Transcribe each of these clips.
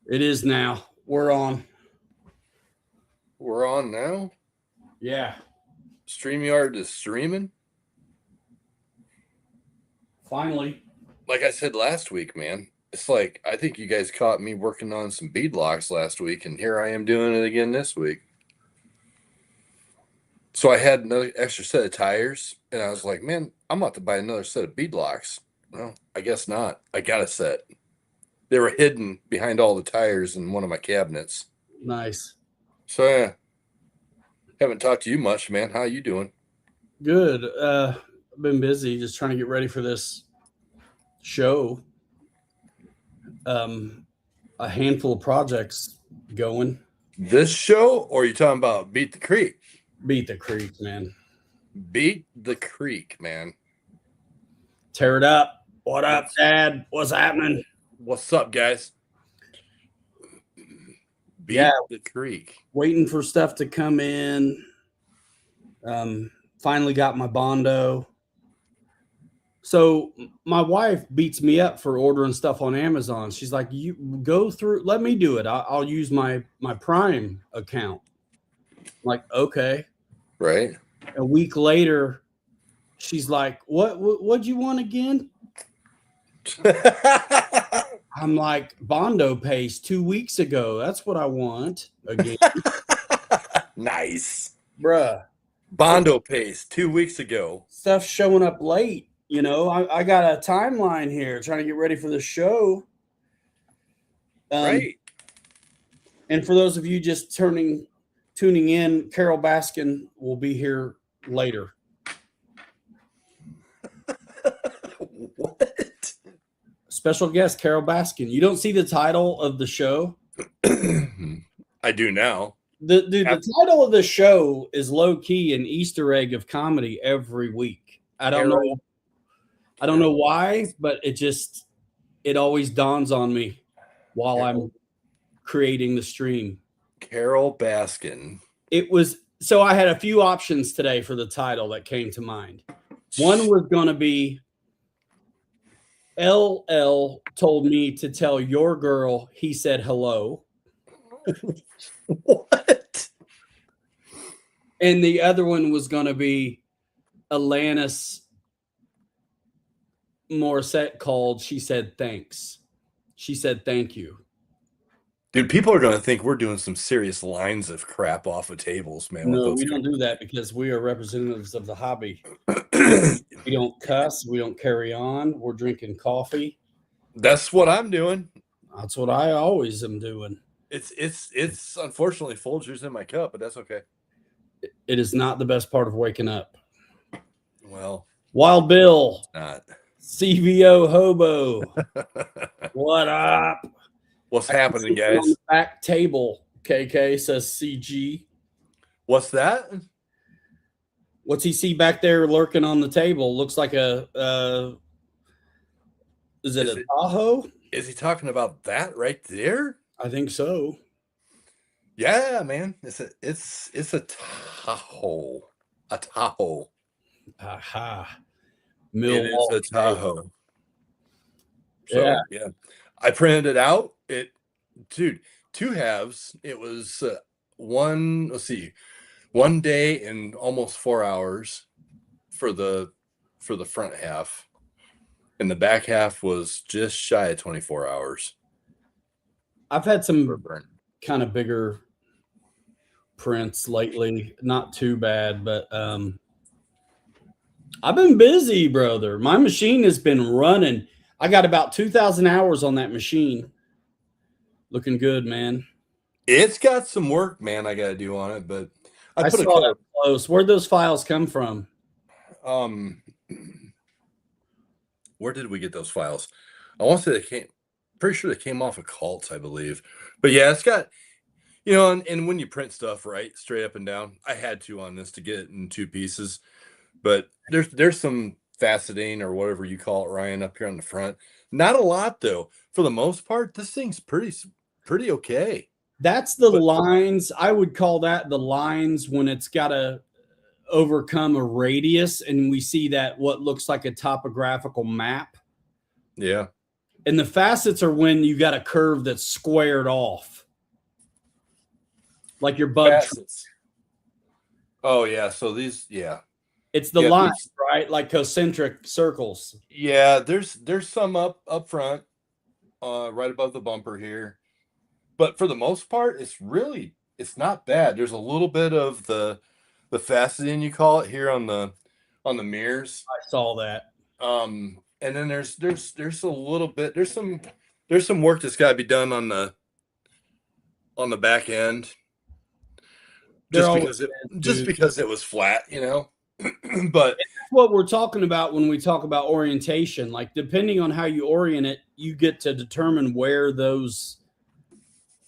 It is now. We're on. We're on now? Yeah. StreamYard is streaming? Finally. Like I said last week, man. It's like, I think you guys caught me working on some beadlocks last week, and here I am doing it again this week. So I had another extra set of tires, and I was like, man, I'm about to buy another set of beadlocks. Well, I guess not. I got a set. They were hidden behind all the tires in one of my cabinets. Nice. So yeah, haven't talked to you much, man. How you doing? Good. I've been busy just trying to get ready for this show. A handful of projects going. This show, or are you talking about Beat the Creek? Beat the creek, man. Beat the Creek, man. Tear it up. What up, Dad? What's happening? What's up, guys? Beat the Creek. Waiting for stuff to come in. Finally got my Bondo. So my wife beats me up for ordering stuff on Amazon. She's like, "You go through. Let me do it. I'll use my Prime account." I'm like, okay. Right. A week later, she's like, "What'd you want again?" I'm like, Bondo pays 2 weeks ago. That's what I want again. Nice. Bruh. Bondo pays 2 weeks ago. Stuff's showing up late. You know, I got a timeline here trying to get ready for the show. Right. And for those of you just tuning in, Carol Baskin will be here later. What? Special guest, Carol Baskin. You don't see the title of the show? I do now. The title of the show is low key an Easter egg of comedy every week. I don't know why, but it always dawns on me while I'm creating the stream. Carol Baskin. So I had a few options today for the title that came to mind. One was going to be LL told me to tell your girl he said hello. What? And the other one was going to be Alanis Morissette called. She said thanks. She said thank you. Dude, people are going to think we're doing some serious lines of crap off of tables, man. No, we don't do that because we are representatives of the hobby. We don't cuss. We don't carry on. We're drinking coffee. That's what I'm doing. That's what I always am doing. It's unfortunately Folgers in my cup, but that's okay. It is not the best part of waking up. Well, Wild Bill. It's not. CVO Hobo. What up? What's happening, guys? On the back table, KK says CG. What's that? What's he see back there lurking on the table? Looks like is it a Tahoe? Is he talking about that right there? I think so. Yeah, man. It's a Tahoe. A Tahoe. Aha. It is a Tahoe. So, yeah. I printed it out. Dude, two halves. It was one day and almost 4 hours for the front half. And the back half was just shy of 24 hours. I've had some kind of bigger prints lately. Not too bad, but I've been busy, brother. My machine has been running. I got about 2,000 hours on that machine. Looking good, man. It's got some work, man, I got to do on it, but I saw that close. Where'd those files come from? Where did we get those files? I want to say pretty sure they came off of Cults, I believe. But yeah, it's got, and when you print stuff, right, straight up and down, I had to on this to get it in 2 pieces. But there's some faceting or whatever you call it, Ryan, up here on the front. Not a lot, though. For the most part, this thing's pretty okay. That's the lines. I would call that the lines when it's got to overcome a radius, and we see that what looks like a topographical map. Yeah. And the facets are when you got a curve that's squared off. Like your bug facets. Oh yeah, so these, yeah. It's the lines, right? Like concentric circles. Yeah, there's some up front, right above the bumper here. But for the most part, it's not bad. There's a little bit of the faceting, you call it, here on the mirrors. I saw that. And then there's a little bit, there's some work that's got to be done on the back end. Just because it was flat, you know. But that's what we're talking about when we talk about orientation. Like, depending on how you orient it, you get to determine where those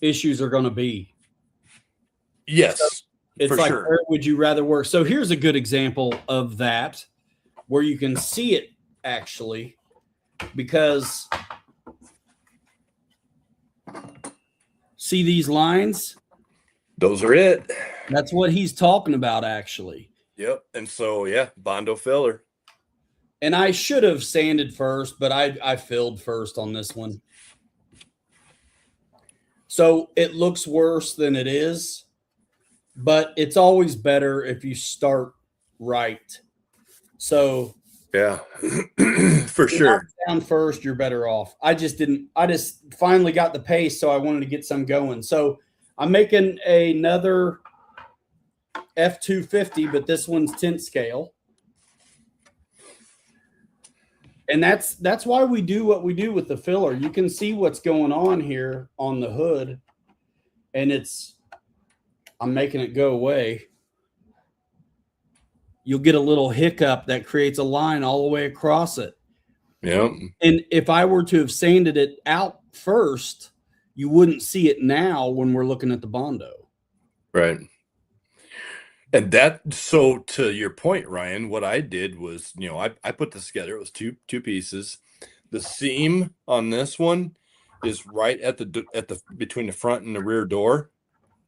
issues are going to be. Yes, so it's like, sure. Where would you rather work? So here's a good example of that, where you can see it actually, because see these lines? Those are it. That's what he's talking about, actually. Yep. And so, yeah, Bondo filler. And I should have sanded first, but I filled first on this one. So it looks worse than it is, but it's always better if you start right. So yeah, for sure. Down first, you're better off. I just finally got the pace, so I wanted to get some going. So I'm making another F250, but this one's 10th scale. And that's why we do what we do with the filler. You can see what's going on here on the hood, and I'm making it go away. You'll get a little hiccup that creates a line all the way across it. Yeah. And if I were to have sanded it out first, you wouldn't see it now when we're looking at the Bondo. Right. And so to your point, Ryan, what I did was, I put this together. It was two pieces. The seam on this one is right at the between the front and the rear door.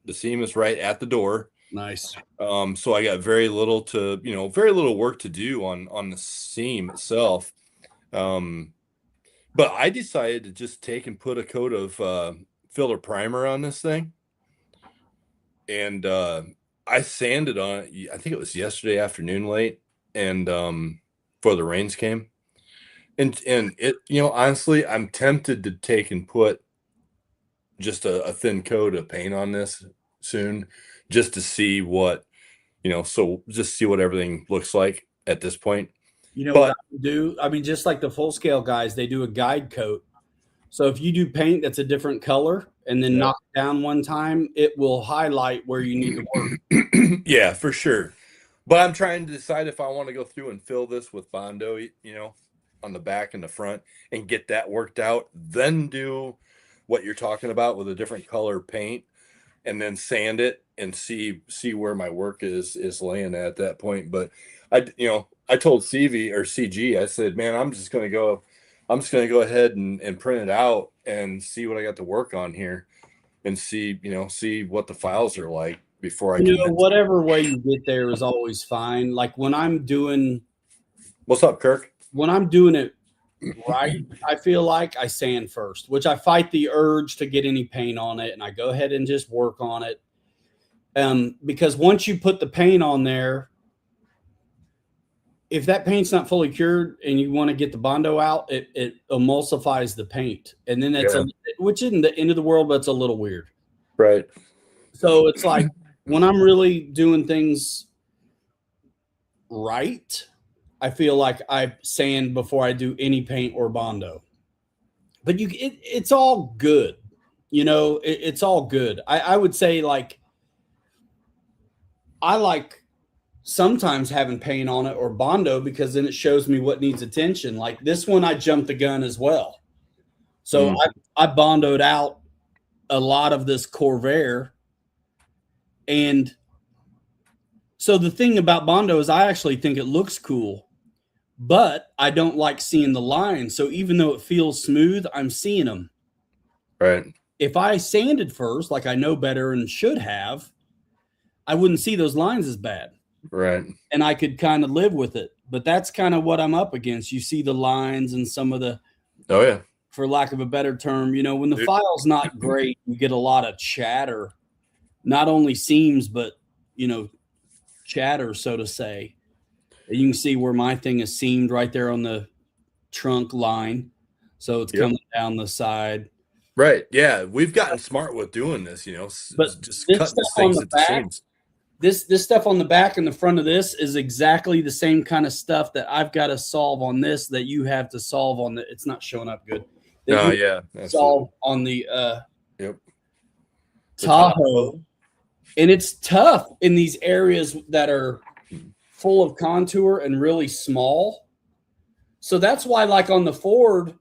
The seam is right at the door. Nice. So I got very little work to do on the seam itself. But I decided to just take and put a coat of filler primer on this thing. And I sanded on it, I think it was yesterday afternoon late, and before the rains came. And it, honestly, I'm tempted to take and put just a thin coat of paint on this soon, just to see what, just see what everything looks like at this point. What I do? I mean, just like the full scale guys, they do a guide coat. So if you do paint that's a different color and then knock it down one time, it will highlight where you need to work. Yeah, for sure. But I'm trying to decide if I want to go through and fill this with Bondo, on the back and the front, and get that worked out, then do what you're talking about with a different color paint, and then sand it and see where my work is laying at that point. But I told CV or CG, I said, man, I'm just going to go ahead and print it out and see what I got to work on here, and see what the files are like before I get whatever way you get there is always fine. Like when I'm doing, what's up, Kirk? When I'm doing it right, I feel like I sand first, which I fight the urge to get any paint on it, and I go ahead and just work on it. Because once you put the paint on there, if that paint's not fully cured and you want to get the Bondo out, it emulsifies the paint. And then which isn't the end of the world, but it's a little weird. Right. So it's like when I'm really doing things right, I feel like I sand before I do any paint or Bondo. But it's all good. It's all good. I would say, like, I like sometimes having paint on it or Bondo, because then it shows me what needs attention. Like this one, I jumped the gun as well. So I Bondoed out a lot of this Corvair. And so the thing about Bondo is I actually think it looks cool, but I don't like seeing the lines. So even though it feels smooth, I'm seeing them. Right. If I sanded first, like I know better and should have, I wouldn't see those lines as bad. Right. And I could kind of live with it. But that's kind of what I'm up against. You see the lines and some of the. Oh, yeah. for lack of a better term. You know, when the file's not great, you get a lot of chatter, not only seams, but, you know, chatter, so to say. You can see where my thing is seamed right there on the trunk line. So it's coming down the side. Right. Yeah. We've gotten smart with doing this, you know, but just this cutting stuff things on the at the back, seams. this stuff on the back and the front of this is exactly the same kind of stuff that I've got to solve on this that you have to solve on the, it's not showing up good. Oh, yeah. Solve on the Tahoe. And it's tough in these areas that are full of contour and really small. So that's why, like on the Ford,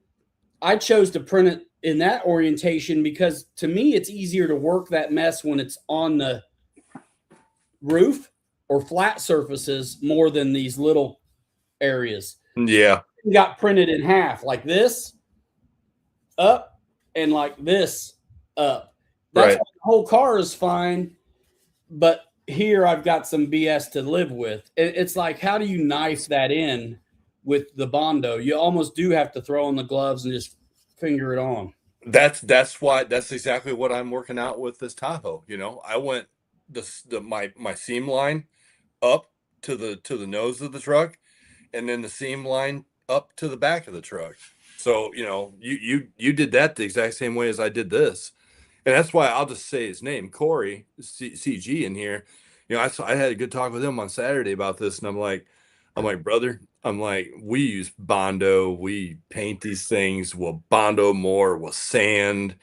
I chose to print it in that orientation because to me, it's easier to work that mess when it's on the roof or flat surfaces more than these little areas. Yeah. You got printed in half like this up and like this up. That's why the whole car is fine. But here I've got some BS to live with. It's like, how do you knife that in with the Bondo? You almost do have to throw on the gloves and just finger it on. That's exactly what I'm working out with this Tahoe. You know, I went my seam line up to the nose of the truck, and then the seam line up to the back of the truck. So, you know, you did that the exact same way as I did this. And that's why I'll just say his name, Corey CG in here. You know, I had a good talk with him on Saturday about this, and I'm like, brother, we use Bondo, we paint these things, we'll Bondo more, we'll sand.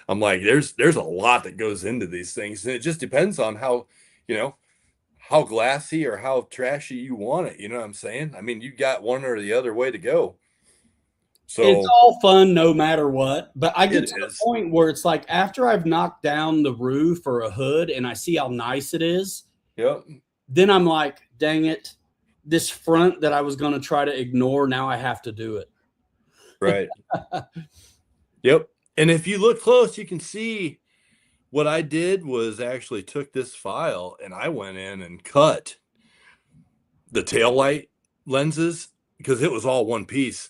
I'm like, there's a lot that goes into these things, and it just depends on how, you know, how glassy or how trashy you want it. You know what I'm saying? I mean, you got one or the other way to go. So it's all fun no matter what. But I get to the point where it's like after I've knocked down the roof or a hood and I see how nice it is, then I'm like, dang it, this front that I was going to try to ignore, now I have to do it. Right. Yep. And if you look close, you can see what I did was actually took this file and I went in and cut the taillight lenses because it was all one piece.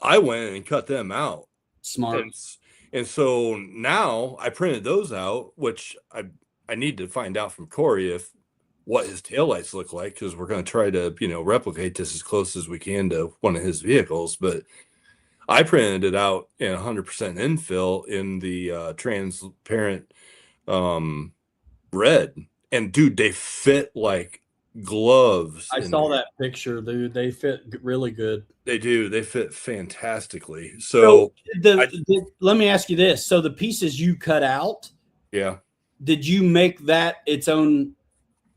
I went in and cut them out. Smart. And so now I printed those out, which I need to find out from Corey what his taillights look like, because we're going to try to, you know, replicate this as close as we can to one of his vehicles. But I printed it out in 100% infill in the transparent red. And dude, they fit like gloves. I saw that picture, dude. They fit really good. They do. They fit fantastically. So let me ask you this. So the pieces you cut out, did you make that its own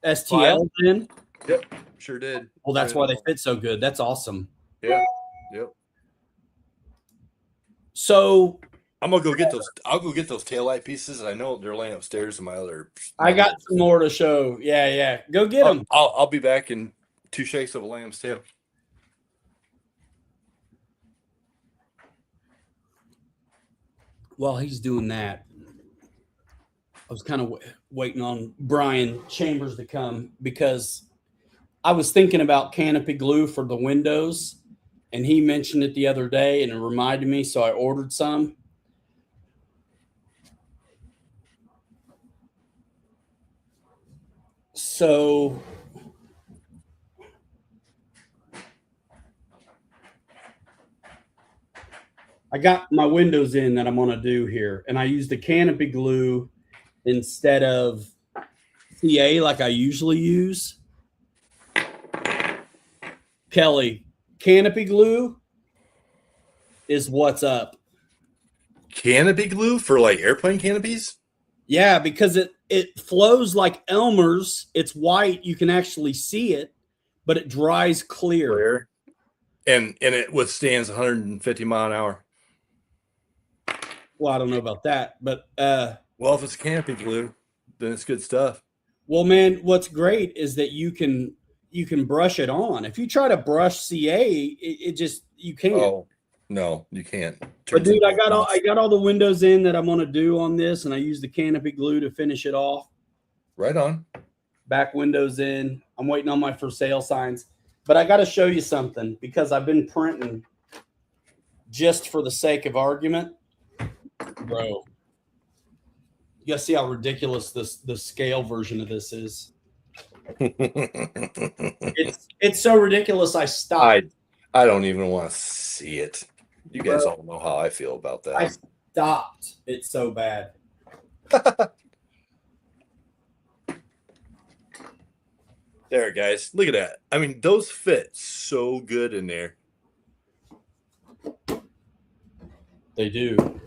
STL then? Yep, sure did. Well, that's why they fit so good. That's awesome. Yeah. Yep. So I'm gonna go get those. I'll go get those taillight pieces. I know they're laying upstairs in my other. I got some more to show. Yeah. Go get them. I'll be back in 2 shakes of a lamb's tail. While he's doing that, I was kind of waiting on Brian Chambers to come because I was thinking about canopy glue for the windows, and he mentioned it the other day, and it reminded me, so I ordered some. So I got my windows in that I'm going to do here, and I used the canopy glue instead of CA like I usually use. Kelly, canopy glue is what's up. Canopy glue for like airplane canopies? Yeah, because it flows like Elmer's. It's white. You can actually see it, but it dries clear. And it withstands 150 mile an hour. Well, I don't know about that, but well, if it's canopy glue, then it's good stuff. Well, man, what's great is that you can brush it on. If you try to brush CA, it just you can't. Oh, no, you can't. But dude, I got all the windows in that I'm gonna do on this, and I use the canopy glue to finish it off. Right on. Back windows in. I'm waiting on my for sale signs. But I got to show you something because I've been printing just for the sake of argument, bro, you gotta see how ridiculous the scale version of this is. It's so ridiculous. I stopped. I don't even want to see it. You guys all know how I feel about that. I stopped. It's so bad. There, guys. Look at that. I mean, those fit so good in there. They do.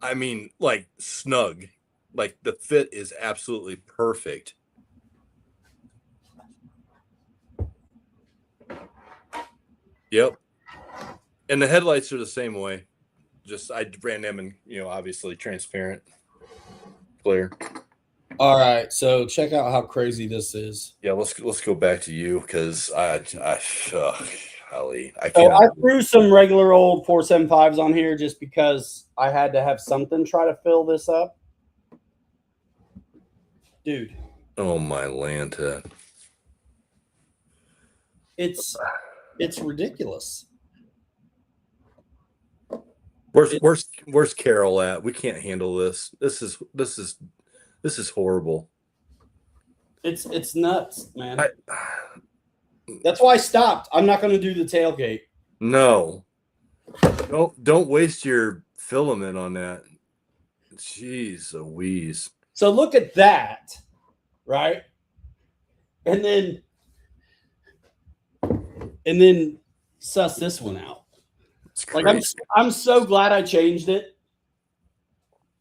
I mean, like snug. Like the fit is absolutely perfect. Yep. And the headlights are the same way. Just I ran them in, obviously transparent, clear. All right, so check out how crazy this is. Yeah, let's go back to you because Holly, I So can't. I threw some regular old 475s on here just because I had to have something try to fill this up, dude. Oh my Lanta! It's ridiculous. Where's Carol at? We can't handle this. This is horrible. It's nuts, man. That's why I stopped. I'm not going to do the tailgate. No. Don't waste your filament on that. Jeez Louise. So look at that, right? And then suss this one out. Like I'm so glad I changed it.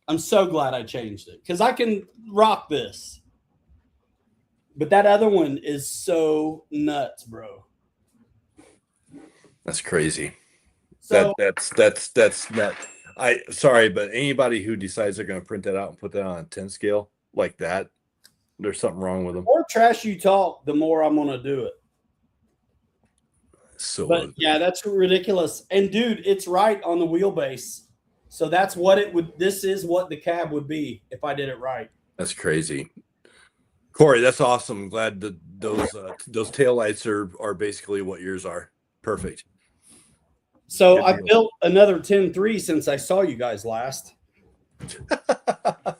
I'm so glad I changed it because I can rock this. But that other one is so nuts, bro. That's crazy. So, that's nuts. Sorry, but anybody who decides they're going to print that out and put that on a 10 scale like that, there's something wrong with them. The more trash you talk, the more I'm going to do it. So, but yeah, that's ridiculous. And dude, it's right on the wheelbase. So that's what it would. This is what the cab would be if I did it right. That's crazy, Corey. That's awesome. I'm glad that those taillights are basically what yours are. Perfect. So I built another 10 III since I saw you guys last. Of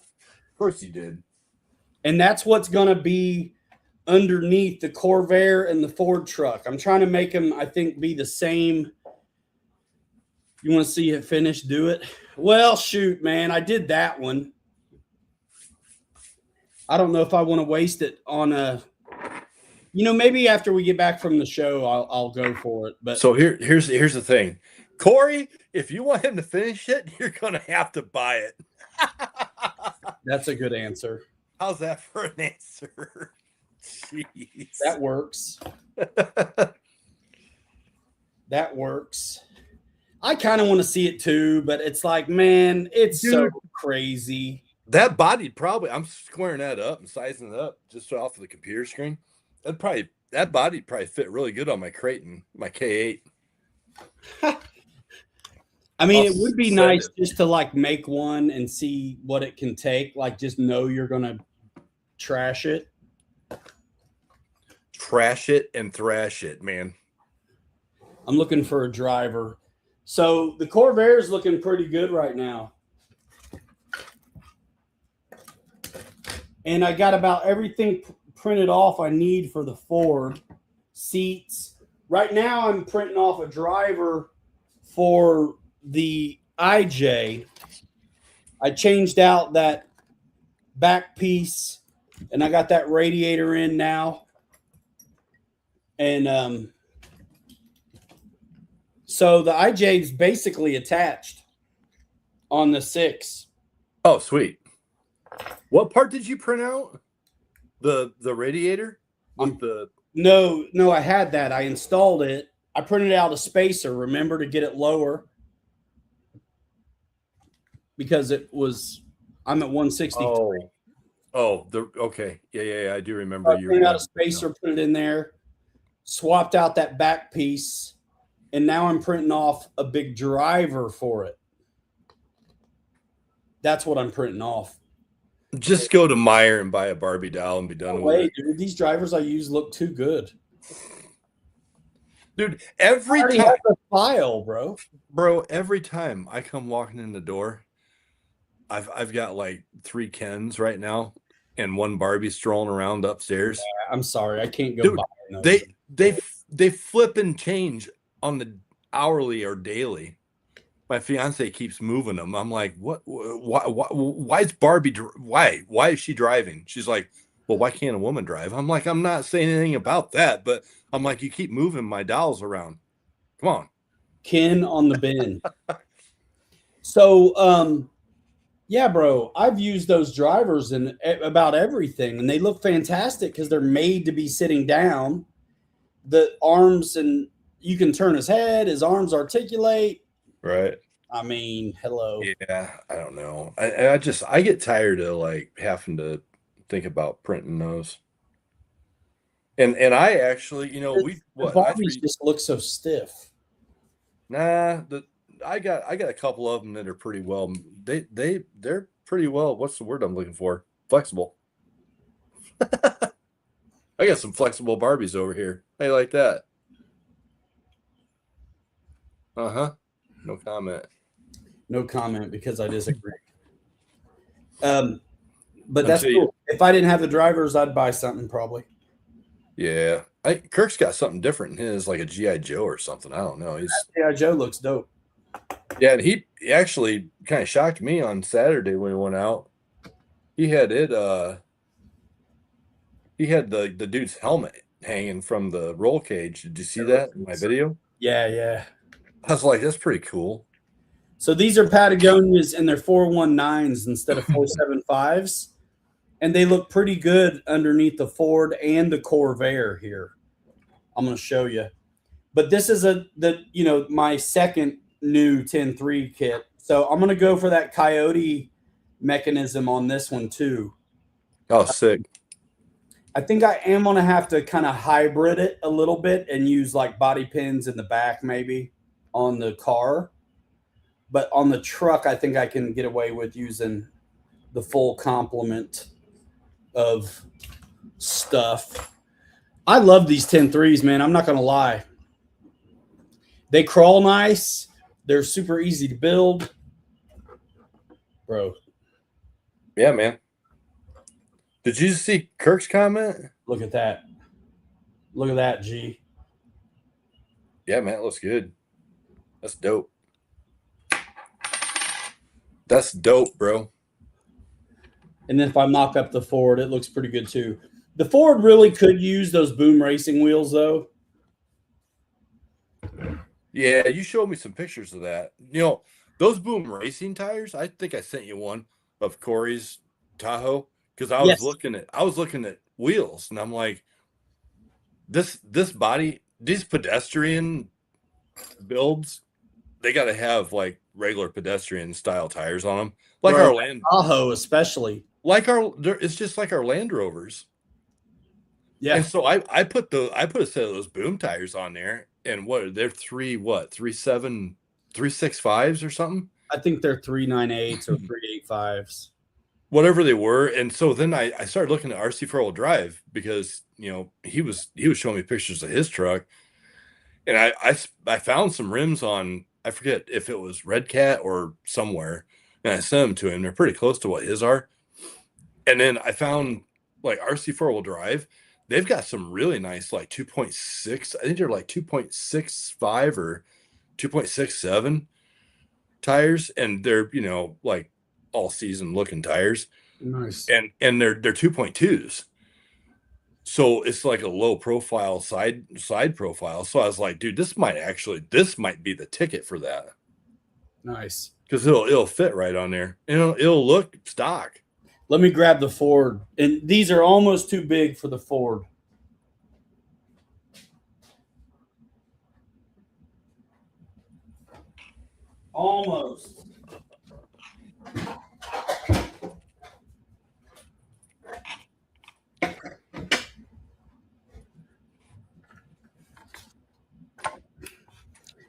course you did. And that's what's going to be underneath the Corvair and the Ford truck. I'm trying to make them, I think, be the same. You want to see it finished? Do it. Well, shoot, man. I did that one. I don't know if I want to waste it on a, maybe after we get back from the show, I'll go for it. But so here's the thing, Corey, if you want him to finish it, you're going to have to buy it. That's a good answer. How's that for an answer? Jeez. That works. That works. I kind of want to see it too, but it's like, man, it's so crazy. That body probably, I'm squaring that up and sizing it up just off of the computer screen. That body probably fit really good on my Creighton, my K8. I mean, it would be nice just to like make one and see what it can take. Like, just know you're going to trash it. Trash it and thrash it, man. I'm looking for a driver. So the Corvair is looking pretty good right now. And I got about everything printed off I need for the Ford. Seats. Right now I'm printing off a driver for the IJ. I changed out that back piece and I got that radiator in now. And so the IJ is basically attached on the 6. Oh, sweet. What part did you print out? The radiator? No, I had that. I installed it. I printed out a spacer, remember, to get it lower. Because I'm at 163. Okay. Yeah, I do remember. I printed out a spacer, put it in there, swapped out that back piece, and now I'm printing off a big driver for it. That's what I'm printing off. Just go to Meijer and buy a Barbie doll and be done with it. Dude, these drivers I use look too good. Dude, I every already time, have the file, bro. every time I come walking in the door, I've got like 3 Kens right now and 1 Barbie strolling around upstairs. I'm sorry, I can't go buy Dude, those. they flip and change on the hourly or daily. My fiance keeps moving them. I'm like, what? Why is Barbie? Why is she driving? She's like, well, why can't a woman drive? I'm like, I'm not saying anything about that, but I'm like, you keep moving my dolls around. Come on. Ken on the bin. So, yeah, bro, I've used those drivers in about everything, and they look fantastic because they're made to be sitting down. The arms, and you can turn his head, his arms articulate. Right. I mean, hello. Yeah, I don't know. I get tired of like having to think about printing those. And I actually, The Barbies just look so stiff. nah, I got a couple of them that are pretty well. They're pretty well. What's the word I'm looking for? Flexible. I got some flexible Barbies over here. How you like that? Uh-huh. No comment. No comment because I disagree. But that's Until cool. If I didn't have the drivers, I'd buy something probably. yeah. Kirk's got something different in his, like a GI Joe or something. I don't know. Yeah, Joe looks dope. Yeah, and he actually kind of shocked me on Saturday when we went out. He had the dude's helmet hanging from the roll cage. Did you see that in my video? Yeah, yeah. I was like, that's pretty cool. So these are Patagonias and they're 419s instead of 475s. And they look pretty good underneath the Ford and the Corvair here. I'm going to show you. But this is my second new 10-3 kit. So I'm going to go for that Coyote mechanism on this one too. Oh, sick. I think I am going to have to kind of hybrid it a little bit and use like body pins in the back maybe on the car. But on the truck, I think I can get away with using the full complement of stuff. I love these 10-3s, man. I'm not going to lie. They crawl nice. They're super easy to build. Bro. Yeah, man. Did you see Kirk's comment? Look at that. Look at that, G. Yeah, man, it looks good. That's dope. That's dope, bro. And then if I mock up the Ford, it looks pretty good too. The Ford really could use those Boom Racing wheels, though. Yeah, you showed me some pictures of that. Those Boom Racing tires, I think I sent you one of Corey's Tahoe because I was looking at wheels and I'm like, this body, these pedestrian builds, they got to have like regular pedestrian style tires on them, like our Land Tahoe, especially. It's just like our Land Rovers. Yeah. And so I put a set of those Boom tires on there, and they're 365s or something. I think they're 398s or 385s. Whatever they were. And so then I started looking at RC four-wheel drive because he was showing me pictures of his truck, and I found some rims on, I forget if it was Red Cat or somewhere, and I sent them to him. They're pretty close to what his are. And then I found like RC four-wheel drive. They've got some really nice, like 2.6. I think they're like 2.65 or 2.67 tires, and they're like all season looking tires. Nice. And they're 2.2s. So it's like a low profile side profile. So I was like, dude, this might be the ticket for that. Nice. Because it'll fit right on there. It'll look stock. Let me grab the Ford. And these are almost too big for the Ford. Almost.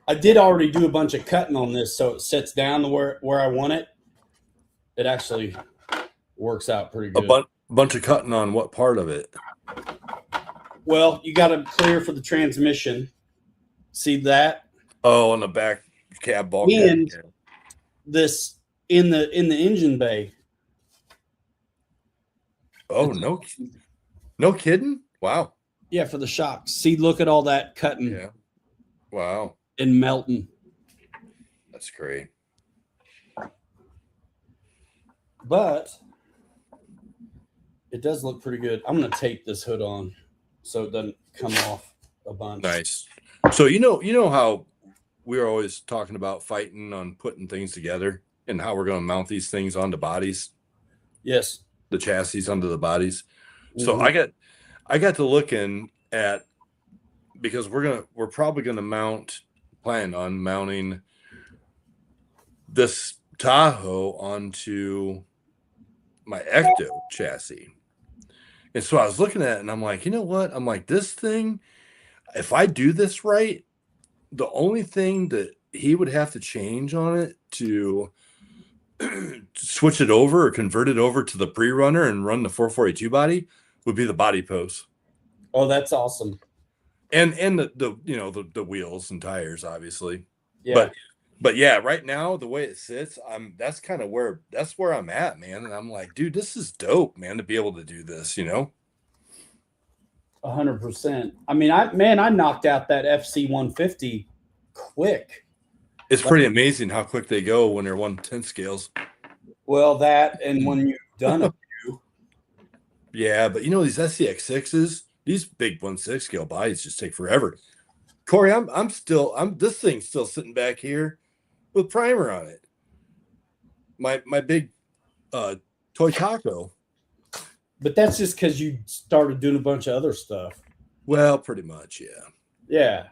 I did already do a bunch of cutting on this, so it sits down to where I want it. It actually works out pretty good. A bunch of cutting on what part of it? Well, you got to clear for the transmission. See that? Oh, on the back cab bulkhead. And Yeah. this in the engine bay. Oh, no kidding. Wow. Yeah, for the shocks. See, look at all that cutting. Yeah. Wow. And melting. That's great. But it does look pretty good. I'm going to tape this hood on so it doesn't come off a bunch. Nice. So you know how we're always talking about fighting on putting things together and how we're going to mount these things onto bodies. Yes. The chassis onto the bodies. So I got to looking at, because we're probably going to plan on mounting this Tahoe onto my Ecto chassis. And so I was looking at it and I'm like, you know what? I'm like, this thing, if I do this right, the only thing that he would have to change on it to switch it over or convert it over to the pre-runner and run the 442 body would be the body post. Oh, that's awesome. And the wheels and tires, obviously. Yeah. But yeah, right now the way it sits, that's where I'm at, man. And I'm like, dude, this is dope, man, to be able to do this, 100%. I mean, I knocked out that FC 150 quick. It's pretty amazing how quick they go when they're 1/10 scales. Well, that, and when you've done a few. Yeah, but these SCX6s, these big 1/6 scale bodies just take forever. Corey, this thing's still sitting back here with primer on it. My big toy taco. But that's just because you started doing a bunch of other stuff. Well, pretty much, yeah. Yeah.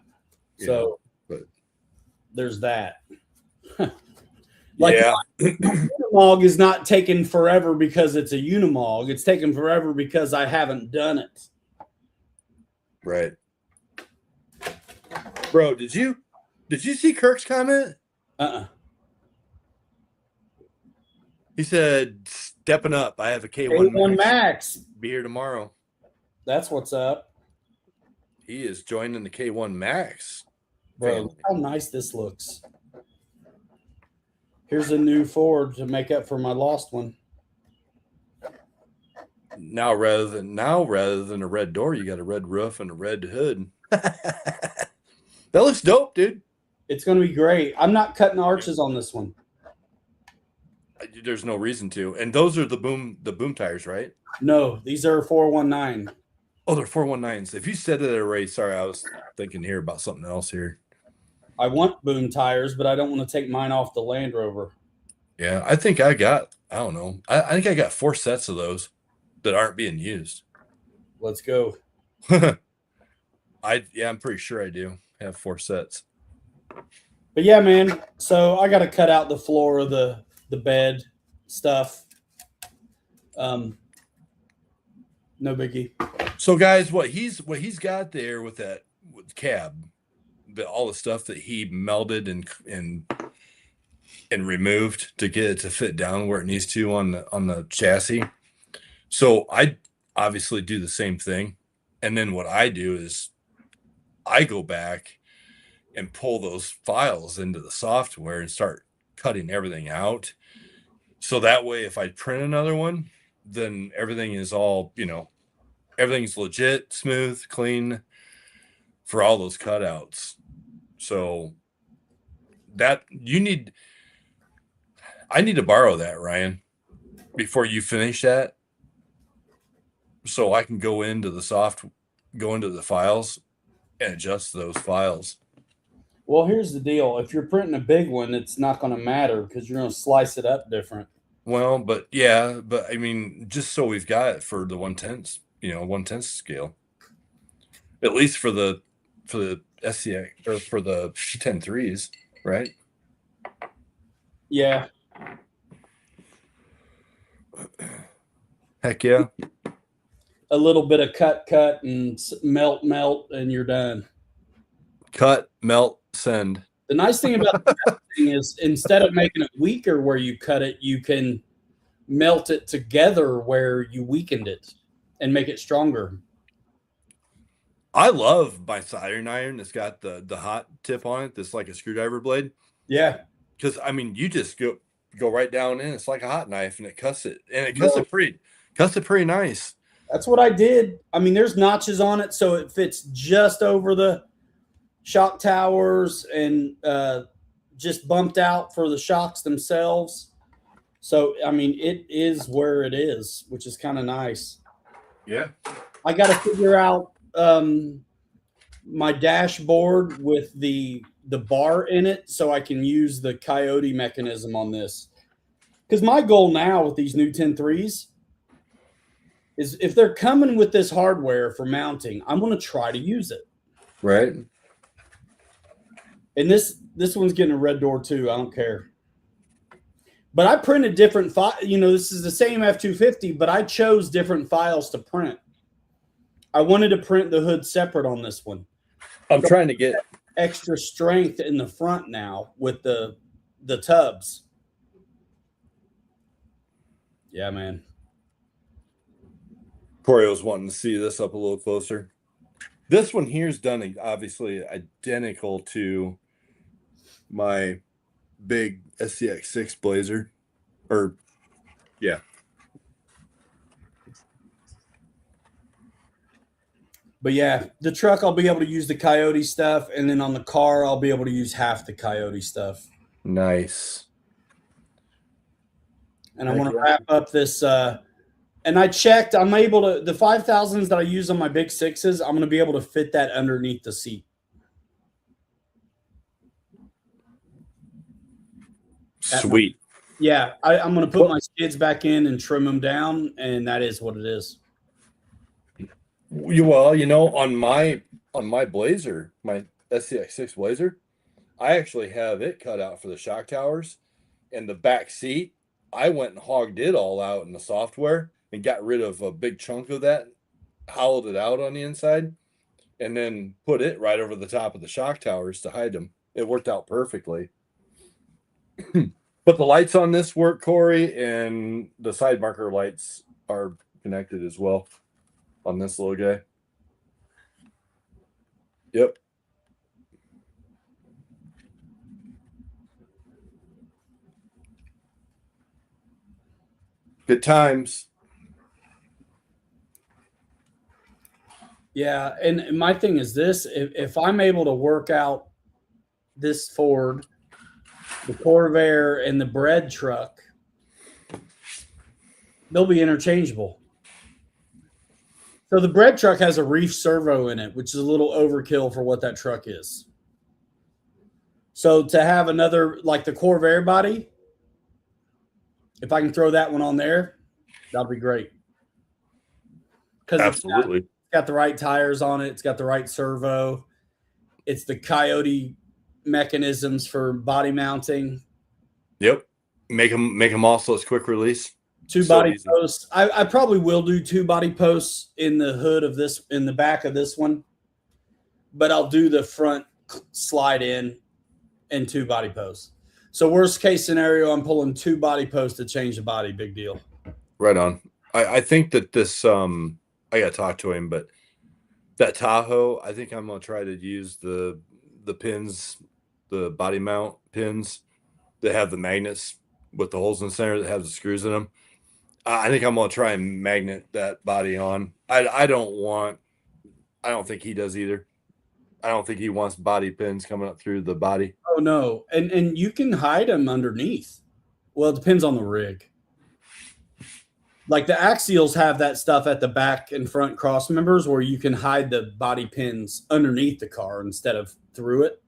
So but there's that. Yeah. Unimog is not taking forever because it's a Unimog. It's taking forever because I haven't done it. Right. Bro, did you see Kirk's comment? He said, stepping up. I have a K1 Max. Be here tomorrow. That's what's up. He is joining the K1 Max. Bro, look how nice this looks. Here's a new Ford to make up for my lost one. Now rather than a red door, you got a red roof and a red hood. That looks dope, dude. It's going to be great. I'm not cutting arches on this one. There's no reason to. And those are the boom tires, right? No, these are 419. Oh, they're 419s. If you said it already, sorry, I was thinking here about something else here. I want boom tires, but I don't want to take mine off the Land Rover. Yeah, I think I got 4 sets of those that aren't being used. Let's go. I'm pretty sure I do have 4 sets. But yeah, man. So I got to cut out the floor of the bed stuff. No biggie. So guys, what he's got there with cab, all the stuff that he melded and removed to get it to fit down where it needs to on the chassis. So I obviously do the same thing. And then what I do is I go back and pull those files into the software and start cutting everything out. So that way, if I print another one, then everything is all, everything's legit, smooth, clean for all those cutouts. So that I need to borrow that, Ryan, before you finish that. So I can go into the files and adjust those files. Well, here's the deal. If you're printing a big one, it's not going to matter because you're going to slice it up different. Well, but I mean, just so we've got it for the 1/10, 1/10 scale, at least for the SCX or for the 10 3s, right? Yeah. Heck yeah. A little bit of cut, and melt, and you're done. Cut, melt, send. The nice thing about the thing is instead of making it weaker where you cut it, you can melt it together where you weakened it and make it stronger. I love my soldering iron. It's got the hot tip on it. That's like a screwdriver blade. Yeah. Because I mean, you just go right down in. It's like a hot knife, and it cuts it, and it cuts it pretty nice. That's what I did. I mean, there's notches on it, so it fits just over the shock towers and just bumped out for the shocks themselves. So, I mean, it is where it is, which is kind of nice. Yeah. I got to figure out my dashboard with the bar in it so I can use the Coyote mechanism on this. Because my goal now with these new 10.3s is if they're coming with this hardware for mounting, I'm going to try to use it. Right. And this one's getting a red door too. I don't care. But I printed different files. You know, this is the same F-250, but I chose different files to print. I wanted to print the hood separate on this one. I'm trying to get extra strength in the front now with the tubs. Yeah, man. Corey was wanting to see this up a little closer. This one here is done obviously identical to my big SCX6 Blazer. Or, yeah. But yeah, the truck I'll be able to use the Coyote stuff, and then on the car I'll be able to use half the Coyote stuff. Nice. And I want to wrap up this. And I checked, I'm able to, the 5,000s that I use on my big sixes, I'm going to be able to fit that underneath the seat. Sweet. Yeah, I'm going to put my skids back in and trim them down, and that is what it is. Well, you know, on my Blazer, my SCX6 Blazer, I actually have it cut out for the shock towers, and the back seat, I went and hogged it all out in the software and got rid of a big chunk of that, hollowed it out on the inside, and then put it right over the top of the shock towers to hide them. It worked out perfectly. But the lights on this work, Corey, and the side marker lights are connected as well on this little guy. Yep. Good times. Yeah, and my thing is this, if I'm able to work out this Ford, the Corvair, and the bread truck, they'll be interchangeable. So the bread truck has a reef servo in it, which is a little overkill for what that truck is. So to have another, like the Corvair body, if I can throw that one on there, that'll be great. Absolutely. It's got the right tires on it. It's got the right servo. It's the Coyote mechanisms for body mounting. Yep. Make them also as quick release. Two body posts. I probably will do 2 body posts in the hood of this, in the back of this one, but I'll do the front slide in and 2 body posts. So worst case scenario, I'm pulling 2 body posts to change the body. Big deal. Right on. I think that this, I got to talk to him, but that Tahoe, I think I'm going to try to use the pins, the body mount pins that have the magnets with the holes in the center that have the screws in them. I think I'm going to try and magnet that body on. I don't think he does either. I don't think he wants body pins coming up through the body. Oh no. And you can hide them underneath. Well, it depends on the rig. Like the Axials have that stuff at the back and front cross members where you can hide the body pins underneath the car instead of through it.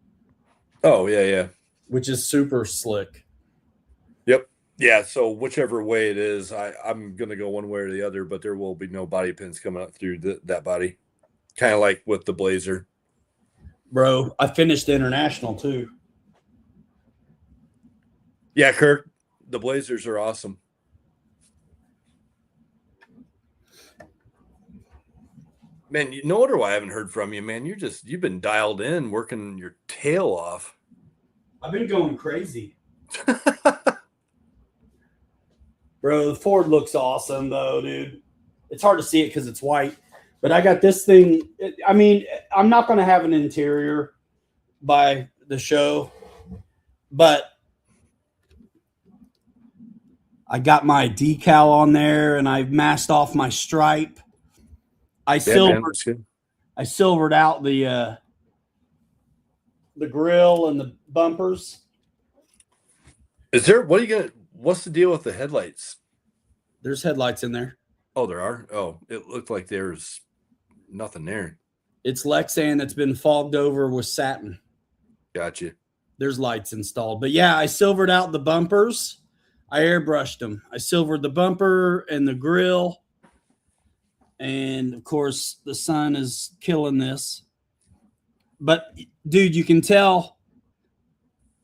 Oh, yeah. Which is super slick. Yep. Yeah, so whichever way it is, I'm going to go one way or the other, but there will be no body pins coming up through that body. Kind of like with the Blazer. Bro, I finished the International too. Yeah, Kirk, the Blazers are awesome. Man, no wonder why I haven't heard from you, man. You've been dialed in, working your tail off. I've been going crazy. Bro, the Ford looks awesome though, dude. It's hard to see it because it's white. But I got this thing. I mean, I'm not going to have an interior by the show, but I got my decal on there and I masked off my stripe. I silvered out the grill and the bumpers. Is there, what's the deal with the headlights? There's headlights in there. Oh, there are? Oh, it looked like there's nothing there. It's Lexan that's been fogged over with satin. Gotcha. There's lights installed. But yeah, I silvered out the bumpers. I airbrushed them. I silvered the bumper and the grill. And of course, the sun is killing this. But dude, you can tell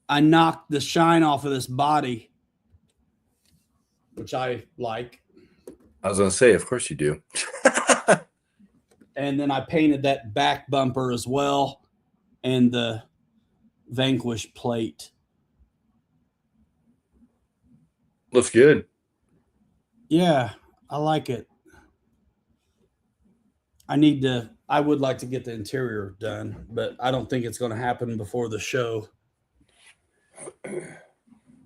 I knocked the shine off of this body, which I like. I was going to say, of course you do. And then I painted that back bumper as well and the Vanquish plate. Looks good. Yeah, I like it. I would like to get the interior done, but I don't think it's going to happen before the show.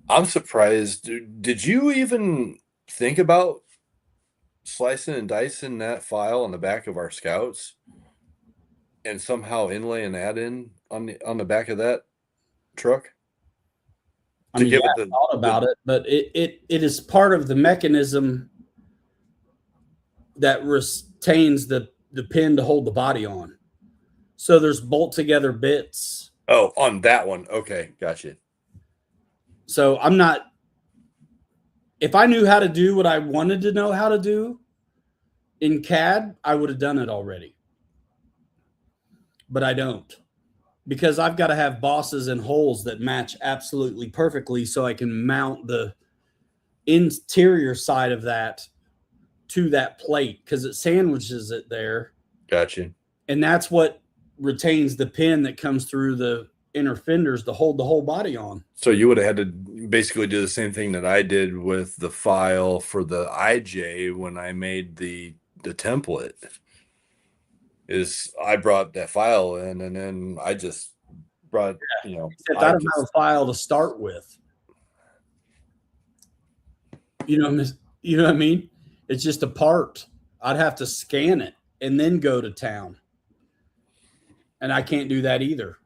I'm surprised. Did you even think about slicing and dicing that file on the back of our Scouts and somehow inlaying that in on the back of that truck? I mean, I thought about it, but it is part of the mechanism that retains the pin to hold the body on. So there's bolt together bits. Oh, on that one. Okay, gotcha. So I'm not, if I knew how to do what I wanted to know how to do in CAD, I would have done it already. But I don't, because I've got to have bosses and holes that match absolutely perfectly so I can mount the interior side of that to that plate because it sandwiches it there. Gotcha. And that's what retains the pin that comes through the inner fenders to hold the whole body on. So you would have had to basically do the same thing that I did with the file for the IJ when I made the template. Is I brought that file in and then I just brought, Except I don't have a file to start with. You know what I mean? It's just a part. I'd have to scan it and then go to town. And I can't do that either.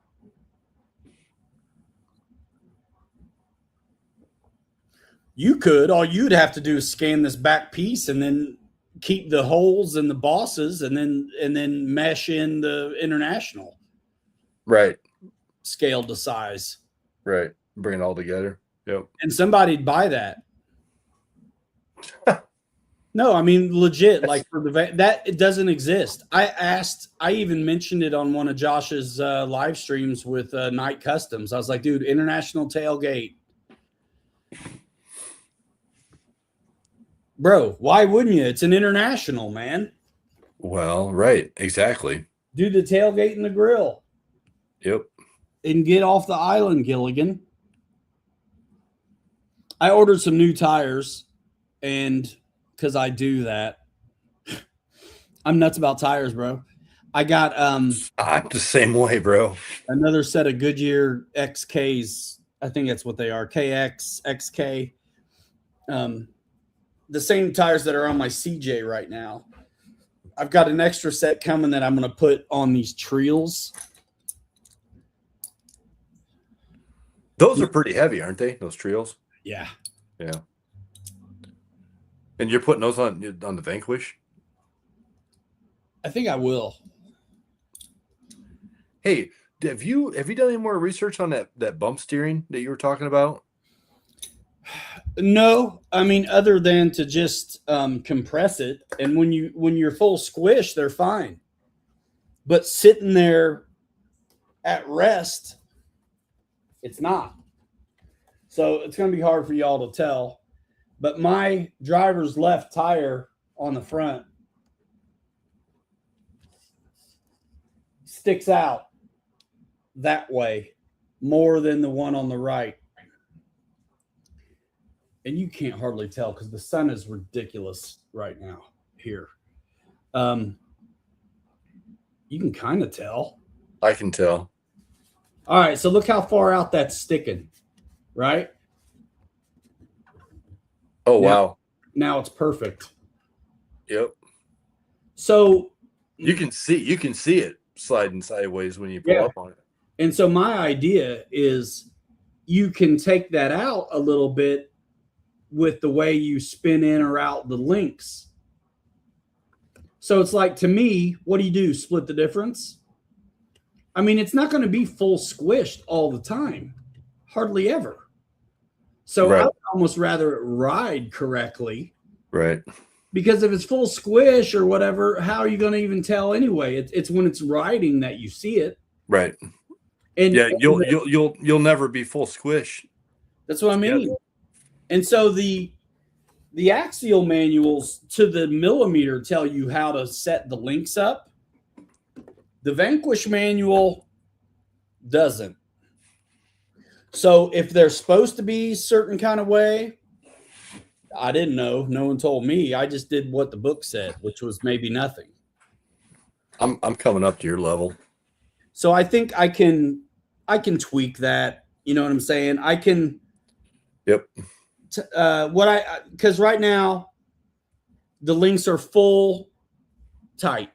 You could. All you'd have to do is scan this back piece and then keep the holes and the bosses and then mesh in the international. Right. Scaled to size. Right. Bring it all together. Yep. And somebody'd buy that. No, I mean, legit, like for that it doesn't exist. I even mentioned it on one of Josh's live streams with Night Customs. I was like, dude, international tailgate. Bro, why wouldn't you? It's an international, man. Well, right. Exactly. Do the tailgate and the grill. Yep. And get off the island, Gilligan. I ordered some new tires, and because I do that, I'm nuts about tires, bro. I got I'm the same way, bro. Another set of Goodyear XKs. I think that's what they are. KX, XK. The same tires that are on my CJ right now. I've got an extra set coming that I'm going to put on these Trials. Those are pretty heavy, aren't they? Those Trials? Yeah. Yeah. And you're putting those on the Vanquish? I think I will. Hey, have you done any more research on that bump steering that you were talking about? No, I mean, other than to just compress it, and when you're full squish, they're fine. But sitting there at rest, it's not. So it's going to be hard for y'all to tell. But my driver's left tire on the front sticks out that way more than the one on the right. And you can't hardly tell because the sun is ridiculous right now here. You can kind of tell. I can tell. All right, so look how far out that's sticking, right? Oh, now, wow. Now it's perfect. Yep. So you can see it sliding sideways when you pull up on it. And so my idea is you can take that out a little bit with the way you spin in or out the links. So it's like, to me, what do? Split the difference? I mean, it's not going to be full squished all the time, hardly ever. So I would almost rather it ride correctly. Right. Because if it's full squish or whatever, how are you going to even tell anyway? It's when it's riding that you see it. Right. And yeah, you'll never be full squish. That's what I mean. And so the Axial manuals to the millimeter tell you how to set the links up. The Vanquish manual doesn't. So if they're supposed to be a certain kind of way, I didn't know. No one told me. I just did what the book said, which was maybe nothing. I'm coming up to your level. So I think I can tweak that. You know what I'm saying? I can. Yep. Because right now the links are full tight,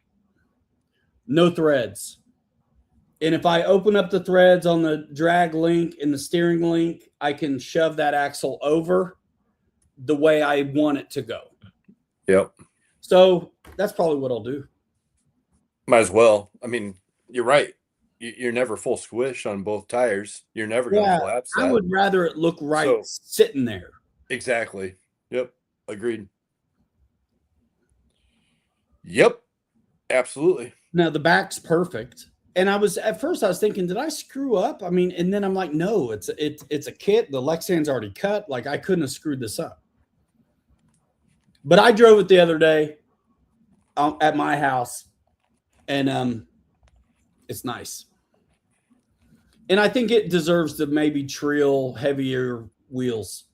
no threads. And if I open up the threads on the drag link and the steering link, I can shove that axle over the way I want it to go. Yep. So that's probably what I'll do. Might as well. I mean, you're right. You're never full squish on both tires. You're never going to collapse that. I would rather it look right sitting there. Exactly. Yep. Agreed. Yep. Absolutely. Now the back's perfect. And at first I was thinking, did I screw up? I mean, and then I'm like, no, it's a kit. The Lexan's already cut. Like, I couldn't have screwed this up. But I drove it the other day at my house, and it's nice. And I think it deserves to maybe trill heavier wheels.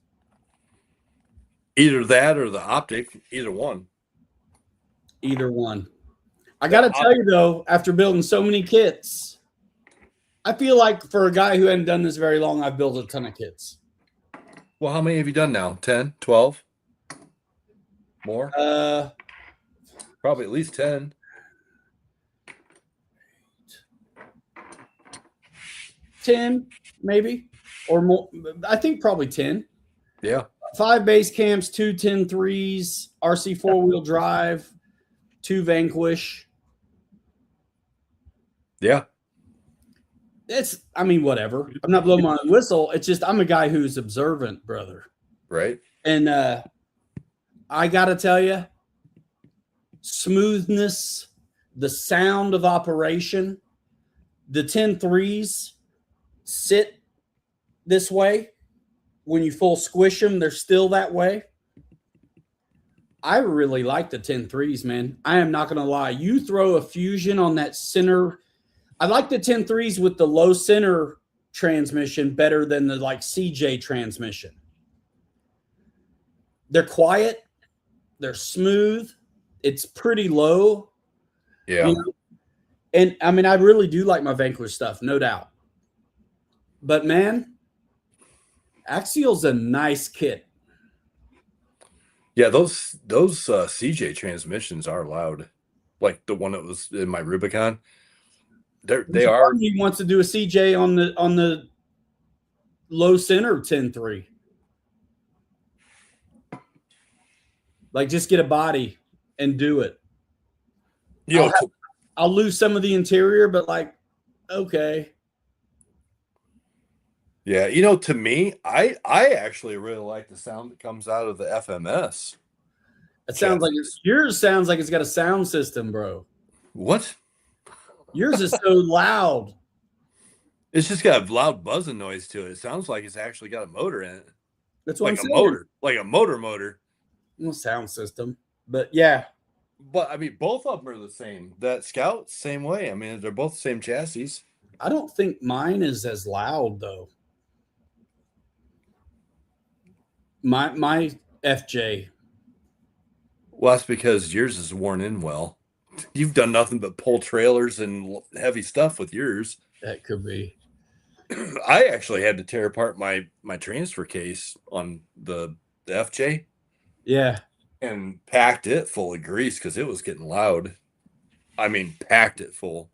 Either that or the optic, either one. Either one. I got to tell you, though, after building so many kits, I feel like for a guy who hadn't done this very long, I've built a ton of kits. Well, how many have you done now? 10, 12? More? Probably at least 10. 10, maybe, or more. I think probably 10. Yeah. 5 base camps, 2 10 3s, RC 4-wheel drive, 2 Vanquish. Yeah. I mean, whatever. I'm not blowing my own whistle. It's just I'm a guy who's observant, brother. Right. And I got to tell you, smoothness, the sound of operation, the 10 3s sit this way. When you full squish them, they're still that way. I really like the 10 3s, man. I am not going to lie. You throw a Fusion on that center. I like the 10 3s with the low center transmission better than the like CJ transmission. They're quiet. They're smooth. It's pretty low. Yeah. You know? And I mean, I really do like my Vanquish stuff, no doubt. But man, Axial's a nice kit. Yeah, those CJ transmissions are loud. Like the one that was in my Rubicon. They are. He wants to do a CJ on the low center 10-3. Like, just get a body and do it. I'll lose some of the interior, but like, okay. Yeah, to me, I actually really like the sound that comes out of the FMS. It sounds like yours sounds like it's got a sound system, bro. What? Yours is so loud. It's just got a loud buzzing noise to it. It sounds like it's actually got a motor in it. That's what like I'm a saying. motor, like a motor. No sound system, but yeah. But I mean, both of them are the same. That Scout, same way. I mean, they're both the same chassis. I don't think mine is as loud though. My FJ. Well, that's because yours is worn in well. You've done nothing but pull trailers and heavy stuff with yours. That could be. I actually had to tear apart my transfer case on the FJ. Yeah. And packed it full of grease because it was getting loud. I mean, packed it full.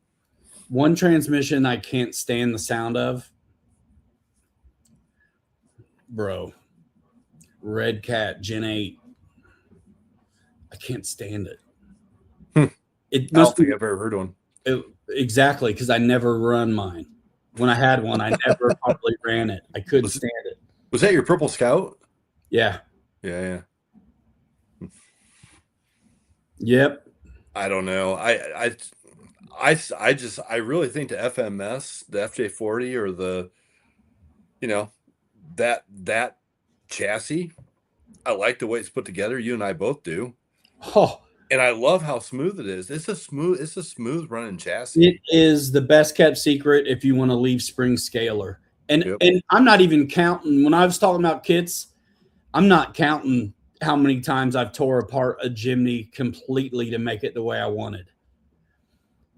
One transmission I can't stand the sound of, bro. Red Cat Gen 8. I can't stand it. It I don't must think be I've ever heard one. exactly because I never run mine. When I had one, I never hardly ran it. I couldn't stand it. Was that your Purple Scout? Yeah. Yeah. Yep. I don't know. I really think the FMS, the FJ40, or the, that chassis. I like the way it's put together. You and I both do. Oh, and I love how smooth it is. It's a smooth running chassis. It is the best kept secret if you want to leave spring scalar. And Yep. and I'm not even counting when I was talking about kits. I'm not counting how many times I've tore apart a Jimny completely to make it the way I wanted.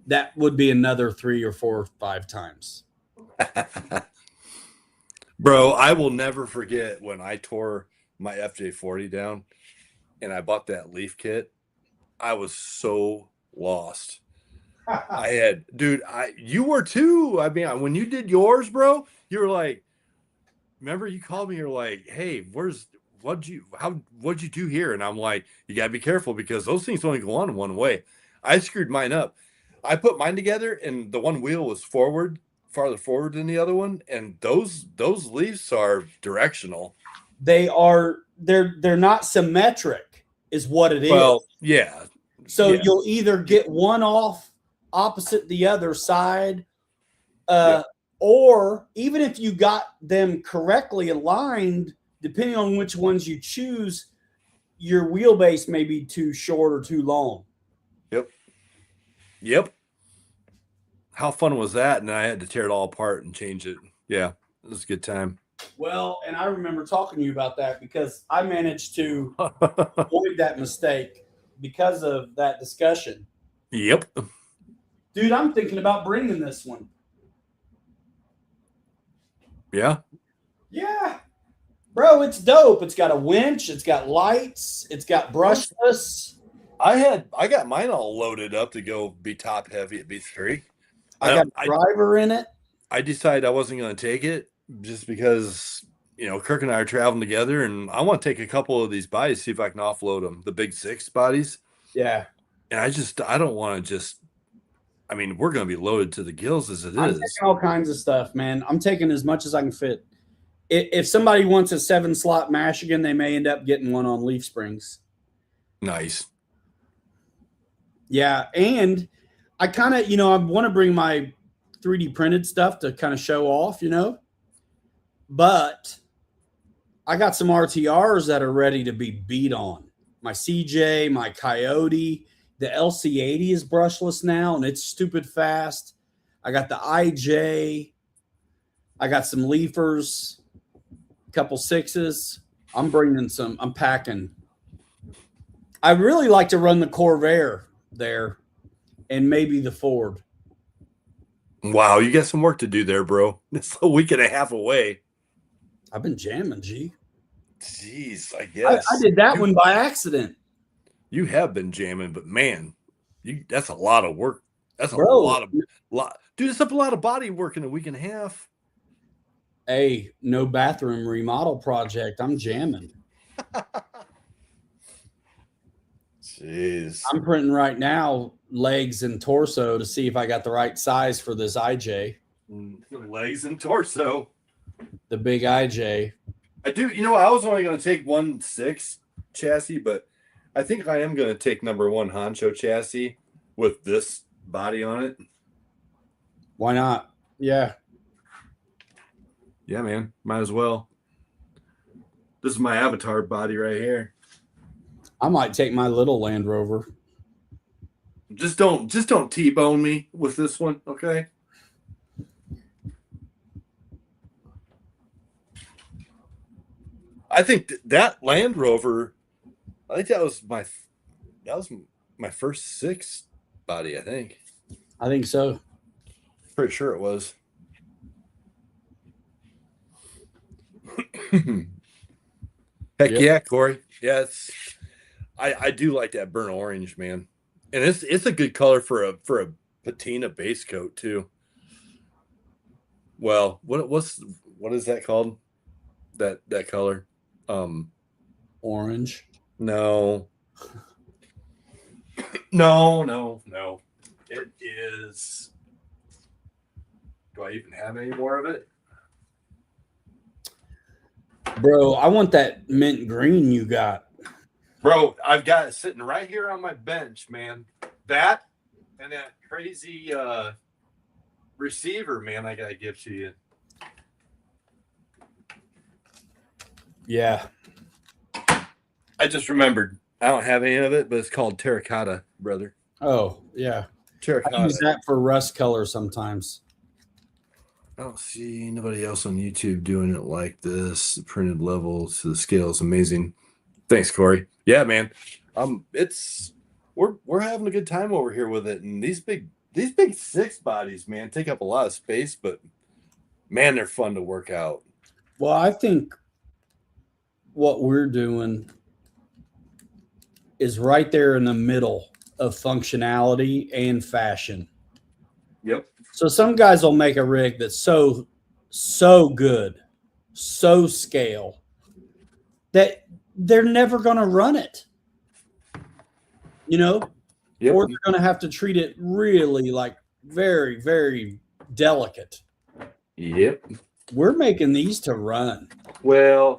That would be another 3 or 4 or 5 times. Bro, I will never forget when I tore my FJ40 down and I bought that leaf kit. I was so lost. You were too. I mean, when you did yours, bro, you were like, remember you called me, you're like, hey, what'd you do here? And I'm like, you gotta be careful because those things only go on one way. I screwed mine up. I put mine together and the one wheel was farther forward than the other one, and those leaves are directional. They're not symmetric is what it is. Well, yeah. So you'll either get one off opposite the other side, or even if you got them correctly aligned, depending on which ones you choose, your wheelbase may be too short or too long. Yep. How fun was that? And I had to tear it all apart and change it. Yeah, it was a good time. Well, and I remember talking to you about that because I managed to avoid that mistake because of that discussion. Yep. Dude, I'm thinking about bringing this one. Yeah. Yeah. Bro, it's dope. It's got a winch. It's got lights. It's got brushless. I got mine all loaded up to go be top heavy at B3. I got a driver in it. I decided I wasn't going to take it just because, Kirk and I are traveling together, and I want to take a couple of these bodies, see if I can offload them, the big 6 bodies. Yeah. And I don't want to we're going to be loaded to the gills as it is. I'm taking all kinds of stuff, man. I'm taking as much as I can fit. If somebody wants a 7-slot Michigan, they may end up getting one on leaf springs. Nice. Yeah, and I kind of, I want to bring my 3D printed stuff to kind of show off, but I got some RTRs that are ready to be beat on. My CJ, my Coyote, the LC80 is brushless now, and it's stupid fast. I got the IJ. I got some leafers, a couple 6s. I'm packing. I really like to run the Corvair there and maybe the Ford. Wow, you got some work to do there, bro. It's a week and a half away. I've been jamming, G. Jeez, I guess. I did that one by accident. You have been jamming, but man, that's a lot of work. That's a lot. Dude, it's a lot of body work in a week and a half. Hey, no bathroom remodel project. I'm jamming. Jeez. I'm printing right now legs and torso to see if I got the right size for this IJ. Legs and torso. The big IJ. I do. I was only going to take 1.6 chassis, but I think I am going to take number 1 Honcho chassis with this body on it. Why not? Yeah. Yeah, man. Might as well. This is my avatar body right here. I might take my little Land Rover. Just don't T-bone me with this one, okay? I think that Land Rover, I think that was my first 6 body, I think. I think so. Pretty sure it was. Heck Yep. yeah, Corey. Yeah, I do like that burnt orange, man. And it's a good color for a patina base coat too. Well, what is that called? That color? Orange. No. No. It is. Do I even have any more of it? Bro, I want that mint green you got. Bro, I've got it sitting right here on my bench, man. That and that crazy receiver, man, I gotta give to you. Yeah. I just remembered. I don't have any of it, but it's called terracotta, brother. Oh, yeah. Terracotta. I use that for rust color sometimes. I don't see anybody else on YouTube doing it like this. The printed level to the scale is amazing. Thanks, Corey. Yeah, man. We're having a good time over here with it, and these big 6 bodies, man, take up a lot of space, but man, they're fun to work out. Well, I think what we're doing is right there in the middle of functionality and fashion. Yep. So some guys will make a rig that's so good, so scale that they're never going to run it. You know? Yep. Or they're going to have to treat it really like very, very delicate. Yep. We're making these to run. Well,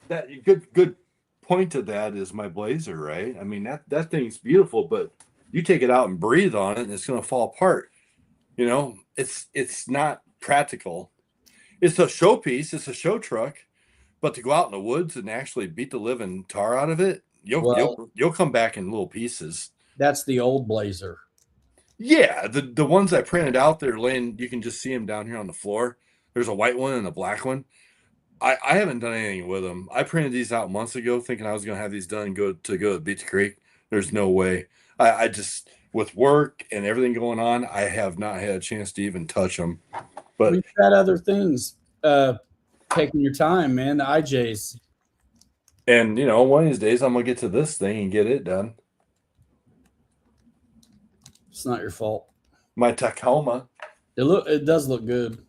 that good point to that is my Blazer, right? I mean, that thing's beautiful, but you take it out and breathe on it and it's going to fall apart. You know, it's not practical. It's a showpiece, it's a show truck, but to go out in the woods and actually beat the living tar out of it, you'll come back in little pieces. That's the old Blazer. Yeah, the ones I printed out, they're laying, you can just see them down here on the floor. There's a white one and a black one. I haven't done anything with them. I printed these out months ago thinking I was going to have these done and go to Beach Creek. There's no way. I just, with work and everything going on, I have not had a chance to even touch them. But we've got other things taking your time, man. The IJs. And, you know, one of these days I'm going to get to this thing and get it done. It's not your fault. My Tacoma. It does look good.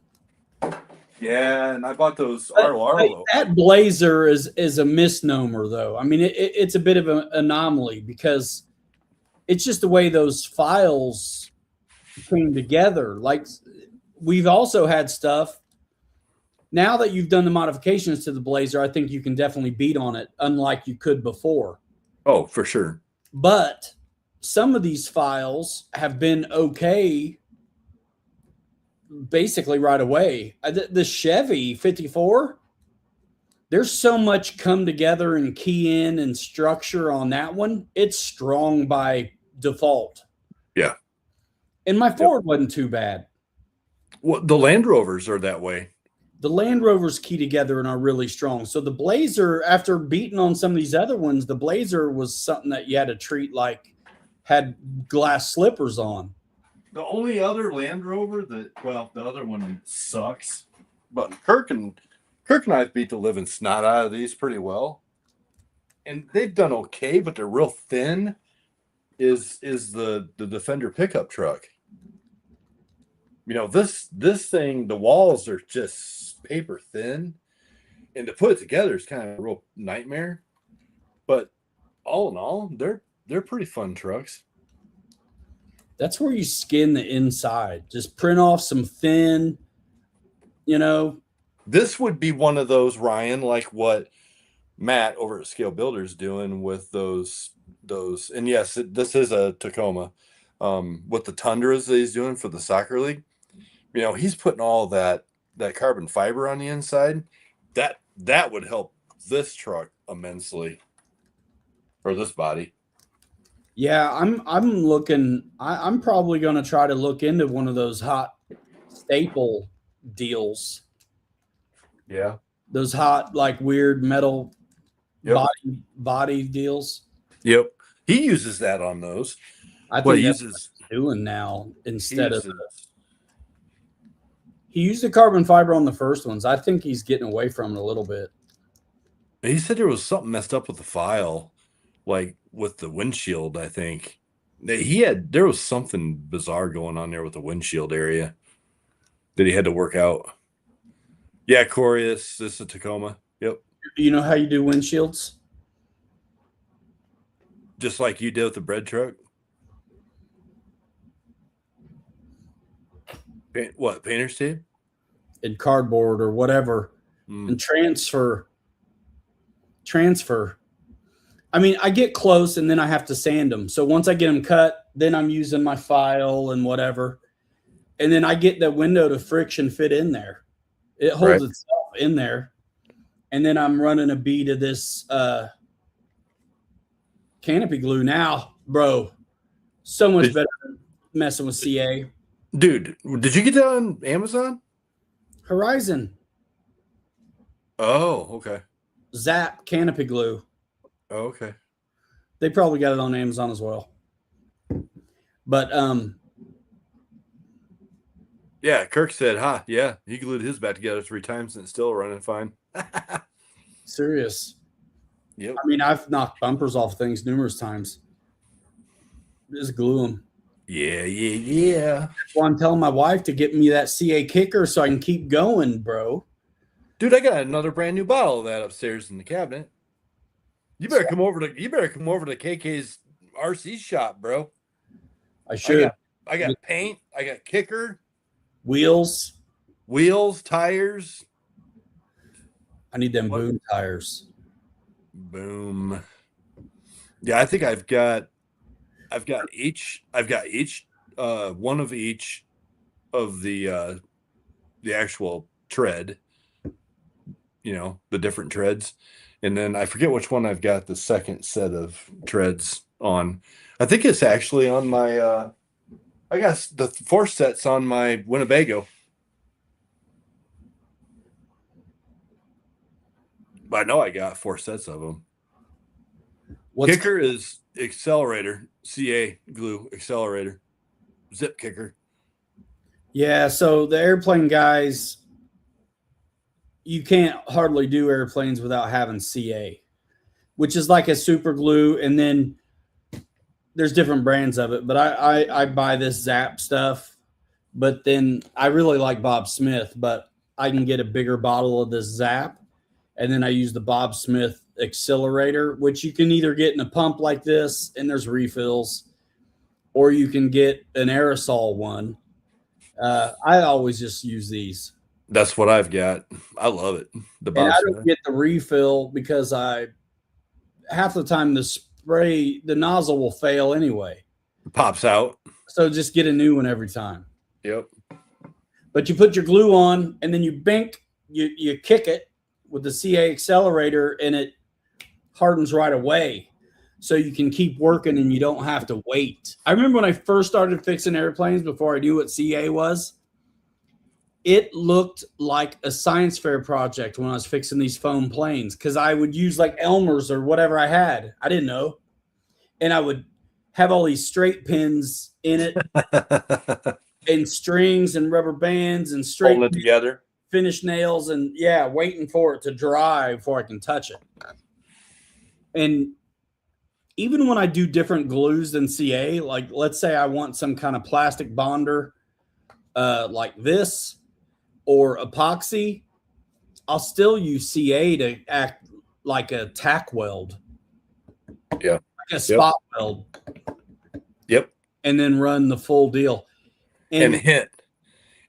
Yeah, and I bought those RLR. That Blazer is a misnomer, though. I mean, it's a bit of an anomaly because it's just the way those files came together. Like, we've also had stuff. Now that you've done the modifications to the Blazer, I think you can definitely beat on it, unlike you could before. Oh, for sure. But some of these files have been okay basically right away. The Chevy 54, there's so much come together and key in and structure on that one. It's strong by default. Yeah. And my Ford wasn't too bad. Well, the Land Rovers are that way. The Land Rovers key together and are really strong. So the Blazer, after beating on some of these other ones, the Blazer was something that you had to treat like had glass slippers on. The only other Land Rover the other one sucks, but Kirk and I beat the living snot out of these pretty well, and they've done okay, but they're real thin. Is the Defender pickup truck? You know, this thing, the walls are just paper thin, and to put it together is kind of a real nightmare. But all in all, they're pretty fun trucks. That's where you skin the inside. Just print off some thin, you know. This would be one of those, Ryan, like what Matt over at Scale Builders doing with those. And yes, this is a Tacoma. With the Tundras that he's doing for the soccer league, you know, he's putting all that carbon fiber on the inside. That would help this truck immensely, or this body. Yeah, I'm looking. I'm probably going to try to look into one of those hot staple deals. Yeah, those hot, like, weird metal body deals. Yep, he uses that on those. I think doing now He instead of. uses, He used the carbon fiber on the first ones. I think he's getting away from it a little bit. he said there was something messed up with the file, like with the windshield, I think. There was something bizarre going on there with the windshield area that he had to work out. Yeah, Corey, this is a Tacoma. Yep. You know how you do windshields? Just like you did with the bread truck. What, painter's tape? In cardboard or whatever, and transfer. I mean, I get close and then I have to sand them. So once I get them cut, then I'm using my file and whatever. And then I get the window to friction fit in there. It holds itself in there. And then I'm running a bead of this canopy glue now, bro. So much better than messing with CA. Dude, did you get that on Amazon? Horizon. Oh, okay. Zap canopy glue. Oh, okay. They probably got it on Amazon as well. But yeah, Kirk said, yeah, he glued his back together 3 times and it's still running fine. serious. Yep. I mean, I've knocked bumpers off things numerous times. Just glue them. Yeah. That's why I'm telling my wife to get me that CA kicker so I can keep going, bro. Dude, I got another brand new bottle of that upstairs in the cabinet. You better come over to KK's RC shop, bro. I should. I got paint, I got kicker, wheels, tires. I need them boom tires. Boom. Yeah, I think I've got each one of each of the actual tread, the different treads. And then I forget which one I've got the second set of treads on. I think it's actually on my I guess the 4 sets on my Winnebago. But I know I got 4 sets of them. Kicker is accelerator, CA glue accelerator, zip kicker. Yeah, so the airplane guys, you can't hardly do airplanes without having CA, which is like a super glue. And then there's different brands of it, but I buy this Zap stuff. But then I really like Bob Smith, but I can get a bigger bottle of this Zap. And then I use the Bob Smith accelerator, which you can either get in a pump like this, and there's refills, or you can get an aerosol one. I always just use these. That's what I've got. I love it. And I don't get the refill because half the time the nozzle will fail anyway. It pops out. So just get a new one every time. Yep. But you put your glue on and then you kick it with the CA accelerator and it hardens right away. So you can keep working and you don't have to wait. I remember when I first started fixing airplanes before I knew what CA was, it looked like a science fair project when I was fixing these foam planes because I would use like Elmer's or whatever I had. I didn't know. And I would have all these straight pins in it and strings and rubber bands and straight holding it together, finish nails and waiting for it to dry before I can touch it. And even when I do different glues than CA, like let's say I want some kind of plastic bonder like this or epoxy, I'll still use CA to act like a tack weld. Yeah. Like a spot weld. Yep. And then run the full deal. And hint.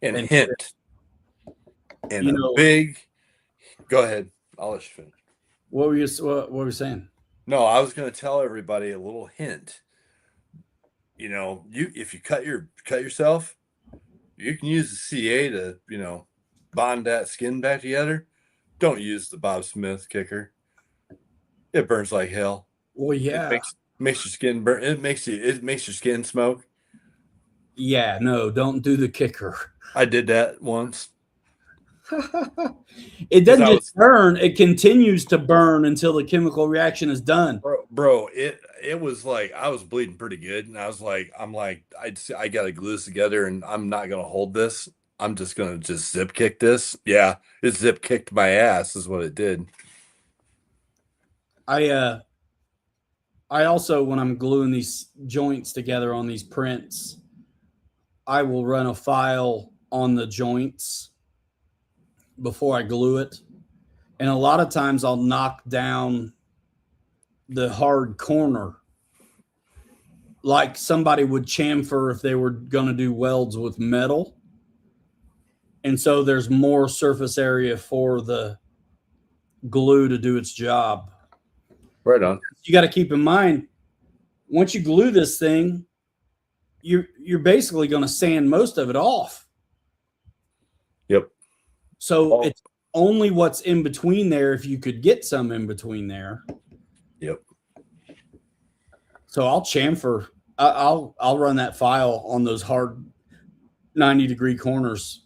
And big. Go ahead. I'll let you finish. What were you saying? No, I was going to tell everybody a little hint. If you cut yourself, you can use the CA to, bond that skin back together. Don't use the Bob Smith kicker. It burns like hell. Well, yeah. It makes your skin burn. It makes your skin smoke. Yeah, no, don't do the kicker. I did that once. It doesn't just burn; it continues to burn until the chemical reaction is done. Bro, it was like I was bleeding pretty good, and I got to glue this together, and I'm not gonna hold this. I'm just gonna zip kick this. Yeah, it zip kicked my ass, is what it did. I also, when I'm gluing these joints together on these prints, I will run a file on the joints before I glue it. And a lot of times I'll knock down the hard corner like somebody would chamfer if they were going to do welds with metal. And so there's more surface area for the glue to do its job. Right on. You got to keep in mind, once you glue this thing, you're basically going to sand most of it off. Yep. So it's only what's in between there, if you could get some in between there. Yep. So I'll chamfer. I'll run that file on those hard 90-degree corners,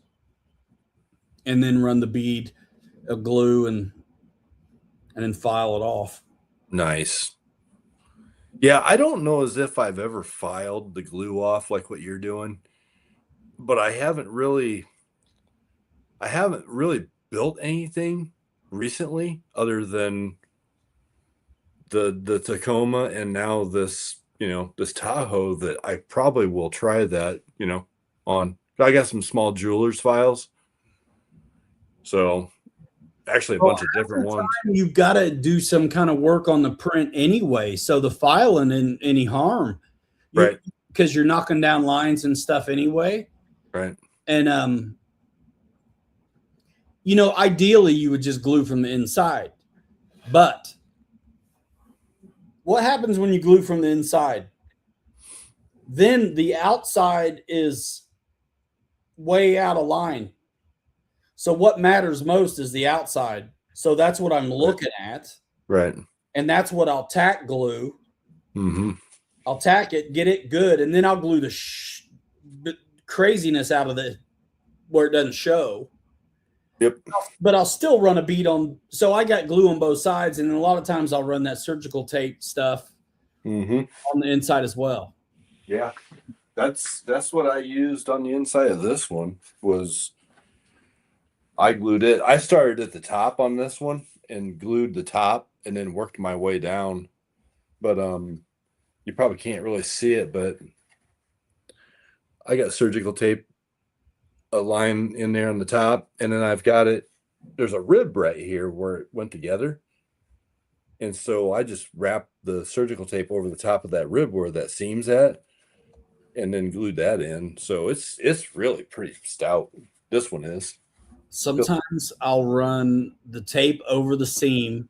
and then run the bead of glue and then file it off. Nice. Yeah, I don't know as if I've ever filed the glue off like what you're doing, but I haven't really built anything recently other than the Tacoma, and now this, this Tahoe, that I probably will try that, on. I got some small jewelers files. So actually a bunch of different ones. You've got to do some kind of work on the print anyway. So the filing isn't any harm. Right. Because you're knocking down lines and stuff anyway. Right. And, ideally you would just glue from the inside. But what happens when you glue from the inside? Then the outside is way out of line. So what matters most is the outside. So that's what I'm looking at. Right. And that's what I'll tack glue. Mm-hmm. I'll tack it, get it good, and then I'll glue the craziness out of the where it doesn't show. Yep. But I'll still run a bead on. So I got glue on both sides, and then a lot of times I'll run that surgical tape stuff on the inside as well. Yeah. That's what I used on the inside of this one. Was I glued it. I started at the top on this one and glued the top and then worked my way down. But you probably can't really see it, but I got surgical tape, a line in there on the top, and then I've got it. There's a rib right here where it went together. And so I just wrapped the surgical tape over the top of that rib where that seam's at, and then glued that in. So it's really pretty stout. This one is. Sometimes I'll run the tape over the seam,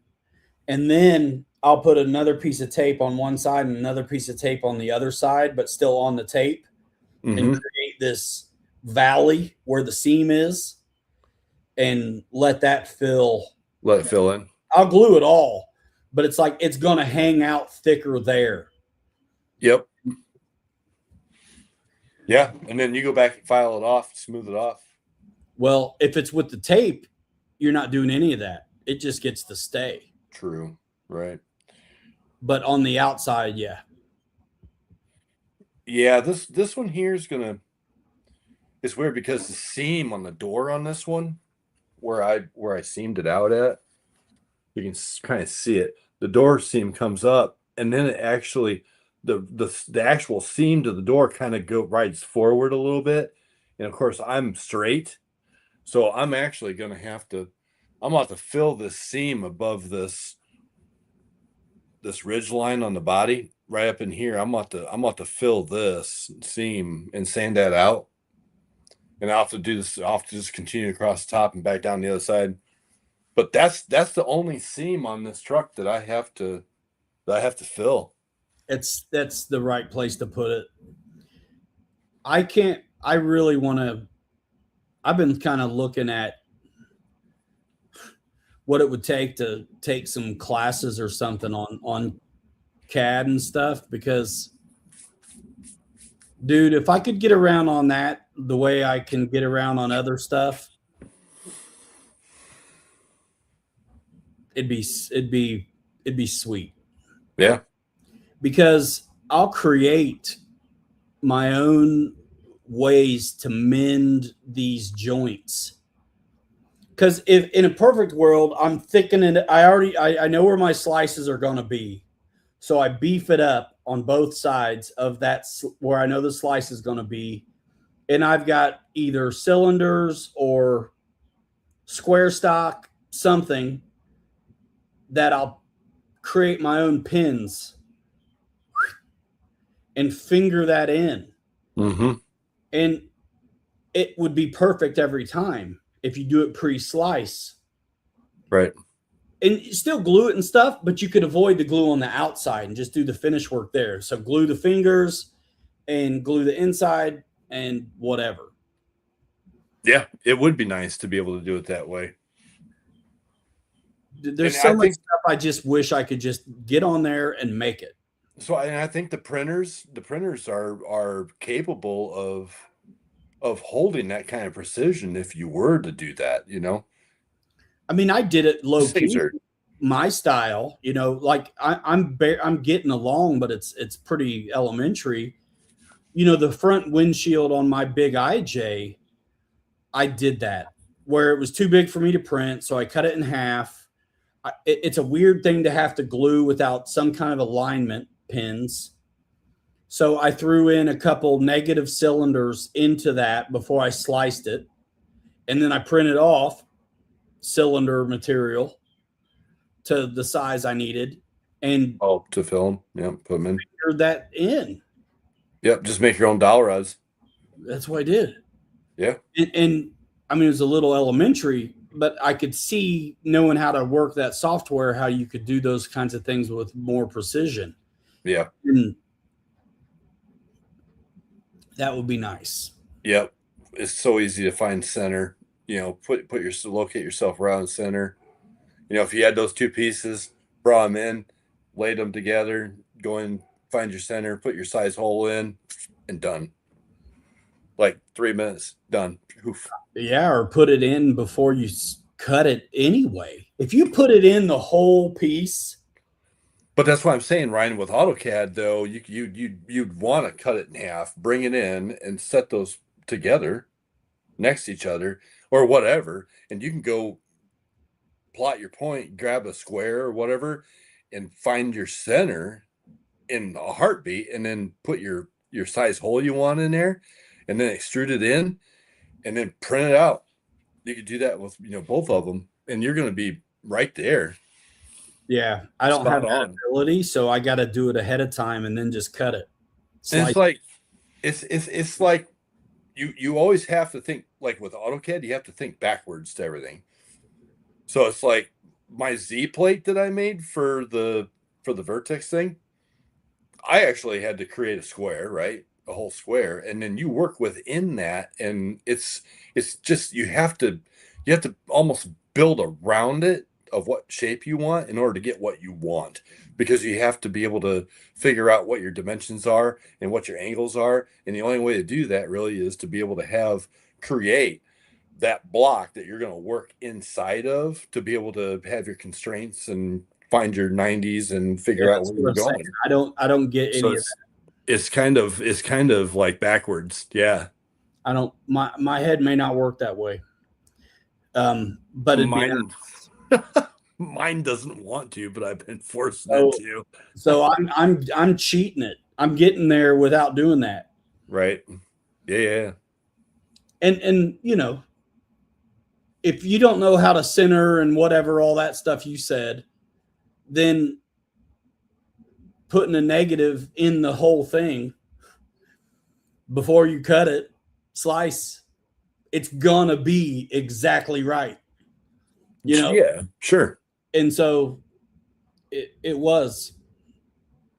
and then I'll put another piece of tape on one side and another piece of tape on the other side, but still on the tape, and create this valley where the seam is, and let that fill. Let it fill in. I'll glue it all, but it's like it's going to hang out thicker there. Yep. Yeah, and then you go back and file it off, smooth it off. Well, if it's with the tape, you're not doing any of that. It just gets to stay. True. Right. But on the outside, yeah. Yeah, this one here is gonna. It's weird because the seam on the door on this one, where I seamed it out at, you can kind of see it. The door seam comes up, and then it actually the actual seam to the door kind of rides forward a little bit. And of course, I'm straight, so I'm actually gonna have to. I'm about to fill this seam above this ridge line on the body right up in here. I'm about to fill this seam and sand that out. And I'll have to do this. I'll have to just continue across the top and back down the other side. But that's the only seam on this truck that I have to fill. That's the right place to put it. I really want to. I've been kind of looking at what it would take to take some classes or something on CAD and stuff, because dude, if I could get around on that the way I can get around on other stuff, it'd be sweet. Yeah. Because I'll create my own ways to mend these joints. Because if in a perfect world, I'm thickening it, I know where my slices are going to be, so I beef it up on both sides of that where I know the slice is going to be, and I've got either cylinders or square stock, something that I'll create my own pins and finger that in. Mm-hmm. And it would be perfect every time if you do it pre-slice. Right. And you still glue it and stuff, but you could avoid the glue on the outside and just do the finish work there. So glue the fingers and glue the inside and whatever. Yeah, it would be nice to be able to do it that way. There's so much stuff I just wish I could just get on there and make it. So I think the printers are capable of holding that kind of precision if you were to do that, you know. I mean, I did it low key, my style, you know, like I'm getting along, but it's pretty elementary. You know, the front windshield on my big IJ, I did that where it was too big for me to print, so I cut it in half. It's a weird thing to have to glue without some kind of alignment pins. So I threw in a couple negative cylinders into that before I sliced it. And then I printed off cylinder material to the size I needed. And to film. Yeah, put them in. Figured that in. Yep, just make your own dowel rods. That's what I did. Yeah. And I mean, it was a little elementary, but I could see, knowing how to work that software, how you could do those kinds of things with more precision. Yeah. And that would be nice. Yep. It's so easy to find center, you know, locate yourself around center. You know, if you had those two pieces, brought them in, laid them together, go in, find your center, put your size hole in, and done. Like 3 minutes, done. Oof. Yeah, or put it in before you cut it anyway. If you put it in the whole piece. But that's what I'm saying, Ryan, with AutoCAD, though, you'd want to cut it in half, bring it in, and set those together next to each other or whatever, and you can go plot your point, grab a square or whatever, and find your center in a heartbeat, and then put your size hole you want in there, and then extrude it in, and then print it out. You could do that with, you know, both of them, and you're going to be right there. Yeah, I don't have that ability, so I got to do it ahead of time and then just cut it. And it's like it's like you always have to think, like with AutoCAD, you have to think backwards to everything. So it's like my Z plate that I made for the vertex thing, I actually had to create a square, right? A whole square, and then you work within that, and it's just you have to almost build around it of what shape you want in order to get what you want, because you have to be able to figure out what your dimensions are and what your angles are, and the only way to do that really is to be able to create that block that you're going to work inside of, to be able to have your constraints and find your 90s and figure out where you're going. I don't get any of that. It's kind of like backwards. Yeah. I don't, my head may not work that way. But mine doesn't want to, but I've been forcing it to. So I'm cheating it. I'm getting there without doing that. Right. Yeah. And you know, if you don't know how to center and whatever, all that stuff you said, then putting a negative in the whole thing before you cut it, slice, it's gonna be exactly right. You know? Yeah, sure. And so it was.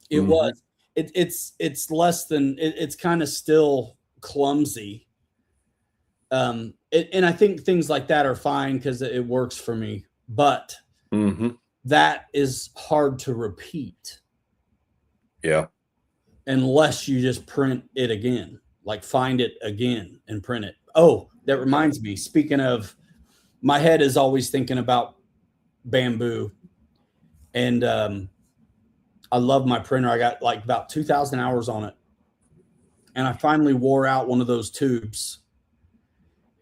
It's less than it's kind of still clumsy. And I think things like that are fine because it works for me, but that is hard to repeat. Yeah. Unless you just print it again, like find it again and print it. Oh, that reminds me, speaking of, my head is always thinking about bamboo. And I love my printer. I got like about 2,000 hours on it. And I finally wore out one of those tubes.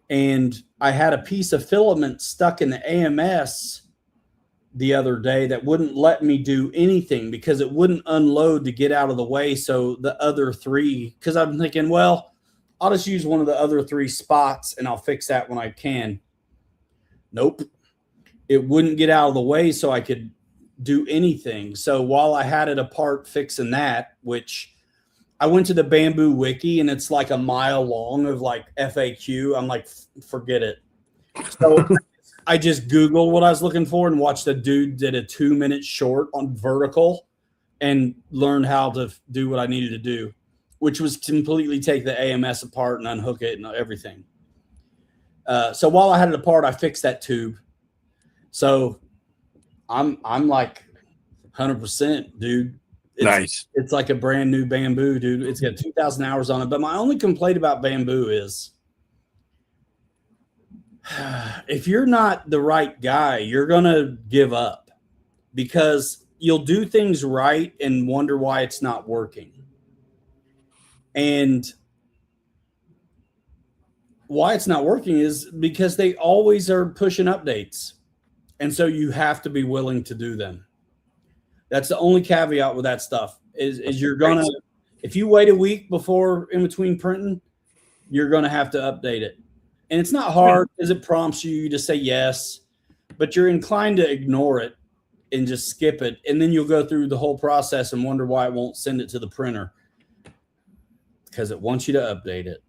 And I had a piece of filament stuck in the AMS the other day that wouldn't let me do anything because it wouldn't unload to get out of the way. So the other three, because I'm thinking, well, I'll just use one of the other three spots and I'll fix that when I can. Nope. It wouldn't get out of the way so I could do anything. So while I had it apart fixing that, which I went to the Bamboo Wiki and it's like a mile long of like FAQ. I'm like, forget it. So I just Googled what I was looking for and watched a dude did a 2-minute short on vertical and learned how to do what I needed to do, which was completely take the AMS apart and unhook it and everything. So while I had it apart, I fixed that tube. So I'm like 100%, dude. Nice. It's like a brand new Bamboo, dude. It's got 2,000 hours on it. But my only complaint about Bamboo is if you're not the right guy, you're going to give up because you'll do things right and wonder why it's not working. And why it's not working is because they always are pushing updates. And so you have to be willing to do them. That's the only caveat with that stuff is you're going to, if you wait a week before in between printing, you're going to have to update it. And it's not hard because it prompts you to say yes, but you're inclined to ignore it and just skip it. And then you'll go through the whole process and wonder why it won't send it to the printer because it wants you to update it.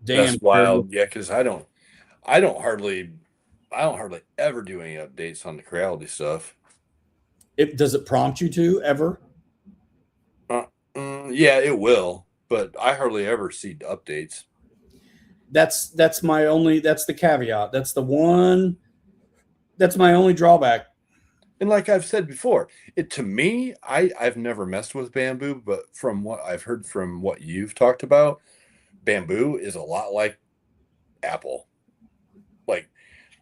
Damn, that's wild. Yeah, because I don't hardly ever do any updates on the Creality stuff. Does it prompt you to ever? Yeah, it will, but I hardly ever see updates. That's the caveat. That's my only drawback. And like I've said before, to me, I've never messed with Bamboo, but from what I've heard from what you've talked about, Bamboo is a lot like Apple. Like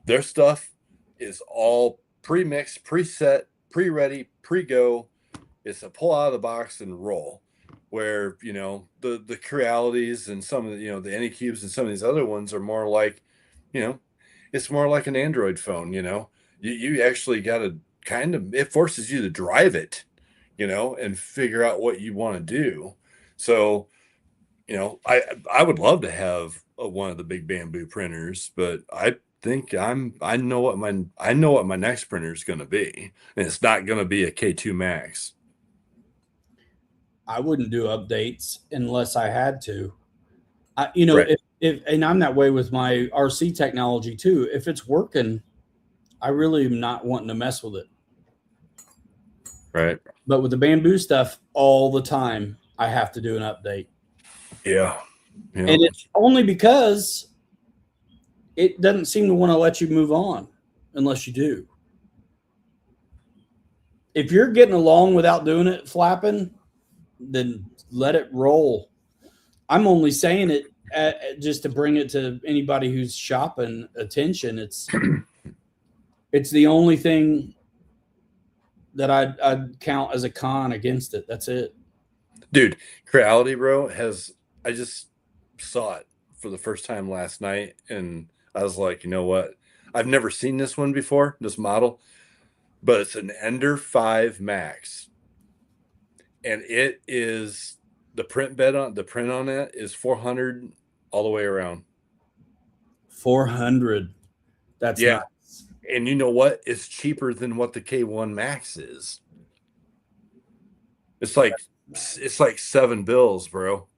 their stuff is all pre-mixed, preset, pre-ready, pre-go. It's a pull out of the box and roll. Where the Crealities and some of the the Anycubes and some of these other ones are more like, it's more like an Android phone. You actually got to it forces you to drive it, and figure out what you want to do. So, I would love to have one of the big Bamboo printers, but I think I know what my next printer is going to be, and it's not going to be a K2 Max. I wouldn't do updates unless I had to. Right. if and I'm that way with my RC technology too. If it's working, I really am not wanting to mess with it. Right. But with the Bamboo stuff, all the time, I have to do an update. Yeah. And it's only because it doesn't seem to want to let you move on unless you do. If you're getting along without doing it, flapping, then let it roll. I'm only saying it just to bring it to anybody who's shopping attention. It's the only thing that I'd count as a con against it. That's it. Dude, Creality, bro, I just saw it for the first time last night, and I was like, you know what? I've never seen this one before, this model, but it's an Ender 5 Max. And it is the print on it is 400 all the way around. 400. That's nice. And you know what? It's cheaper than what the K1 Max is. It's like $7, bro.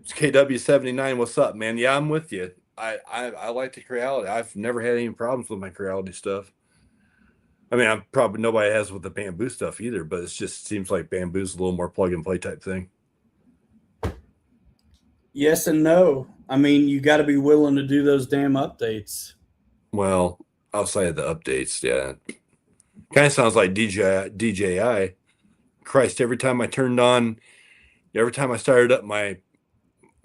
It's KW79. What's up, man? Yeah, I'm with you. I like the Creality. I've never had any problems with my Creality stuff. I mean, nobody has with the Bamboo stuff either, but it just seems like Bamboo's a little more plug and play type thing. Yes and no. I mean, you got to be willing to do those damn updates. Well, outside of the updates, yeah. Kind of sounds like DJI. Christ, every time I started up my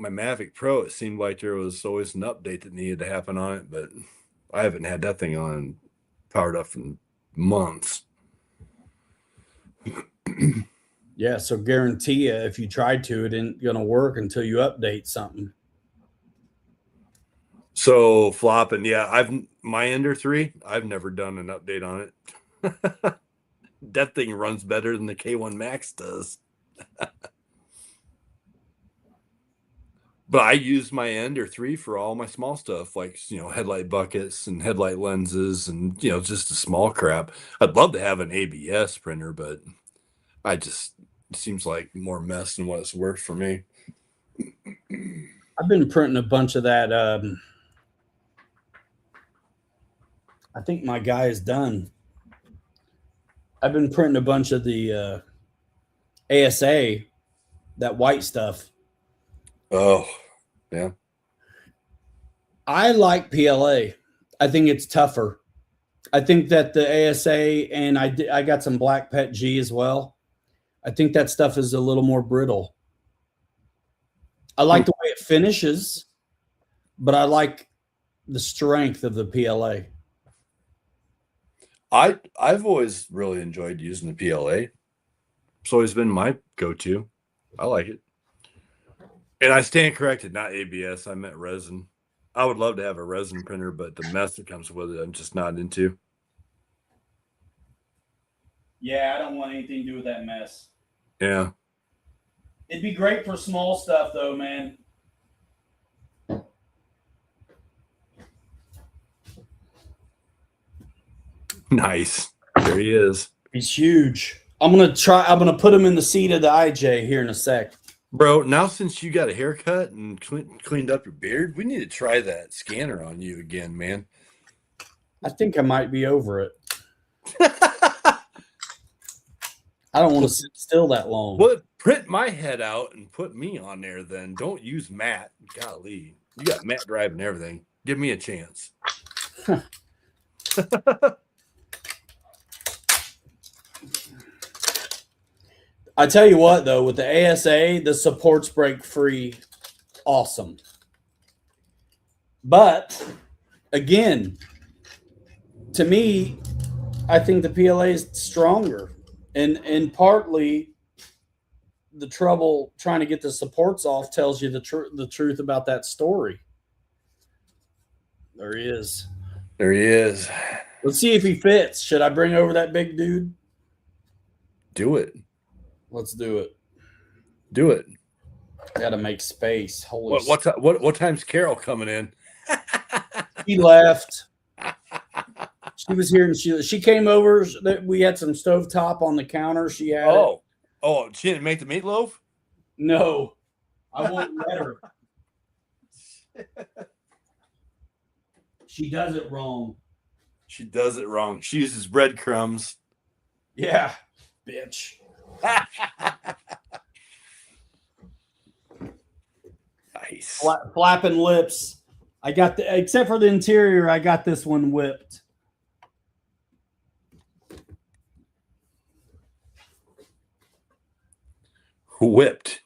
my Mavic Pro, it seemed like there was always an update that needed to happen on it, but I haven't had that thing on powered up in months. Yeah, so guarantee you, if you tried to, it ain't gonna work until you update something. So flopping, yeah, my Ender 3, I've never done an update on it. That thing runs better than the K1 Max does. But I use my Ender 3 for all my small stuff, like, headlight buckets and headlight lenses and, just the small crap. I'd love to have an ABS printer, but it seems like more mess than what it's worth for me. I've been printing a bunch of that. I think my guy is done. I've been printing a bunch of the ASA, that white stuff. Oh, yeah. I like PLA. I think it's tougher. I think that the ASA, and I got some Black Pet G as well. I think that stuff is a little more brittle. I like the way it finishes, but I like the strength of the PLA. I've always really enjoyed using the PLA. It's always been my go-to. I like it. And I stand corrected, not ABS. I meant resin. I would love to have a resin printer, but the mess that comes with it, I'm just not into. Yeah, I don't want anything to do with that mess. Yeah. It'd be great for small stuff, though, man. Nice. There he is. He's huge. I'm gonna put him in the seat of the IJ here in a sec. Bro, now since you got a haircut and cleaned up your beard, we need to try that scanner on you again, man. I think I might be over it. I don't want to sit still that long. Well, print my head out and put me on there then. Don't use Matt. Golly. You got Matt driving everything. Give me a chance. I tell you what, though, with the ASA, the supports break free. Awesome. But, again, to me, I think the PLA is stronger. And partly the trouble trying to get the supports off tells you the truth about that story. There he is. There he is. Let's see if he fits. Should I bring over that big dude? Do it. Let's do it. Do it. Got to make space. Holy what time's Carol coming in? She left. She was here and she came over. We had some stovetop on the counter. She had it. She didn't make the meatloaf? No. I won't let her. She does it wrong. She does it wrong. She uses breadcrumbs. Yeah, bitch. Nice. Flapping lips. I got except for the interior, I got this one whipped. Whipped.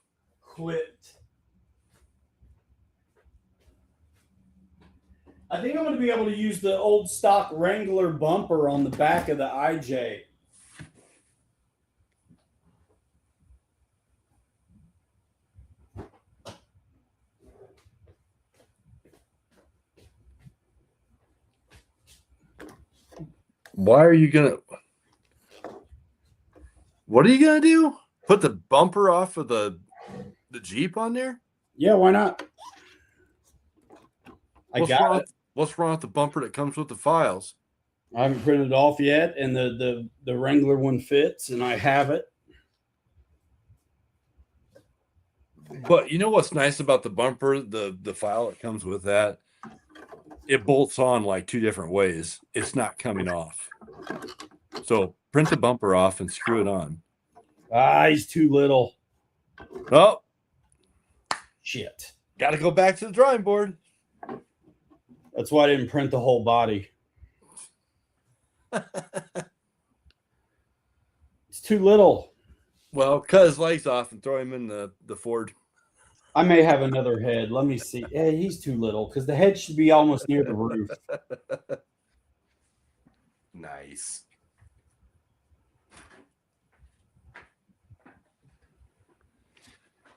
I think I'm going to be able to use the old stock Wrangler bumper on the back of the IJ. What are you going to do? Put the bumper off of the Jeep on there? Yeah, why not? What's wrong with the bumper that comes with the files? I haven't printed it off yet, and the Wrangler one fits, and I have it. But you know what's nice about the bumper, the file that comes with that? It bolts on like two different ways. It's not coming off. So print the bumper off and screw it on. He's too little. Oh, shit. Got to go back to the drawing board. That's why I didn't print the whole body. It's too little. Well, cut his legs off and throw him in the Ford. I may have another head. Let me see. Yeah, he's too little because the head should be almost near the roof. Nice.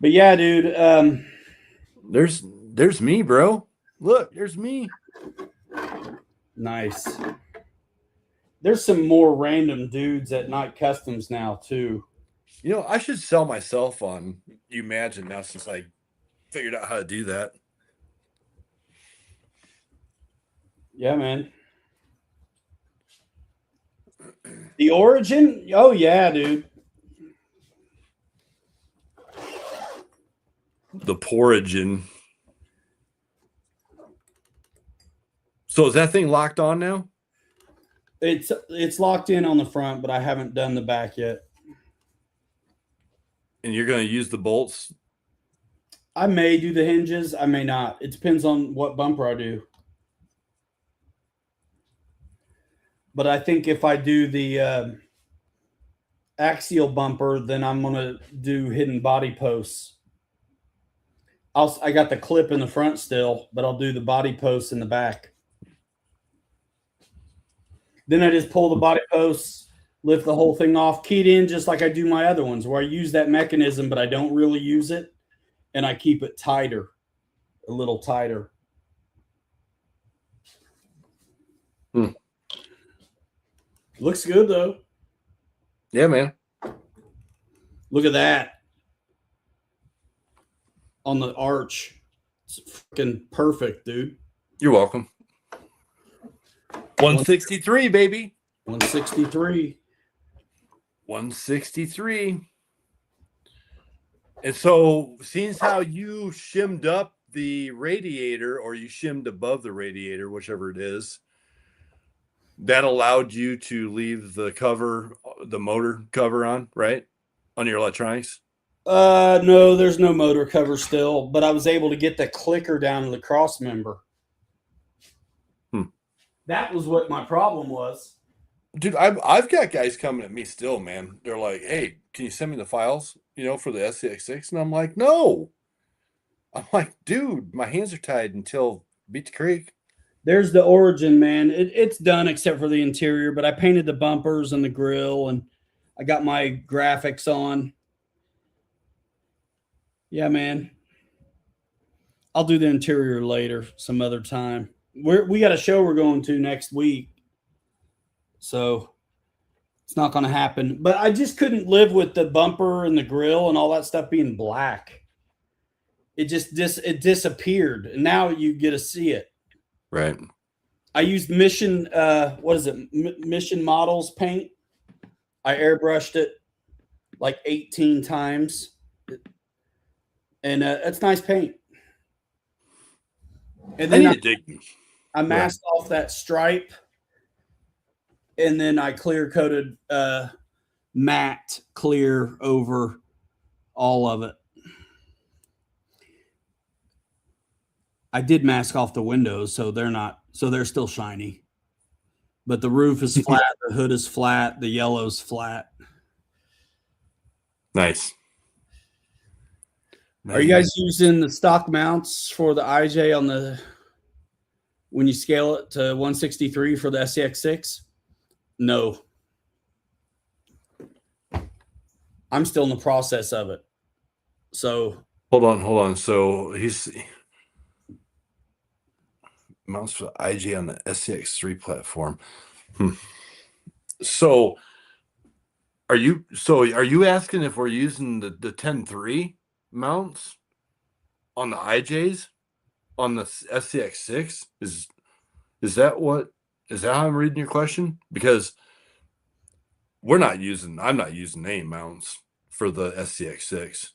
But yeah, dude. There's me, bro. Look, there's me. Nice. There's some more random dudes at Night Customs now too. You know, I should sell myself on You Imagine now since I figured out how to do that. Yeah, man. The Origin? Oh yeah, dude. The Porigin. So is that thing locked on now? It's locked in on the front, but I haven't done the back yet. And you're going to use the bolts? I may do the hinges. I may not. It depends on what bumper I do. But I think if I do the axial bumper, then I'm going to do hidden body posts. I got the clip in the front still, but I'll do the body posts in the back. Then I just pull the body posts, lift the whole thing off, keyed in just like I do my other ones, where I use that mechanism, but I don't really use it, and I keep it tighter, a little tighter. Looks good, though. Yeah, man. Look at that. On the arch. It's fucking perfect, dude. You're welcome. 163, baby. 163. 163. And so, seeing how you shimmed up the radiator, or you shimmed above the radiator, whichever it is, that allowed you to leave the cover, the motor cover on, right? On your electronics? No, there's no motor cover still, but I was able to get the clicker down to the cross member. That was what my problem was. Dude, I've got guys coming at me still, man. They're like, hey, can you send me the files, for the SCX6? And I'm like, no. I'm like, dude, my hands are tied until beat the creek. There's the Origin, man. It's done except for the interior, but I painted the bumpers and the grill, and I got my graphics on. Yeah, man. I'll do the interior later, some other time. We got a show we're going to next week, so it's not going to happen. But I just couldn't live with the bumper and the grill and all that stuff being black. It just disappeared, and now you get to see it. Right. I used Mission Mission Models paint. I airbrushed it like 18 times, and it's nice paint. And then I masked off that stripe, and then I clear coated matte clear over all of it. I did mask off the windows, so they're still shiny. But the roof is flat, the hood is flat, the yellow's flat. Nice. Are you guys using the stock mounts for the IJ when you scale it to 163 for the SCX6? No. I'm still in the process of it. So hold on. So he's mounts for the IJ on the SCX3 platform. So are you asking if we're using the 10 III mounts on the IJs on the SCX6? Is that how I'm reading your question? Because I'm not using any mounts for the SCX6.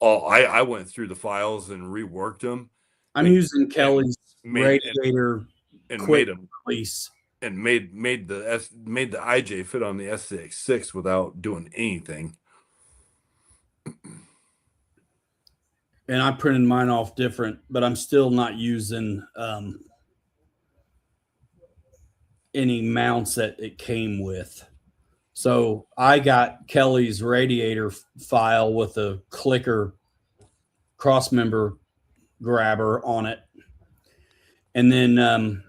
I went through the files and reworked them. I'm using Kelly's radiator and quick made them release. And made the IJ fit on the SCX6 without doing anything. And I printed mine off different, but I'm still not using any mounts that it came with. So I got Kelly's radiator file with a clicker cross member grabber on it. And then I'm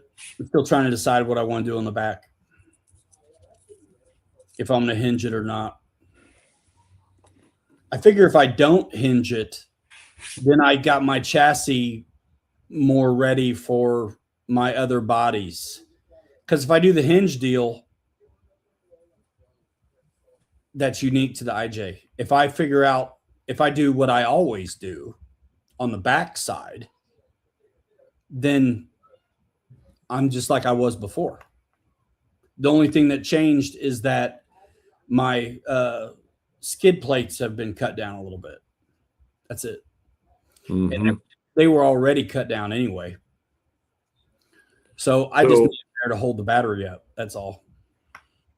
still trying to decide what I want to do on the back, if I'm going to hinge it or not. I figure if I don't hinge it, then I got my chassis more ready for my other bodies. Because if I do the hinge deal, that's unique to the IJ. If I figure out, if I do what I always do on the back side, then I'm just like I was before. The only thing that changed is that my skid plates have been cut down a little bit. That's it. Mm-hmm. And they were already cut down anyway. So I just need there to hold the battery up. That's all.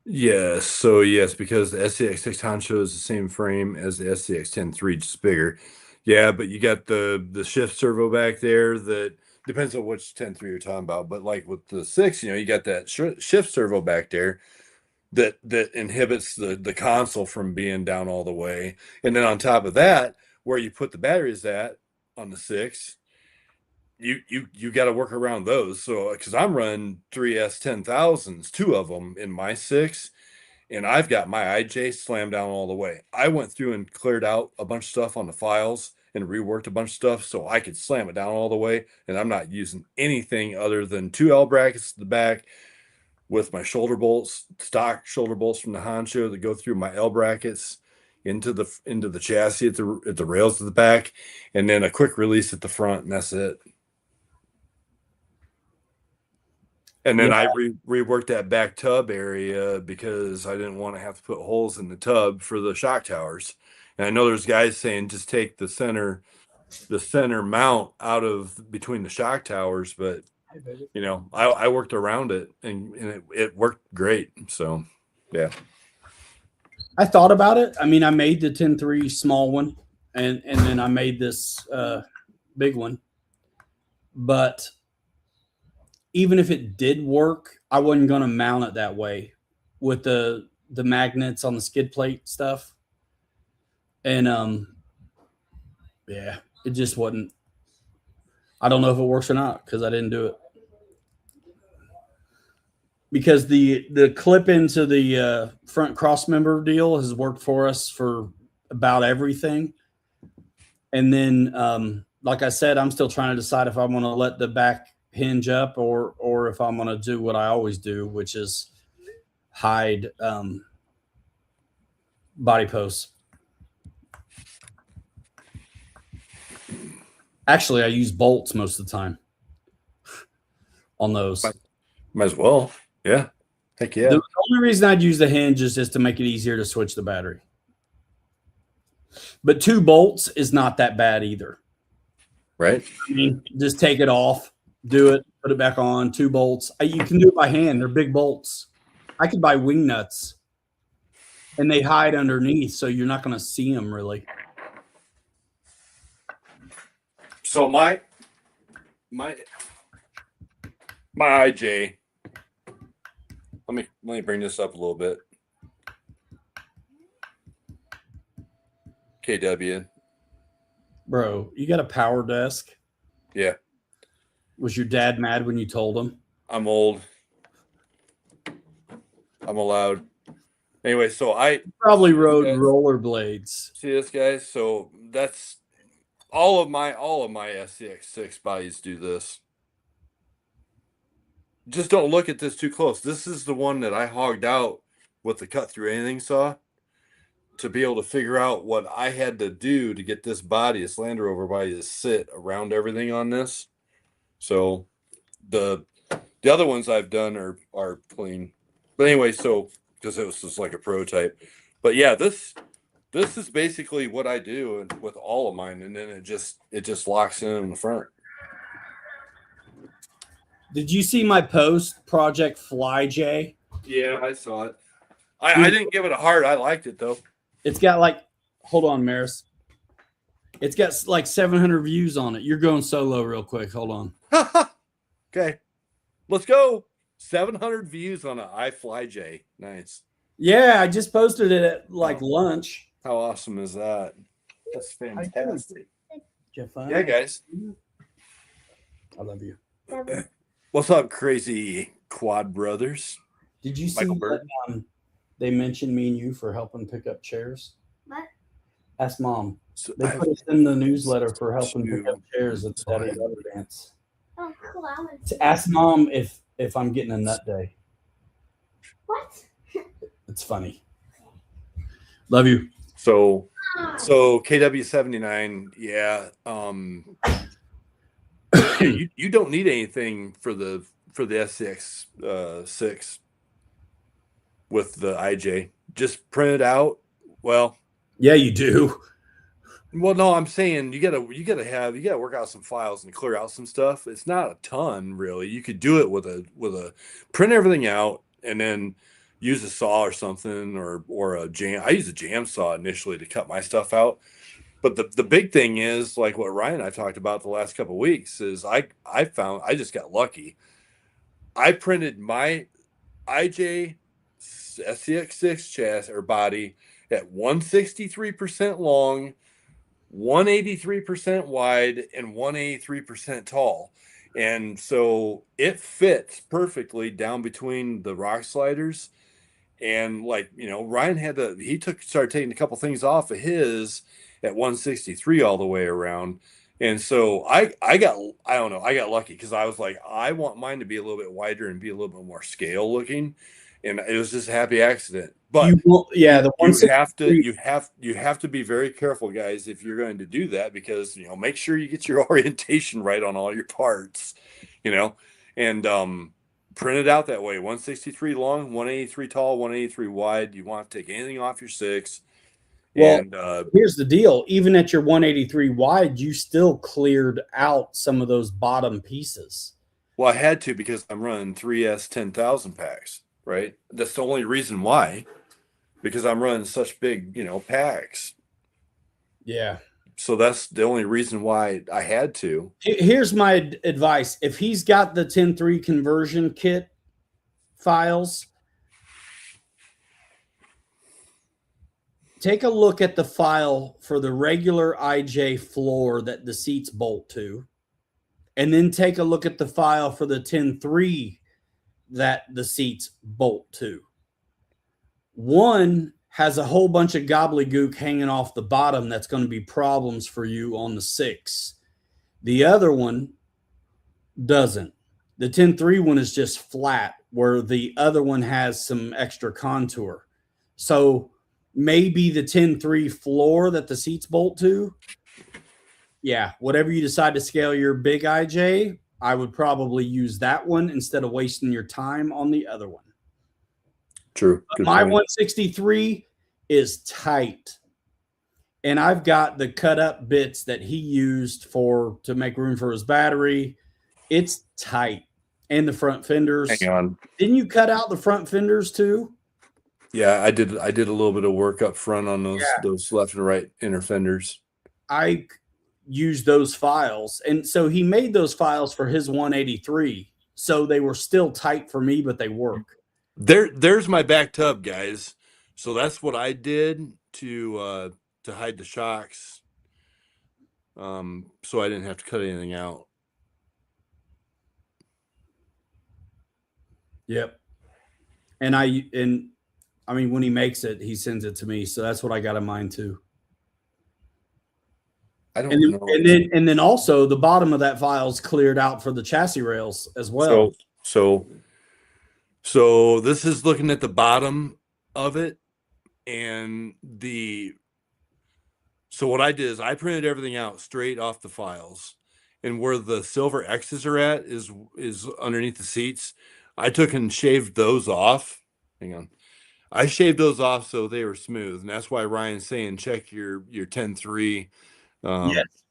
Yes. So yes, because the SCX6 Honcho is the same frame as the SCX10 III, just bigger. Yeah, but you got the shift servo back there that depends on which 10 III you're talking about. But like with the 6, you got that shift servo back there that inhibits the console from being down all the way. And then on top of that, where you put the batteries at on the 6, you got to work around those. So because I'm running 3S10000s, 2 of them in my 6, and I've got my IJ slammed down all the way. I went through and cleared out a bunch of stuff on the files and reworked a bunch of stuff so I could slam it down all the way, and I'm not using anything other than 2 L brackets at the back with my shoulder bolts, stock shoulder bolts from the Honcho that go through my L brackets into the chassis at the rails at the back, and then a quick release at the front, and that's it. And then I reworked that back tub area because I didn't want to have to put holes in the tub for the shock towers. And I know there's guys saying just take the center mount out of between the shock towers, but I worked around it and it worked great. So yeah. I thought about it. I mean, I made the 10.3 small one and then I made this big one. But even if it did work, I wasn't going to mount it that way with the magnets on the skid plate stuff. And yeah, it just wasn't. I don't know if it works or not because I didn't do it. Because the clip into the front cross member deal has worked for us for about everything. And then, like I said, I'm still trying to decide if I want to let the back hinge up or if I'm going to do what I always do, which is hide body posts. Actually, I use bolts most of the time on those. Might as well. Yeah. Heck yeah. The only reason I'd use the hinge is just to make it easier to switch the battery. But 2 bolts is not that bad either. Right. I mean, just take it off, do it, put it back on, 2 bolts. You can do it by hand. They're big bolts. I could buy wing nuts and they hide underneath, so you're not going to see them really. So my IJ, let me bring this up a little bit. KW. Bro, you got a power desk? Yeah. Was your dad mad when you told him? I'm old. I'm allowed. Anyway, so I probably rode rollerblades. See this, guys? So that's all of my SCX6 bodies do this. Just don't look at this too close. This is the one that I hogged out with the cut through anything saw to be able to figure out what I had to do to get this body, this Land Rover body, to sit around everything on this. So the other ones I've done are clean. But anyway, so because it was just like a prototype. But yeah, this is basically what I do with all of mine, and then it just locks in the front. Did you see my post, Project Fly J? Yeah, I saw it. I didn't give it a heart. I liked it though. It's got like, hold on, Maris. It's got like 700 views on it. You're going solo real quick. Hold on. Okay, let's go. 700 views on an iFlyJ. Nice. Yeah, I just posted it at like lunch. How awesome is that? That's fantastic. Jeff, fun? Yeah, guys. I love you. What's up, crazy quad brothers? Did you see Michael that, Bird? they mentioned me and you for helping pick up chairs? What? Ask Mom. So They put us in the newsletter for helping pick up chairs at the So I- Daddy Daughter Dance. Oh, cool. I want To ask Mom if I'm getting a nut day. What? It's funny. Love you. So KW79, yeah. You don't need anything for the SCX6 with the IJ. Just print it out. Well, Yeah, you do. no, I'm saying you gotta work out some files and clear out some stuff. It's not a ton, really. You could do it with a print everything out and then use a saw or something or a jam. I use a jam saw initially to cut my stuff out. But the big thing is, like what Ryan and I talked about the last couple of weeks, is I found I just got lucky. I printed my IJ SCX6 chassis or body at 163% long, 183% wide, and 183% tall. And so it fits perfectly down between the rock sliders. And Ryan started taking a couple things off of his at 163 all the way around. And so I got lucky because I was like, I want mine to be a little bit wider and be a little bit more scale looking. And it was just a happy accident. But you have to be very careful, guys, if you're going to do that, because make sure you get your orientation right on all your parts, and print it out that way. 163 long, 183 tall, 183 wide. You want to take anything off your 6. Well, and here's the deal. Even at your 183 wide, you still cleared out some of those bottom pieces. Well, I had to because I'm running 3S 10,000 packs, right? That's the only reason why, because I'm running such big, packs. Yeah. So that's the only reason why I had to. Here's my advice. If he's got the 10.3 conversion kit files, take a look at the file for the regular IJ floor that the seats bolt to, and then take a look at the file for the 10.3 that the seats bolt to. One has a whole bunch of gobbledygook hanging off the bottom that's going to be problems for you on the 6. The other one doesn't. The 10.3 one is just flat, where the other one has some extra contour. So maybe the 10.3 floor that the seats bolt to, yeah, whatever you decide to scale your big IJ, I would probably use that one instead of wasting your time on the other one. True. Good My point. 163 is tight. And I've got the cut up bits that he used to make room for his battery. It's tight. And the front fenders. Hang on. Didn't you cut out the front fenders too? Yeah, I did a little bit of work up front on those left and right inner fenders. I used those files. And so he made those files for his 183. So they were still tight for me, but they work. There's my back tub, guys. So that's what I did to hide the shocks. So I didn't have to cut anything out. Yep. And I mean, when he makes it, he sends it to me. So that's what I got in mind too. I don't know. And then also the bottom of that file is cleared out for the chassis rails as well. So this is looking at the bottom of it, and so what I did is I printed everything out straight off the files, and where the silver X's are at is underneath the seats. I took and shaved those off. Hang on. I shaved those off so they were smooth, and that's why Ryan's saying check your 10.3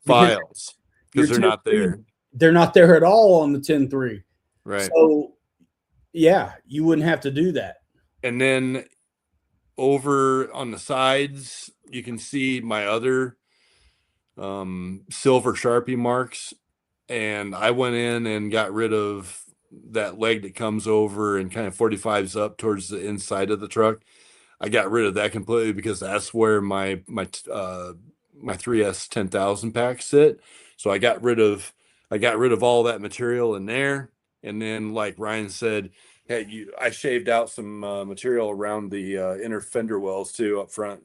files, because they're not there. They're not there at all on the 10.3. Right. So yeah, you wouldn't have to do that. And then over on the sides, you can see my other silver Sharpie marks. And I went in and got rid of that leg that comes over and kind of 45s up towards the inside of the truck. I got rid of that completely because that's where my my 3S 10,000 pack sit. So I got rid of all that material in there, and then like Ryan said, hey, I shaved out some material around the inner fender wells too up front.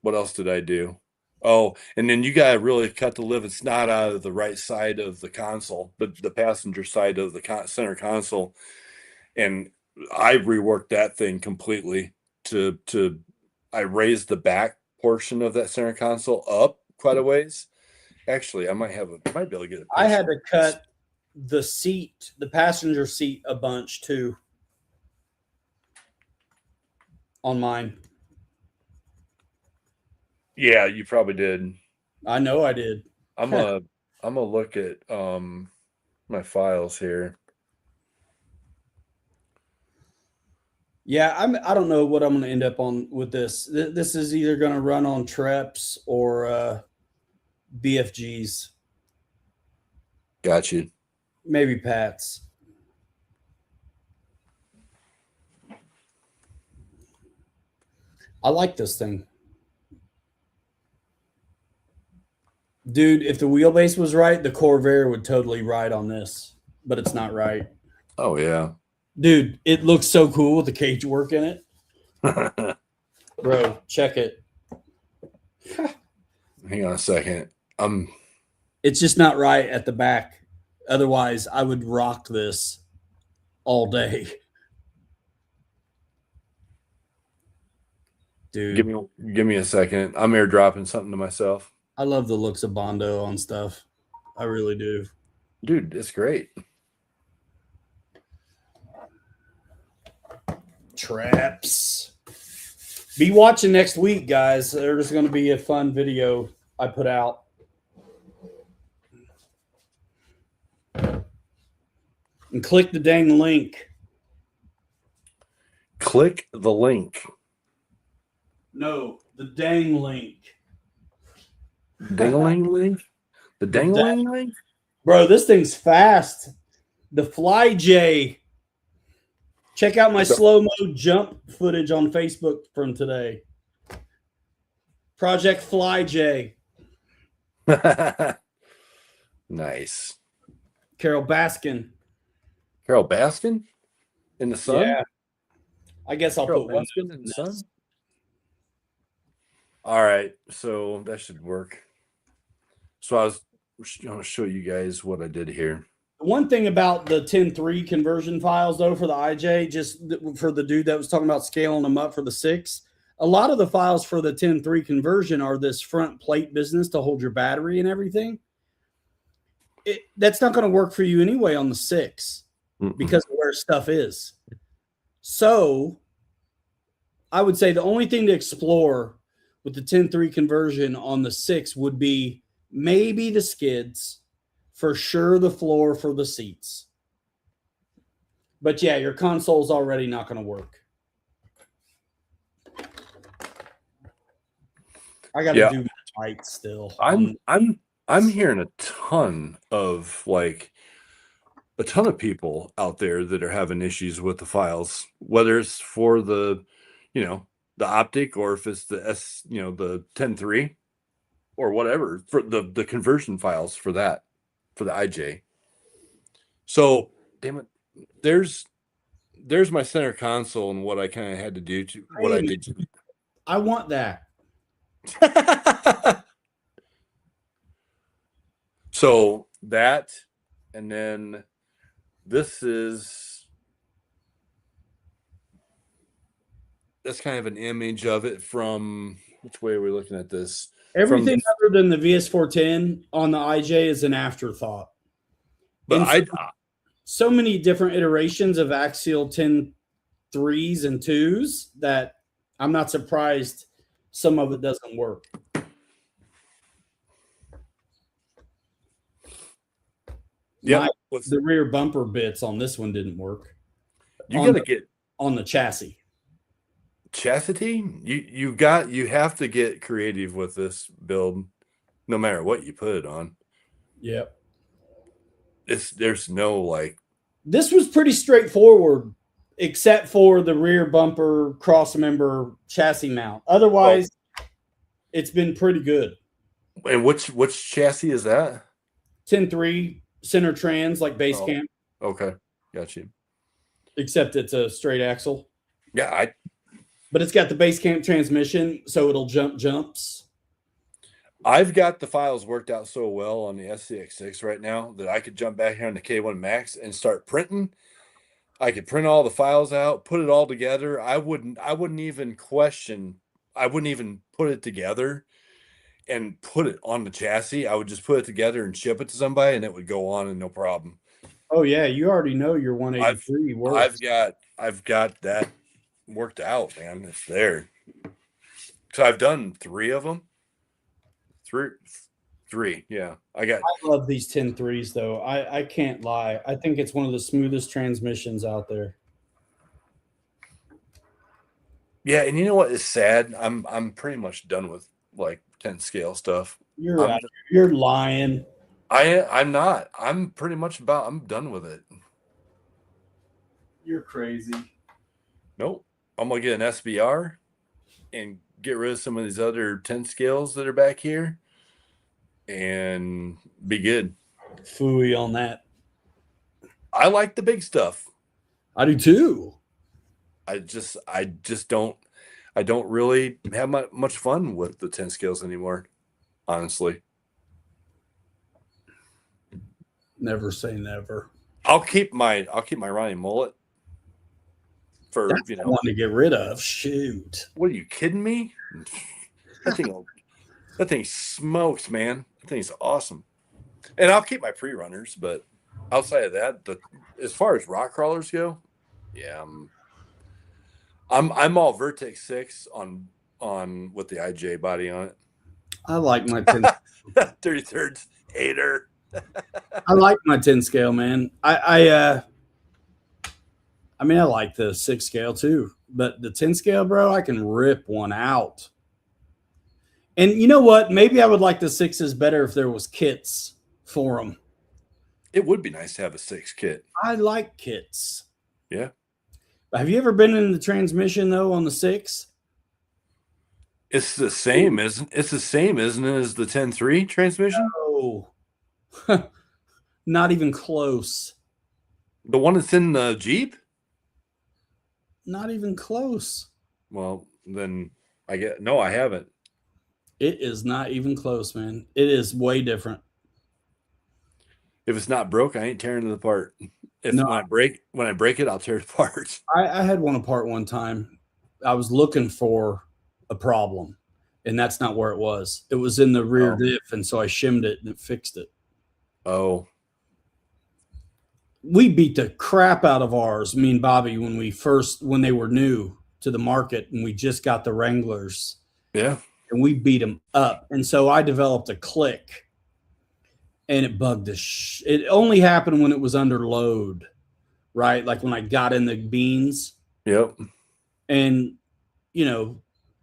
What else did I do? Oh, and then you got to really cut the living snot out of the right side of the console, the passenger side of the center console. And I reworked that thing completely I raised the back portion of that center console up quite a ways. Actually, I might be able to get a picture. I had to cut the passenger seat a bunch too on mine. Yeah, you probably did. I know I did. I'm gonna look at my files here. Yeah, I don't know what I'm going to end up on with this. This is either going to run on Treps or BFGs. Got you. Maybe Pats. I like this thing. Dude, if the wheelbase was right, the Corvair would totally ride on this, but it's not right. Oh, yeah. Dude, it looks so cool with the cage work in it. Bro, check it. Hang on a second. It's just not right at the back. Otherwise, I would rock this all day. Dude. Give me a second. I'm airdropping something to myself. I love the looks of Bondo on stuff. I really do. Dude, it's great. Traps. Be watching next week, guys. There's going to be a fun video I put out. And click the dang link. Click the link. No, the dang link. Ding-a-ling link? The ding-a-ling link? Bro, this thing's fast. The Fly J. Check out my slow-mo jump footage on Facebook from today. Project Fly J. Nice. Carol Baskin. Carol Baskin? In the sun? Yeah. I guess I'll Carol put one Baskin in the sun? All right, so that should work. So I was going to show you guys what I did here. One thing about the 10.3 conversion files, though, for the IJ, just for the dude that was talking about scaling them up for the 6, a lot of the files for the 10.3 conversion are this front plate business to hold your battery and everything. That's not going to work for you anyway on the 6 because of where stuff is. So I would say the only thing to explore with the 10.3 conversion on the 6 would be maybe the skids, for sure the floor for the seats. But yeah, your console's already not going to work. I got to do the tight still. I'm hearing a ton of people out there that are having issues with the files, whether it's for the optic or if it's the the 10.3 or whatever for the conversion files for the IJ. So damn it, there's my center console and what I kind of had to do to what I did. I want that. So that, and then that's kind of an image of it from which way are we looking at this? Everything other than the VS410 on the IJ is an afterthought. But so many different iterations of Axial 10 3s and 2s that I'm not surprised some of it doesn't work. Yeah, the rear bumper bits on this one didn't work. You got to get on the chassis. Chastity, you have to get creative with this build, no matter what you put it on. Yep. There's no This was pretty straightforward except for the rear bumper cross member chassis mount. Otherwise, it's been pretty good. And which chassis is that? 10.3 center trans, like base camp. Okay, got you. Except it's a straight axle. Yeah, but it's got the base camp transmission, so it'll jumps. I've got the files worked out so well on the SCX6 right now that I could jump back here on the K1 Max and start printing. I could print all the files out, put it all together. I wouldn't even question. I wouldn't even put it together and put it on the chassis. I would just put it together and ship it to somebody, and it would go on and no problem. Oh yeah, you already know your 183 works. I've got that worked out, man. It's there. So I've done 3 of them. Three. Yeah. I love these 10.3s though. I can't lie. I think it's one of the smoothest transmissions out there. Yeah, and you know what is sad? I'm pretty much done with like 10 scale stuff. You're lying. I'm not. I'm done with it. You're crazy. Nope. I'm gonna get an SBR and get rid of some of these other 10 scales that are back here and be good. Phooey on that. I like the big stuff. I do too. I just don't really have much fun with the 10 scales anymore, honestly. Never say never. I'll keep my Ronnie mullet for That's the one to get rid of. Shoot. What are you kidding me? That thing smokes, man. That thing's awesome. And I'll keep my pre-runners, but outside of that, as far as rock crawlers go, yeah, I'm all Vertex 6 on with the IJ body on it. I like my 10 33rd hater. I like my 10 scale, man. I mean, I like the 6 scale too, but the 10 scale, bro, I can rip one out. And you know what? Maybe I would like the 6s better if there was kits for them. It would be nice to have a 6 kit. I like kits. Yeah. Have you ever been in the transmission though on the 6? It's the same, isn't it, as the 10.3 transmission? No. Not even close. The one that's in the Jeep? Not even close. Well, then I haven't. It is not even close, man. It is way different. If it's not broke, I ain't tearing it apart. When I break it, I'll tear it apart. I had one apart one time. I was looking for a problem, and that's not where it was. It was in the rear diff, and so I shimmed it and it fixed it. Oh. We beat the crap out of ours, me and Bobby, when they were new to the market, and we just got the Wranglers. Yeah. And we beat them up. And so I developed a click, and it bugged it only happened when it was under load, right? Like when I got in the beans. Yep. And, you know,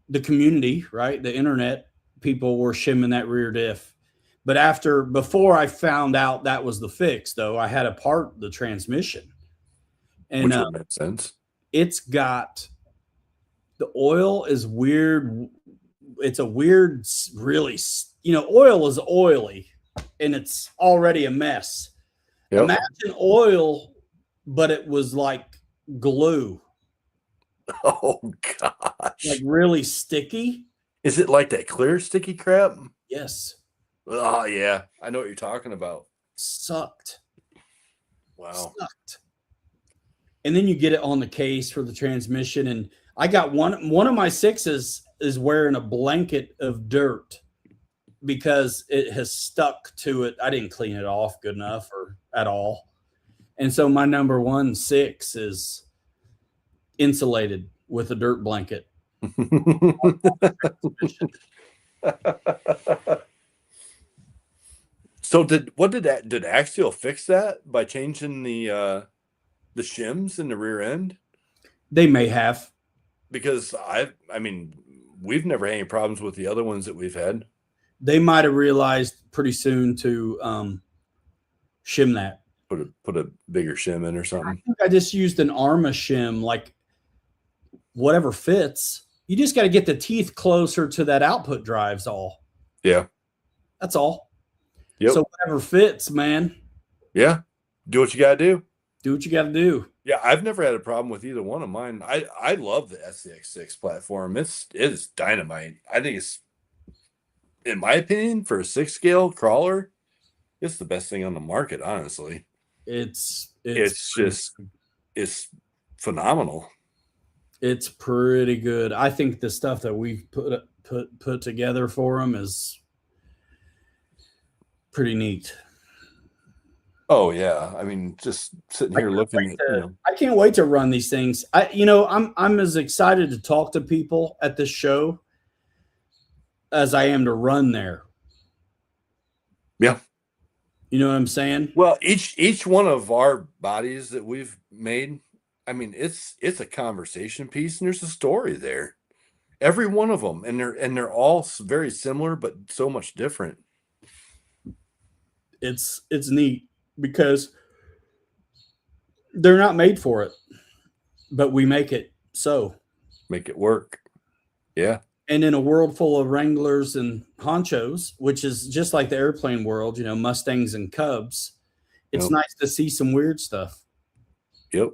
the community, right? The internet people were shimming that rear diff. But before I found out that was the fix, though, I had the transmission. And which would make sense. It's got the oil is weird. It's a weird, really, oil is oily and it's already a mess. Yep. Imagine oil, but it was like glue. Oh, gosh. Like really sticky. Is it like that clear sticky crap? Yes. Oh, yeah. I know what you're talking about. Sucked. Wow. Sucked. And then you get it on the case for the transmission. And I got one of my 6s is wearing a blanket of dirt because it has stuck to it. I didn't clean it off good enough or at all. And so my number 1 6 is insulated with a dirt blanket. So did Axial fix that by changing the shims in the rear end? They may have. Because I mean, we've never had any problems with the other ones that we've had. They might have realized pretty soon to shim that. put a bigger shim in or I something. think I just used an Arma shim, like whatever fits. You just got to get the teeth closer to that output drive's all. Yeah. That's all. Yep. So whatever fits, man. Yeah. Do what you got to do. Do what you got to do. Yeah, I've never had a problem with either one of mine. I love the SCX6 platform. It is dynamite. I think it's, in my opinion, for a 6-scale crawler, it's the best thing on the market, honestly. It's phenomenal. It's pretty good. I think the stuff that we've put together for them is pretty neat. Oh yeah, I mean, just sitting here looking at, I can't wait to run these things. I'm as excited to talk to people at this show as I am to run there. Yeah. You know what I'm saying? Well, each one of our bodies that we've made, I mean, it's a conversation piece, and there's a story there. Every one of them, and they're all very similar, but so much different. It's neat because they're not made for it, but we make it so. Make it work. Yeah. And in a world full of Wranglers and Honchos, which is just like the airplane world, Mustangs and Cubs, it's nice to see some weird stuff. Yep.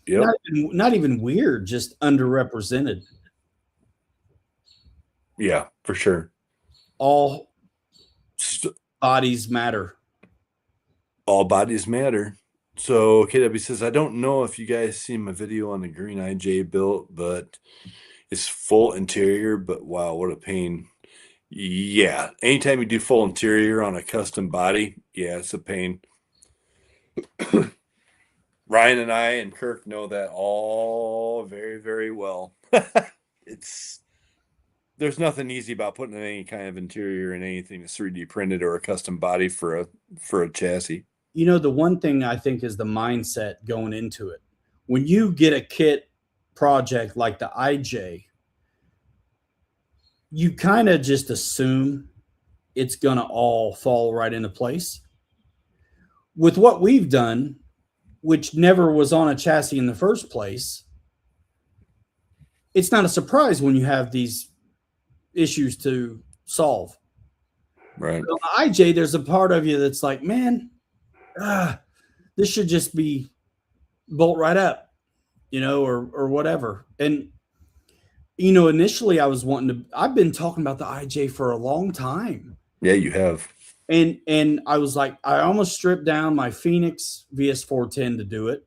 Not even weird, just underrepresented. Yeah, for sure. All bodies matter. All bodies matter. So KW says, I don't know if you guys see my video on the green IJ built, but it's full interior, but wow, what a pain. Yeah, anytime you do full interior on a custom body, yeah, it's a pain. Ryan and I and Kirk know that all very, very well. There's nothing easy about putting any kind of interior in anything that's 3D printed or a custom body for a chassis. The one thing I think is the mindset going into it. When you get a kit project like the IJ, you kind of just assume it's going to all fall right into place. With what we've done, which never was on a chassis in the first place, it's not a surprise when you have these issues to solve. Right. But on the IJ, there's a part of you that's like, man, this should just be bolt right up, or whatever. And, initially I was I've been talking about the IJ for a long time. Yeah, you have. And I was like, I almost stripped down my Phoenix VS410 to do it.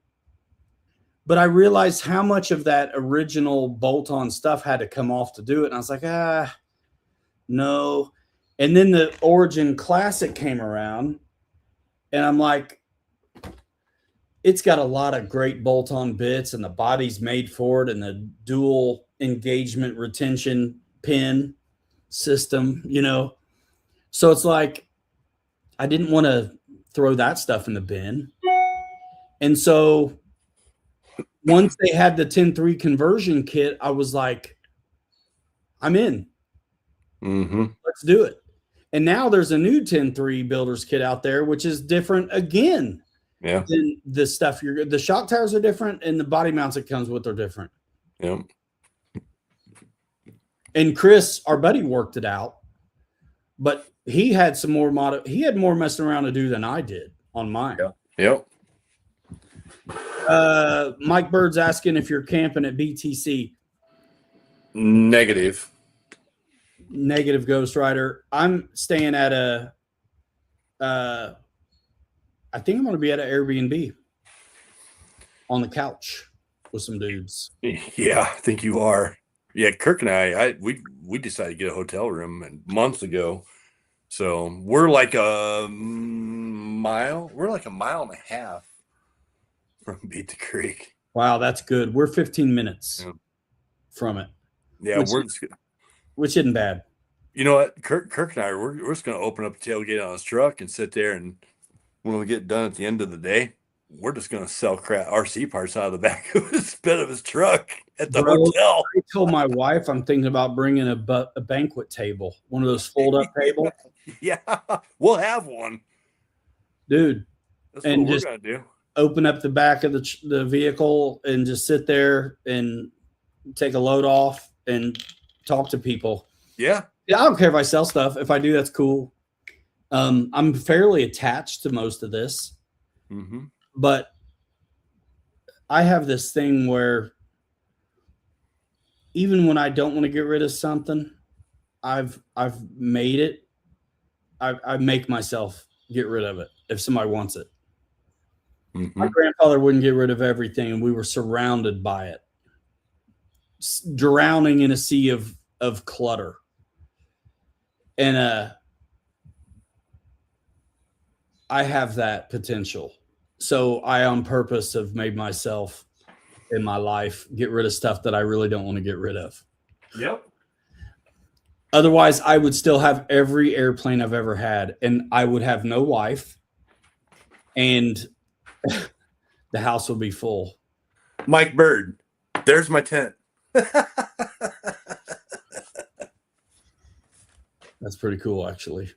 But I realized how much of that original bolt-on stuff had to come off to do it. And I was like, no. And then the Origin Classic came around, and I'm like, it's got a lot of great bolt-on bits, and the body's made for it, and the dual engagement retention pin system, So it's like, I didn't want to throw that stuff in the bin. And so once they had the 10.3 conversion kit, I was like, I'm in. Mm-hmm. Let's do it. And now there's a new 10.3 builder's kit out there, which is different again. Yeah. Than the stuff the shock towers are different, and the body mounts it comes with are different. Yeah. And Chris, our buddy, worked it out, but he had some more he had more messing around to do than I did on mine. Yeah. Yep. Mike Bird's asking if you're camping at BTC. Negative Ghost Rider. I'm staying at I think I'm going to be at an Airbnb on the couch with some dudes. Yeah, I think you are. Yeah, Kirk and we decided to get a hotel room months ago. So we're like a mile. We're like a mile and a half from Beat the Creek. Wow, that's good. We're 15 minutes from it. Yeah, which isn't bad. You know what? Kirk and I, we're just going to open up the tailgate on his truck and sit there, and when we get done at the end of the day, we're just going to sell RC parts out of the back of his bed of his truck at the hotel. I told my wife I'm thinking about bringing a banquet table, one of those fold-up tables. Yeah, we'll have one. Dude, That's and what we're just gonna do. open up the back of the vehicle and just sit there and take a load off and talk to people. Yeah. Yeah, I don't care if I sell stuff. If I do, that's cool. I'm fairly attached to most of this, Mm-hmm. but I have this thing where even when I don't want to get rid of something, I've made it. I make myself get rid of it if somebody wants it. Mm-hmm. My grandfather wouldn't get rid of everything, and we were surrounded by it, drowning in a sea of clutter. And I have that potential, so I on purpose have made myself in my life get rid of stuff that I really don't want to get rid of. Yep. Otherwise, I would still have every airplane I've ever had, and I would have no wife, and the house would be full. Mike Bird, there's my tent. That's pretty cool, actually.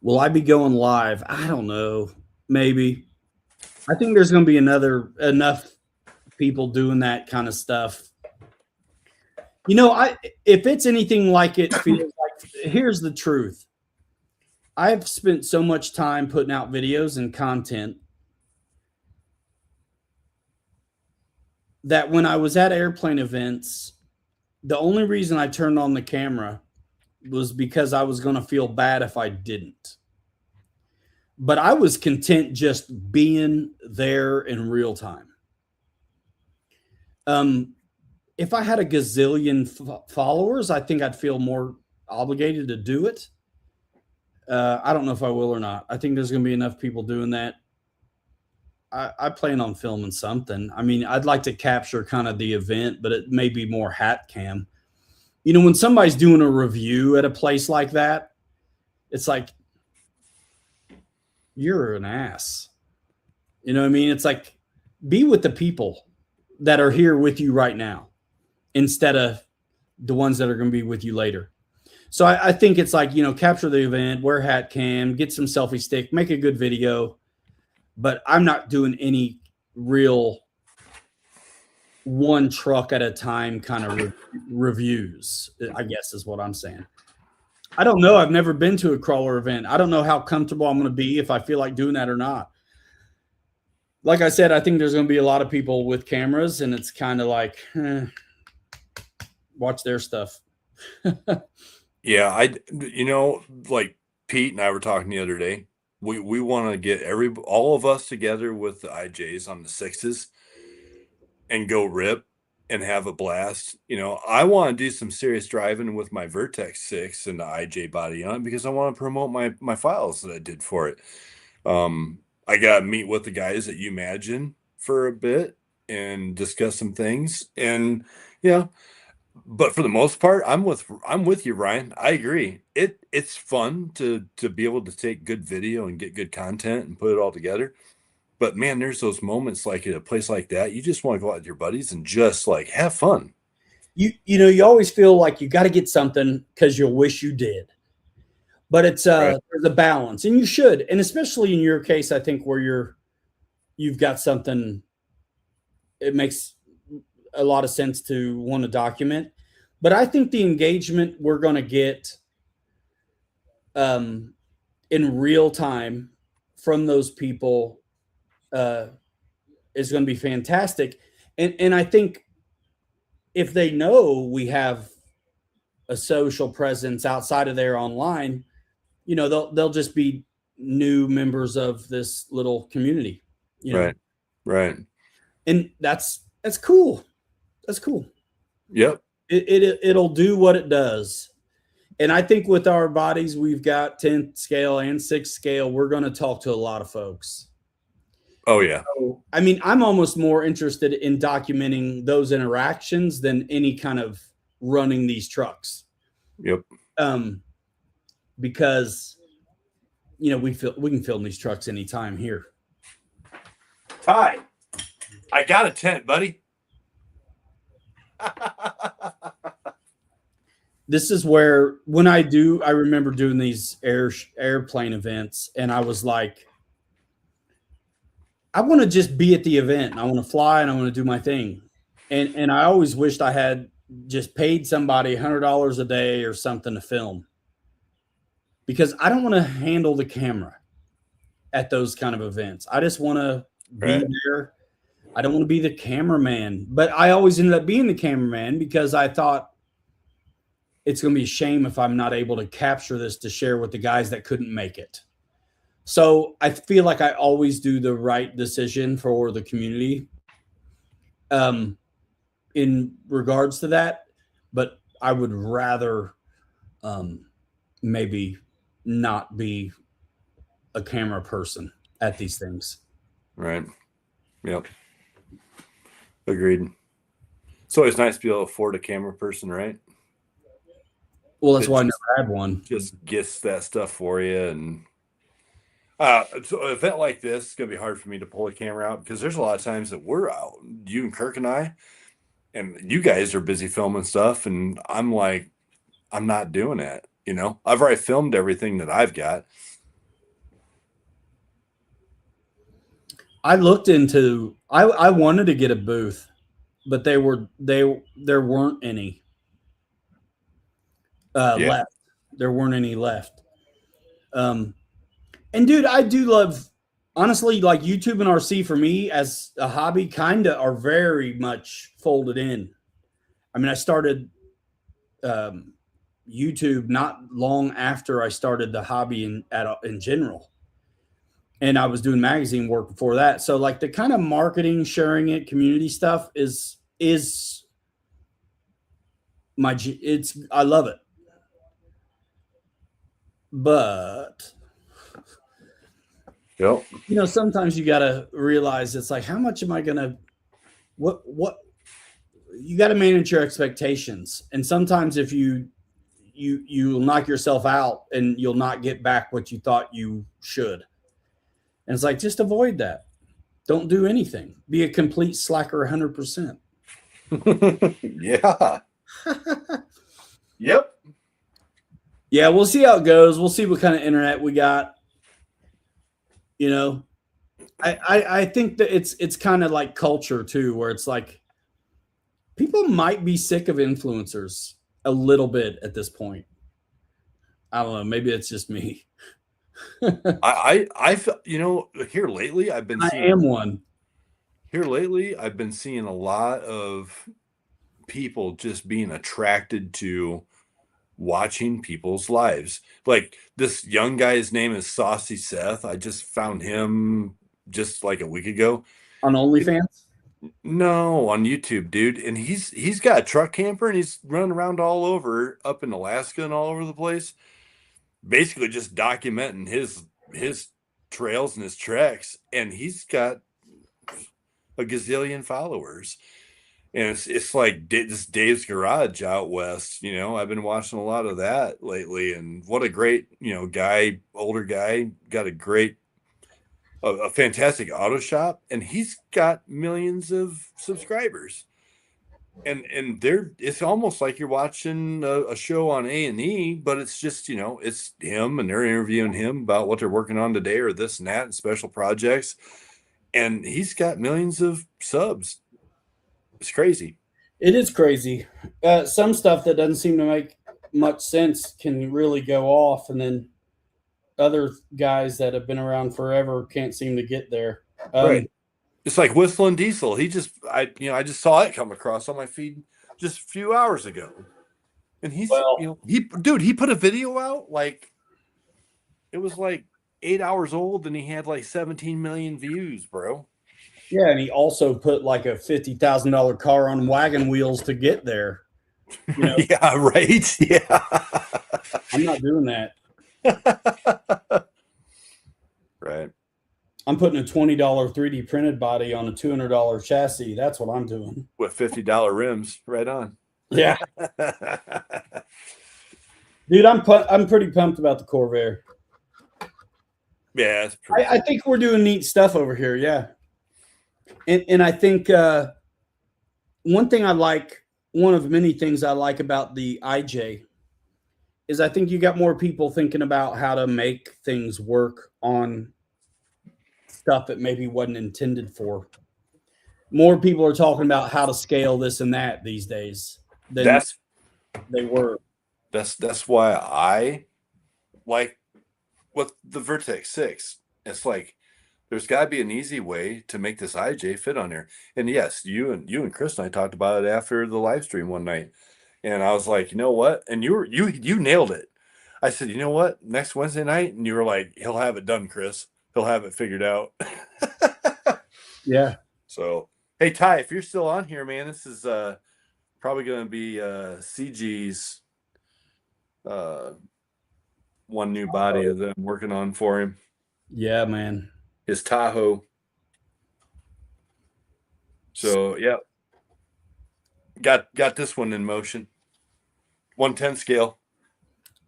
Will I be going live? I don't know. Maybe. I think there's going to be enough people doing that kind of stuff. You know, if it's anything like it feels like, here's the truth. I've spent so much time putting out videos and content that when I was at airplane events, the only reason I turned on the camera was because I was going to feel bad if I didn't. But I was content just being there in real time. If I had a gazillion followers, I think I'd feel more obligated to do it. I don't know if I will or not. I think there's going to be enough people doing that. I plan on filming something. I mean, I'd like to capture kind of the event, but it may be more hat cam. You know, when somebody's doing a review at a place like that, it's like, you're an ass. You know what I mean? It's like, be with the people that are here with you right now instead of the ones that are going to be with you later. So I think it's like, you know, capture the event, wear hat cam, get some selfie stick, make a good video. But I'm not doing any real one truck at a time kind of reviews, I guess is what I'm saying. I don't know. I've never been to a crawler event. I don't know how comfortable I'm going to be, if I feel like doing that or not. Like I said, I think there's going to be a lot of people with cameras, and it's kind of like, watch their stuff. Yeah, like Pete and I were talking the other day. We want to get all of us together with the IJs on the 6s and go rip and have a blast. You know, I want to do some serious driving with my Vertex 6 and the IJ body on it because I want to promote my files that I did for it. I got to meet with the guys at Imagine for a bit and discuss some things. And yeah, but for the most part, I'm with you, Ryan. I agree. It's fun to be able to take good video and get good content and put it all together. But man, there's those moments like at a place like that, you just want to go out with your buddies and just like have fun. You know, you always feel like you got to get something because you'll wish you did. But it's Right. There's a balance, and you should, and especially in your case, I think where you've got something, it makes a lot of sense to want to document. But I think the engagement we're going to get in real time from those people is going to be fantastic. And I think if they know we have a social presence outside of there online, you know, they'll just be new members of this little community, you know? Right. And that's cool. That's cool. Yep. It'll do what it does. And I think with our bodies, we've got 10 scale and 6 scale. We're going to talk to a lot of folks. Oh yeah. So, I mean, I'm almost more interested in documenting those interactions than any kind of running these trucks. Yep. Because, you know, we can film these trucks anytime here. Ty, I got a tent, buddy. this is where I remember doing these airplane events, and I was like, I want to just be at the event. And I want to fly and I want to do my thing. And I always wished I had just paid somebody $100 a day or something to film, because I don't want to handle the camera at those kind of events. I just want to be there. I don't want to be the cameraman, but I always ended up being the cameraman because I thought it's going to be a shame if I'm not able to capture this to share with the guys that couldn't make it. So I feel like I always do the right decision for the community in regards to that, but I would rather maybe not be a camera person at these things. Right. Yep. Agreed. It's always nice to be able to afford a camera person, right? Well, that's why I never had one. Just gets that stuff for you. And so an event like this, it's going to be hard for me to pull a camera out because there's a lot of times that we're out, you and Kirk and I, and you guys are busy filming stuff. And I'm like, I'm not doing it. You know, I've already filmed everything that I've got. I looked into, I wanted to get a booth, but there weren't any left. There weren't any left. And dude, I do love, honestly, like YouTube and RC for me as a hobby kind of are very much folded in. I mean, I started YouTube not long after I started the hobby in general. And I was doing magazine work before that. So like the kind of marketing, sharing it, community stuff is I love it. But yep. You know, sometimes you got to realize it's like, how much am I going to, what you got to manage your expectations. And sometimes if you'll knock yourself out and you'll not get back what you thought you should. And it's like, just avoid that. Don't do anything. Be a complete slacker 100%. Yeah. Yep. Yeah, we'll see how it goes. We'll see what kind of internet we got. You know, I think that it's kind of like culture too, where it's like people might be sick of influencers a little bit at this point. I don't know. Maybe it's just me. I you know, here lately I've been seeing, I am one. Here lately I've been seeing a lot of people just being attracted to watching people's lives. Like this young guy's name is Saucy Seth. I just found him just like a week ago. On OnlyFans? No, on YouTube, dude. And he's got a truck camper and he's running around all over up in Alaska and all over the place, basically just documenting his trails and his treks. And he's got a gazillion followers. And it's like this Dave's Garage out west. You know, I've been watching a lot of that lately. And what a great, you know, guy, older guy, got a fantastic auto shop, and he's got millions of subscribers. And it's almost like you're watching a show on A&E, but it's just, you know, it's him and they're interviewing him about what they're working on today or this and that and special projects. And he's got millions of subs. It's crazy. It is crazy. Some stuff that doesn't seem to make much sense can really go off, and then other guys that have been around forever can't seem to get there. Right. It's like Whistling Diesel. I just saw it come across on my feed just a few hours ago. And he put a video out, like it was like 8 hours old, and he had like 17 million views, bro. Yeah, and he also put like a $50,000 car on wagon wheels to get there. You know? Yeah, right. Yeah. I'm not doing that. Right. I'm putting a $20 3D printed body on a $200 chassis. That's what I'm doing. With $50 rims, right on. Yeah. Dude, I'm pretty pumped about the Corvair. Yeah, it's I think we're doing neat stuff over here. Yeah. And I think one of many things I like about the IJ is I think you got more people thinking about how to make things work on stuff that maybe wasn't intended for. More people are talking about how to scale this and that these days than That's they were. that's why I like with the Vertex 6. It's like there's got to be an easy way to make this IJ fit on there. And yes, you and Chris and I talked about it after the live stream one night. And I was like, you know what? And you nailed it. I said, you know what? Next Wednesday night, and you were like, he'll have it done, Chris. He'll have it figured out. Yeah. So, hey Ty, if you're still on here, man, this is probably going to be CG's one new body that I'm working on for him. Yeah, man. His Tahoe. So, yeah. Got this one in motion. 110 scale.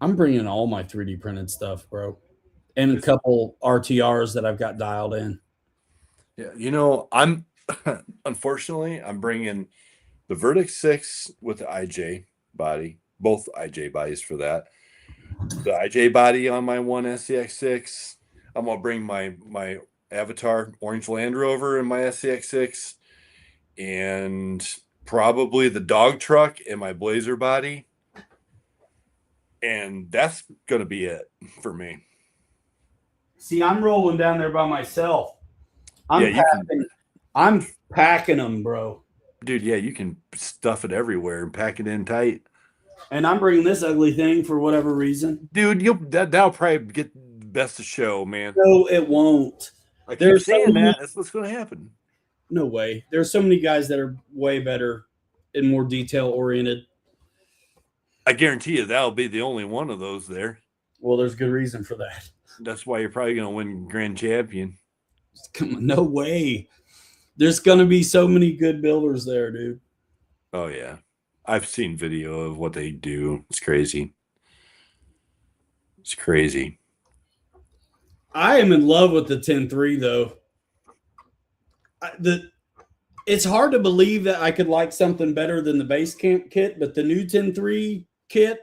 I'm bringing all my 3D printed stuff, bro, and a couple RTRs that I've got dialed in. Yeah, you know, I'm unfortunately I'm bringing the Vertex 6 with the IJ body, both IJ bodies for that. The IJ body on my one SCX6. I'm gonna bring my Avatar Orange Land Rover in my SCX6, and probably the dog truck in my Blazer body. And that's going to be it for me. See, I'm rolling down there by myself. I'm packing them, bro. Dude, yeah, you can stuff it everywhere and pack it in tight. And I'm bringing this ugly thing for whatever reason. Dude, that'll probably get the best of show, man. No, it won't. I keep saying that. That's what's going to happen. No way. There's so many guys that are way better and more detail oriented. I guarantee you that'll be the only one of those there. Well, there's good reason for that. That's why you're probably going to win Grand Champion. Come on, no way. There's going to be so many good builders there, dude. Oh, yeah. I've seen video of what they do. It's crazy. It's crazy. I am in love with the 10-3, though. It's hard to believe that I could like something better than the base camp kit, but the new 10-3 kit,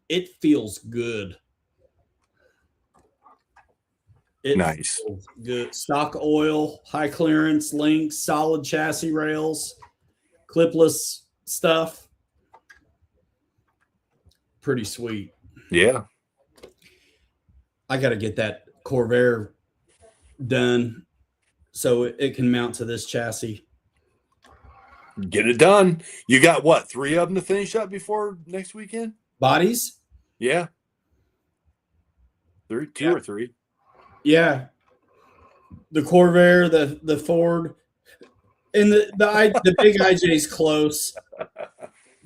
it feels good. Nice. Feels good. Stock oil, high clearance links, solid chassis rails, clipless stuff. Pretty sweet. Yeah. I got to get that Corvair done so it can mount to this chassis. Get it done. You got what, 3 of them to finish up before next weekend? Bodies? Yeah. 2 or 3. Yeah. The Corvair, the Ford, and the big IJ's close.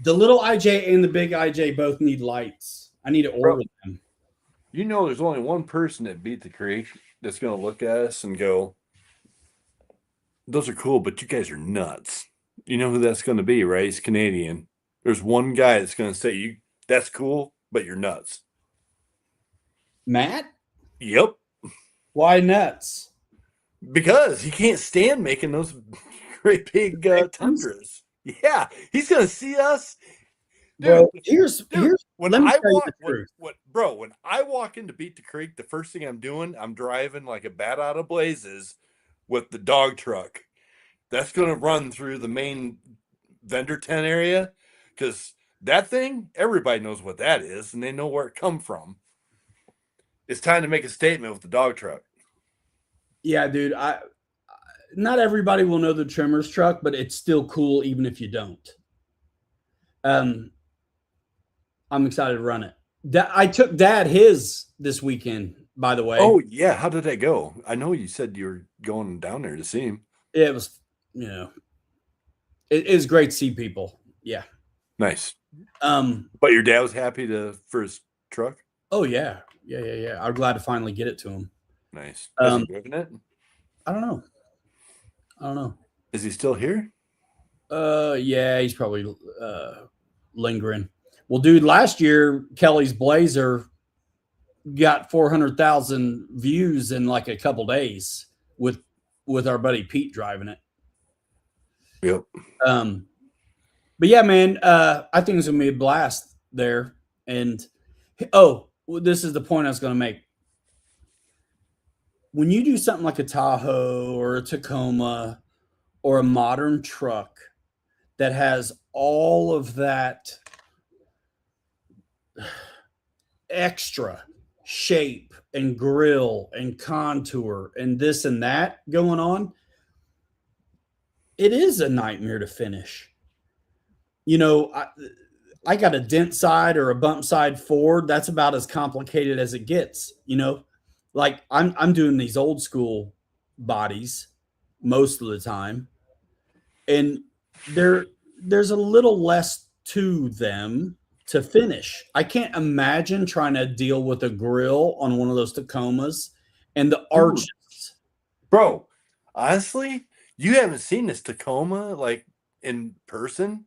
The little IJ and the big IJ both need lights. I need to order them. You know, there's only one person that beat the creation that's going to look at us and go, those are cool, but you guys are nuts. You know who that's going to be, right? He's Canadian. There's one guy that's going to say, that's cool, but you're nuts. Matt? Yep. Why nuts? Because he can't stand making those great big tundras. Yeah, he's going to see us. Dude, bro, when I walk into Beat the Creek, the first thing I'm doing, I'm driving like a bat out of blazes with the dog truck. That's going to run through the main vendor tent area, because that thing, everybody knows what that is, and they know where it come from. It's time to make a statement with the dog truck. Yeah, dude. Not everybody will know the Tremors truck, but it's still cool even if you don't. I'm excited to run it. I took Dad his this weekend, by the way. Oh, yeah. How did that go? I know you said you were going down there to see him. It was, it is great to see people. Yeah. Nice. But your dad was happy for his truck? Oh, yeah. Yeah. I'm glad to finally get it to him. Nice. Has he driven it? I don't know. Is he still here? Yeah, he's probably lingering. Well, dude, last year Kelly's Blazer got 400,000 views in like a couple days with our buddy Pete driving it. Yep. But yeah, man, I think it's gonna be a blast there, and Oh, well, this is the point I was going to make. When you do something like a Tahoe or a Tacoma or a modern truck that has all of that extra shape and grill and contour and this and that going on, it is a nightmare to finish. You know, I got a dent side or a bump side Ford. That's about as complicated as it gets. You know, like I'm doing these old school bodies most of the time, and there's a little less to them to finish. I can't imagine trying to deal with a grill on one of those Tacomas and the arches. Bro, honestly, you haven't seen this Tacoma like in person.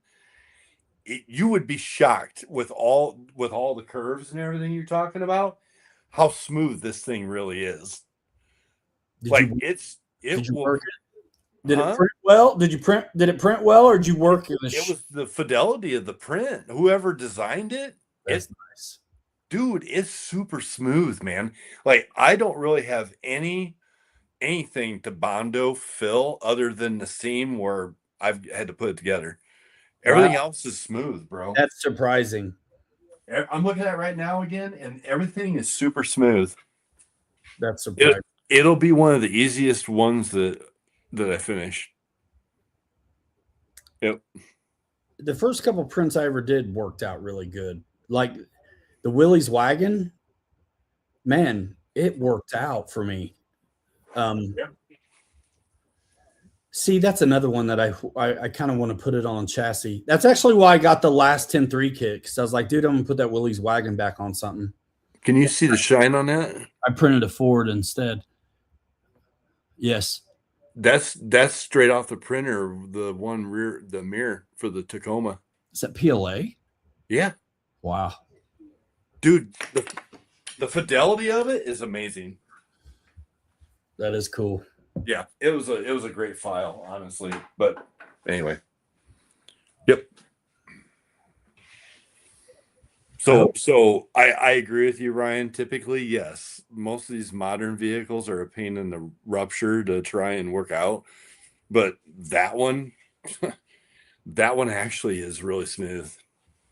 You would be shocked with all the curves and everything you're talking about, how smooth this thing really is. Did Like you it you will. work it? Did Huh? it print well? Did it print well, or did you work in the It was the fidelity of the print. Whoever designed it, That's nice. dude, it's super smooth, man. Like I don't really have anything to Bondo fill other than the seam where I've had to put it together. Everything Wow, else is smooth, bro. that's surprising. I'm looking at it right now again, and everything is super smooth. That's surprising. It'll be one of the easiest ones that I finish. Yep. The first couple prints I ever did worked out really good. Like the Willie's wagon, man, it worked out for me. Yep. See, that's another one that I kind of want to put it on chassis. That's actually why I got the last 10-3 kit, because I was like, dude, I'm gonna put that Willie's wagon back on something. Can you see the shine on that? I printed a Ford instead. Yes. That's straight off the printer, the mirror for the Tacoma. Is that PLA? Yeah. Wow. Dude, the fidelity of it is amazing. That is cool. Yeah, it was a great file, honestly. But anyway. Yep. So I agree with you, Ryan. Typically, yes, most of these modern vehicles are a pain in the rupture to try and work out. But that one actually is really smooth.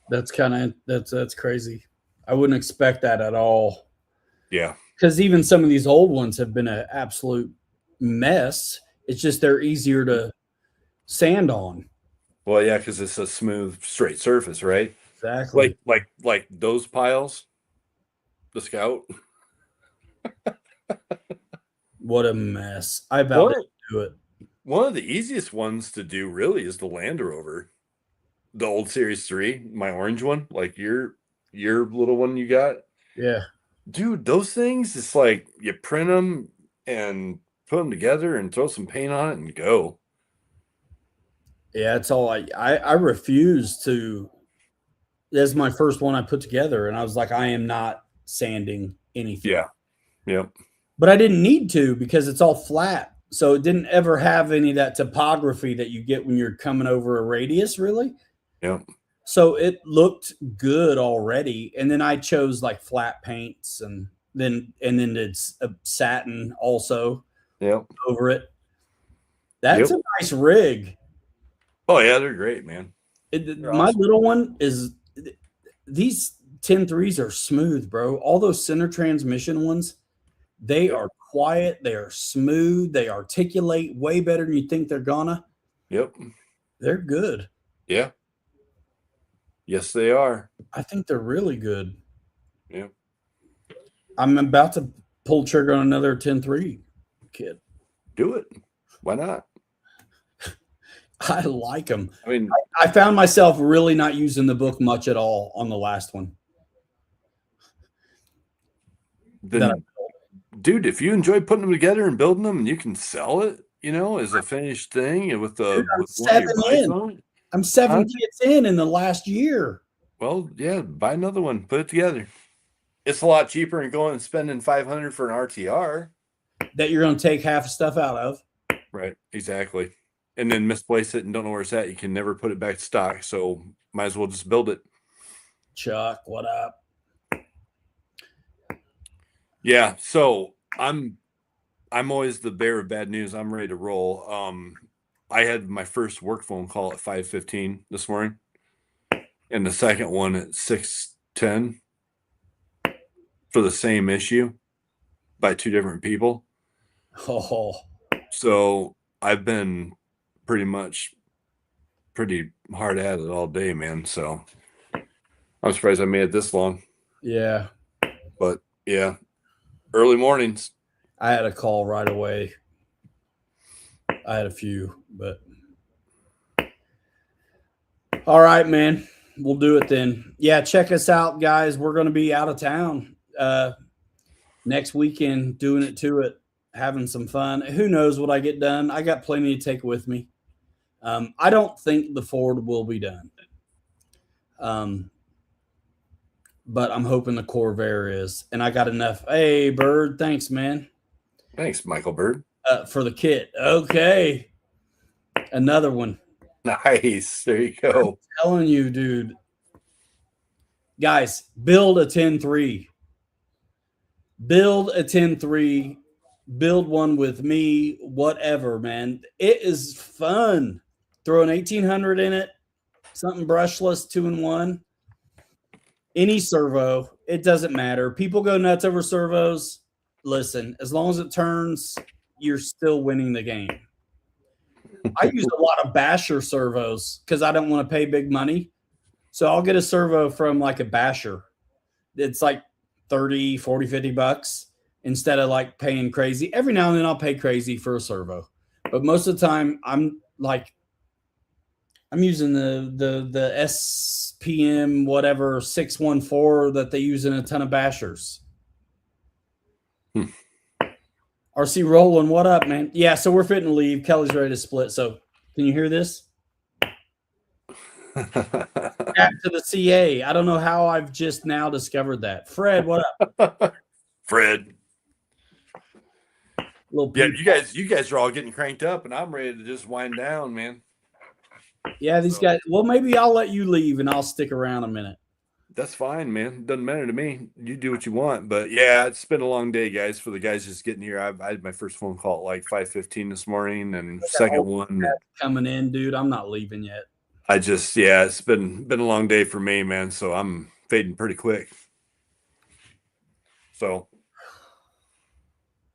That's crazy. I wouldn't expect that at all. Yeah. Because even some of these old ones have been an absolute mess. It's just they're easier to sand on. Well, yeah, because it's a smooth, straight surface, right? Exactly. Like those piles, the Scout. What a mess. I vowed to do it. One of the easiest ones to do really is the Land Rover. The old Series 3, my orange one, like your little one you got. Yeah. Dude, those things, it's like you print them and put them together and throw some paint on it and go. Yeah, it's all I refuse to. That's my first one I put together, and I was like, I am not sanding anything. Yeah. Yep. But I didn't need to because it's all flat. So it didn't ever have any of that topography that you get when you're coming over a radius, really. Yep. So it looked good already. And then I chose like flat paints and then it's a satin also over it. That's a nice rig. Oh, yeah, they're great, man. My awesome. Little one is these 10-3s are smooth, bro. All those center transmission ones, they are quiet, they are smooth, they articulate way better than you think they're gonna. Yep. They're good. Yeah. Yes, they are. I think they're really good. Yeah. I'm about to pull trigger on another 10-3 kit. Do it. Why not? I like them. I mean, I found myself really not using the book much at all on the last one. Then, dude, if you enjoy putting them together and building them, and you can sell it, as a finished thing, and with the I'm 7 kits in the last year. Well, yeah, buy another one, put it together. It's a lot cheaper than going and spending $500 for an RTR that you're going to take half the stuff out of. Right, exactly. And then misplace it and don't know where it's at. You can never put it back to stock, so might as well just build it. Chuck, what up? Yeah, so I'm always the bearer of bad news. I'm ready to roll. I had my first work phone call at 5:15 this morning, and the second one at 6:10 for the same issue by two different people. Oh, So I've been pretty hard at it all day, man. So I'm surprised I made it this long. yeah. But yeah, early mornings. I had a call right away. I had a few, but all right, man. We'll do it then. Yeah, check us out, guys. We're going to be out of town next weekend, doing it to it, having some fun. Who knows what I get done? I got plenty to take with me. I don't think the Ford will be done. But I'm hoping the Corvair is. And I got enough. Hey, Bird, thanks, man. Thanks, Michael Bird. For the kit. Okay. Another one. Nice. There you go. I'm telling you, dude. Guys, build a 10-3. Build a 10-3. Build one with me, whatever, man. It is fun. Throw an 1800 in it, something brushless, 2-in-1. Any servo, it doesn't matter. People go nuts over servos. Listen, as long as it turns, you're still winning the game. I use a lot of basher servos because I don't want to pay big money. So I'll get a servo from like a basher. It's like 30, 40, 50 bucks instead of like paying crazy. Every now and then I'll pay crazy for a servo. But most of the time I'm using the SPM whatever 614 that they use in a ton of bashers. RC rolling, what up, man? Yeah, so we're fitting to leave. Kelly's ready to split. So can you hear this? Back to the CA. I don't know how I've just now discovered that. Fred, what up? Fred. Yeah, you guys are all getting cranked up, and I'm ready to just wind down, man. Yeah, these guys. Well, maybe I'll let you leave and I'll stick around a minute. That's fine, man. Doesn't matter to me. You do what you want. But yeah, it's been a long day, guys. For the guys just getting here, I had my first phone call at like 5:15 this morning, and second one coming in, dude. I'm not leaving yet. It's been a long day for me, man. So I'm fading pretty quick. So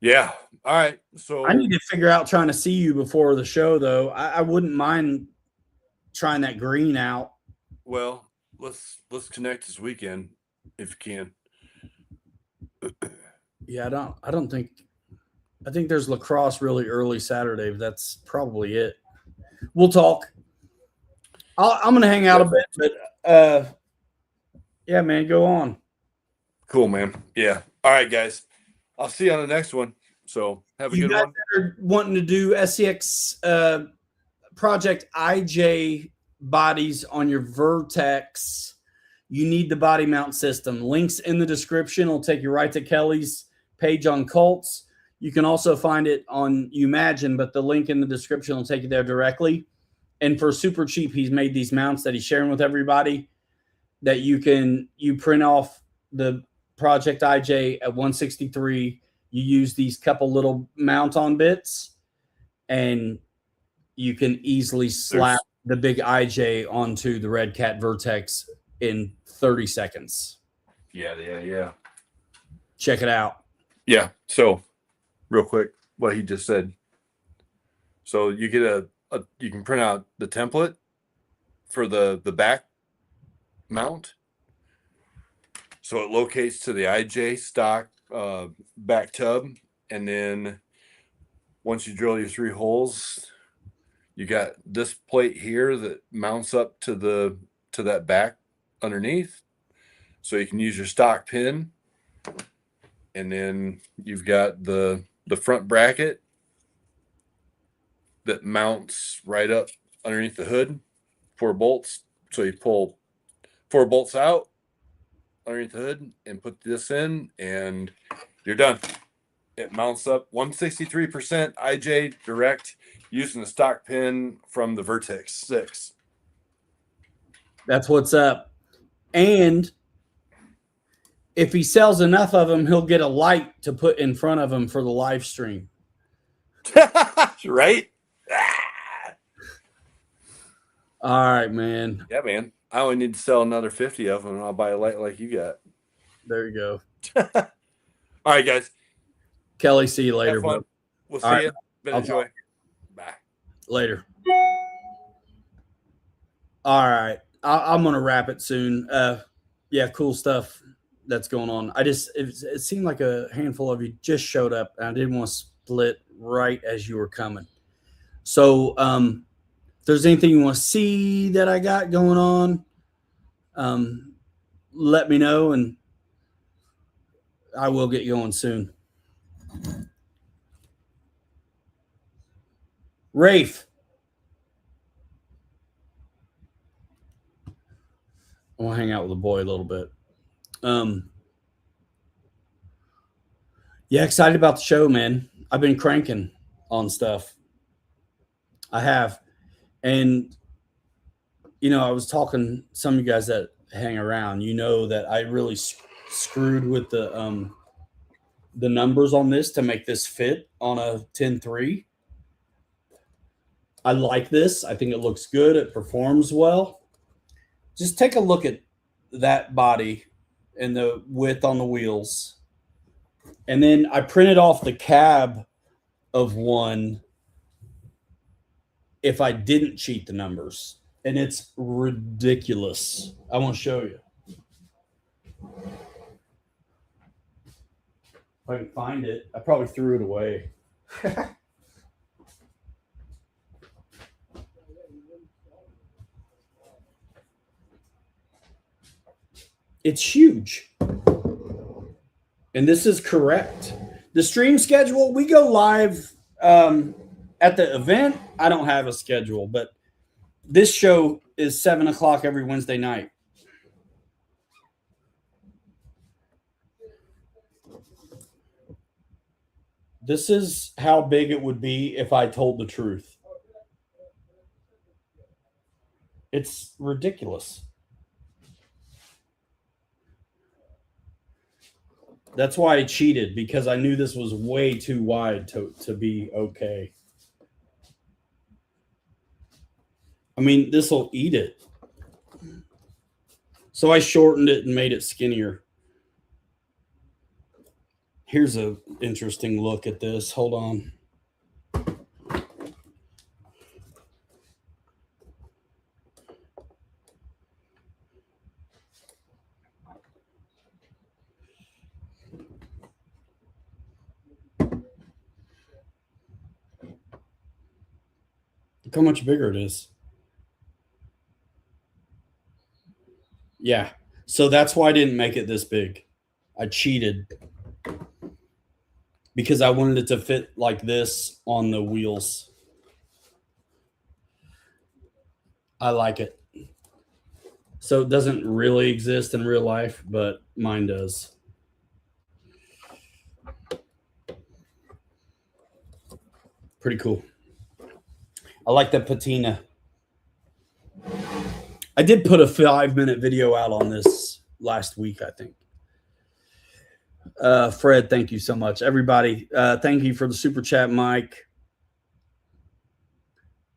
yeah, all right. So I need to figure out trying to see you before the show, though. I wouldn't mind trying that green out. Well, let's connect this weekend if you can. Yeah, I think there's lacrosse really early Saturday, but that's probably it. We'll talk. I'm gonna hang out a bit, but yeah, man, go on. Cool, man. Yeah. All right, guys. I'll see you on the next one. So have a good one. That are wanting to do SCX Project IJ bodies on your Vertex, you need the body mount system. Links in the description will take you right to Kelly's page on Colts. You can also find it on Umagine, but the link in the description will take you there directly. And for super cheap, he's made these mounts that he's sharing with everybody that you print off the Project IJ at 163. You use these couple little mount-on bits, and you can easily slap the big IJ onto the Red Cat Vertex in 30 seconds. Yeah. Check it out. Yeah. So real quick, what he just said. So you get you can print out the template for the back mount. So it locates to the IJ stock back tub, and then once you drill your 3 holes, you got this plate here that mounts up to that back underneath. So you can use your stock pin, and then you've got the front bracket that mounts right up underneath the hood, 4 bolts. So you pull 4 bolts out underneath the hood and put this in, and you're done. It mounts up 163% IJ direct using the stock pin from the Vertex 6. That's what's up. And if he sells enough of them, he'll get a light to put in front of him for the live stream. Right? All right, man. Yeah, man. I only need to sell another 50 of them, and I'll buy a light like you got. There you go. All right, guys. Kelly, see you later, Have fun. bro. We'll see All right. you. Been enjoy. Bye. Later. All right. I'm going to wrap it soon. Yeah, cool stuff that's going on. It seemed like a handful of you just showed up, and I didn't want to split right as you were coming. So, if there's anything you want to see that I got going on, let me know, and I will get going soon. Rafe. I want to hang out with the boy a little bit. Yeah, excited about the show, man. I've been cranking on stuff. I have. And, you know, I was talking some of you guys that hang around, you know, that I really screwed with the numbers on this to make this fit on a 10-3. I like this. I think it looks good. It performs well. Just take a look at that body and the width on the wheels. And then I printed off the cab of one if I didn't cheat the numbers. And it's ridiculous. I want to show you. If I can find it, I probably threw it away. It's huge. And this is correct. The stream schedule, we go live at the event. I don't have a schedule, but this show is 7 o'clock every Wednesday night. This is how big it would be if I told the truth. It's ridiculous. That's why I cheated, because I knew this was way too wide to be okay. I mean, this will eat it. So I shortened it and made it skinnier. Here's an interesting look at this. Hold on. Look how much bigger it is. Yeah. So that's why I didn't make it this big. I cheated because I wanted it to fit like this on the wheels. I like it. So it doesn't really exist in real life, but mine does. Pretty cool. I like the patina. I did put a 5-minute video out on this last week, I think. Fred, thank you so much. Everybody, thank you for the super chat, Mike.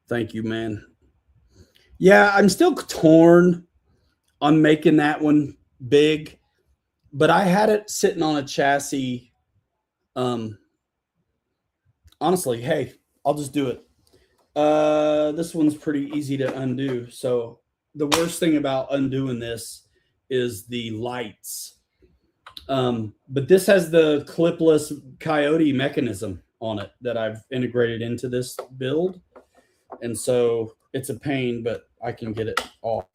Thank you, man. Yeah, I'm still torn on making that one big, but I had it sitting on a chassis. Honestly, hey, I'll just do it. This one's pretty easy to undo. So the worst thing about undoing this is the lights. But this has the clipless coyote mechanism on it that I've integrated into this build. And so it's a pain, but I can get it off.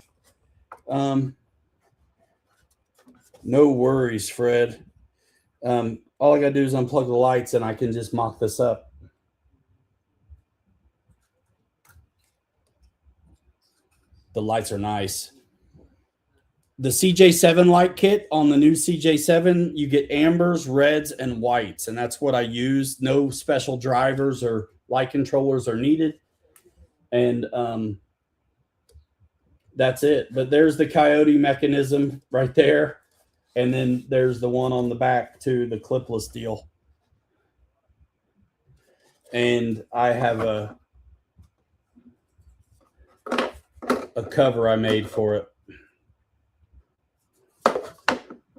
No worries, Fred. All I got to do is unplug the lights and I can just mock this up. The lights are nice. The CJ7 light kit on the new CJ7, you get ambers, reds, and whites. And that's what I use. No special drivers or light controllers are needed. And that's it. But there's the coyote mechanism right there. And then there's the one on the back too, the clipless deal. And I have a cover I made for it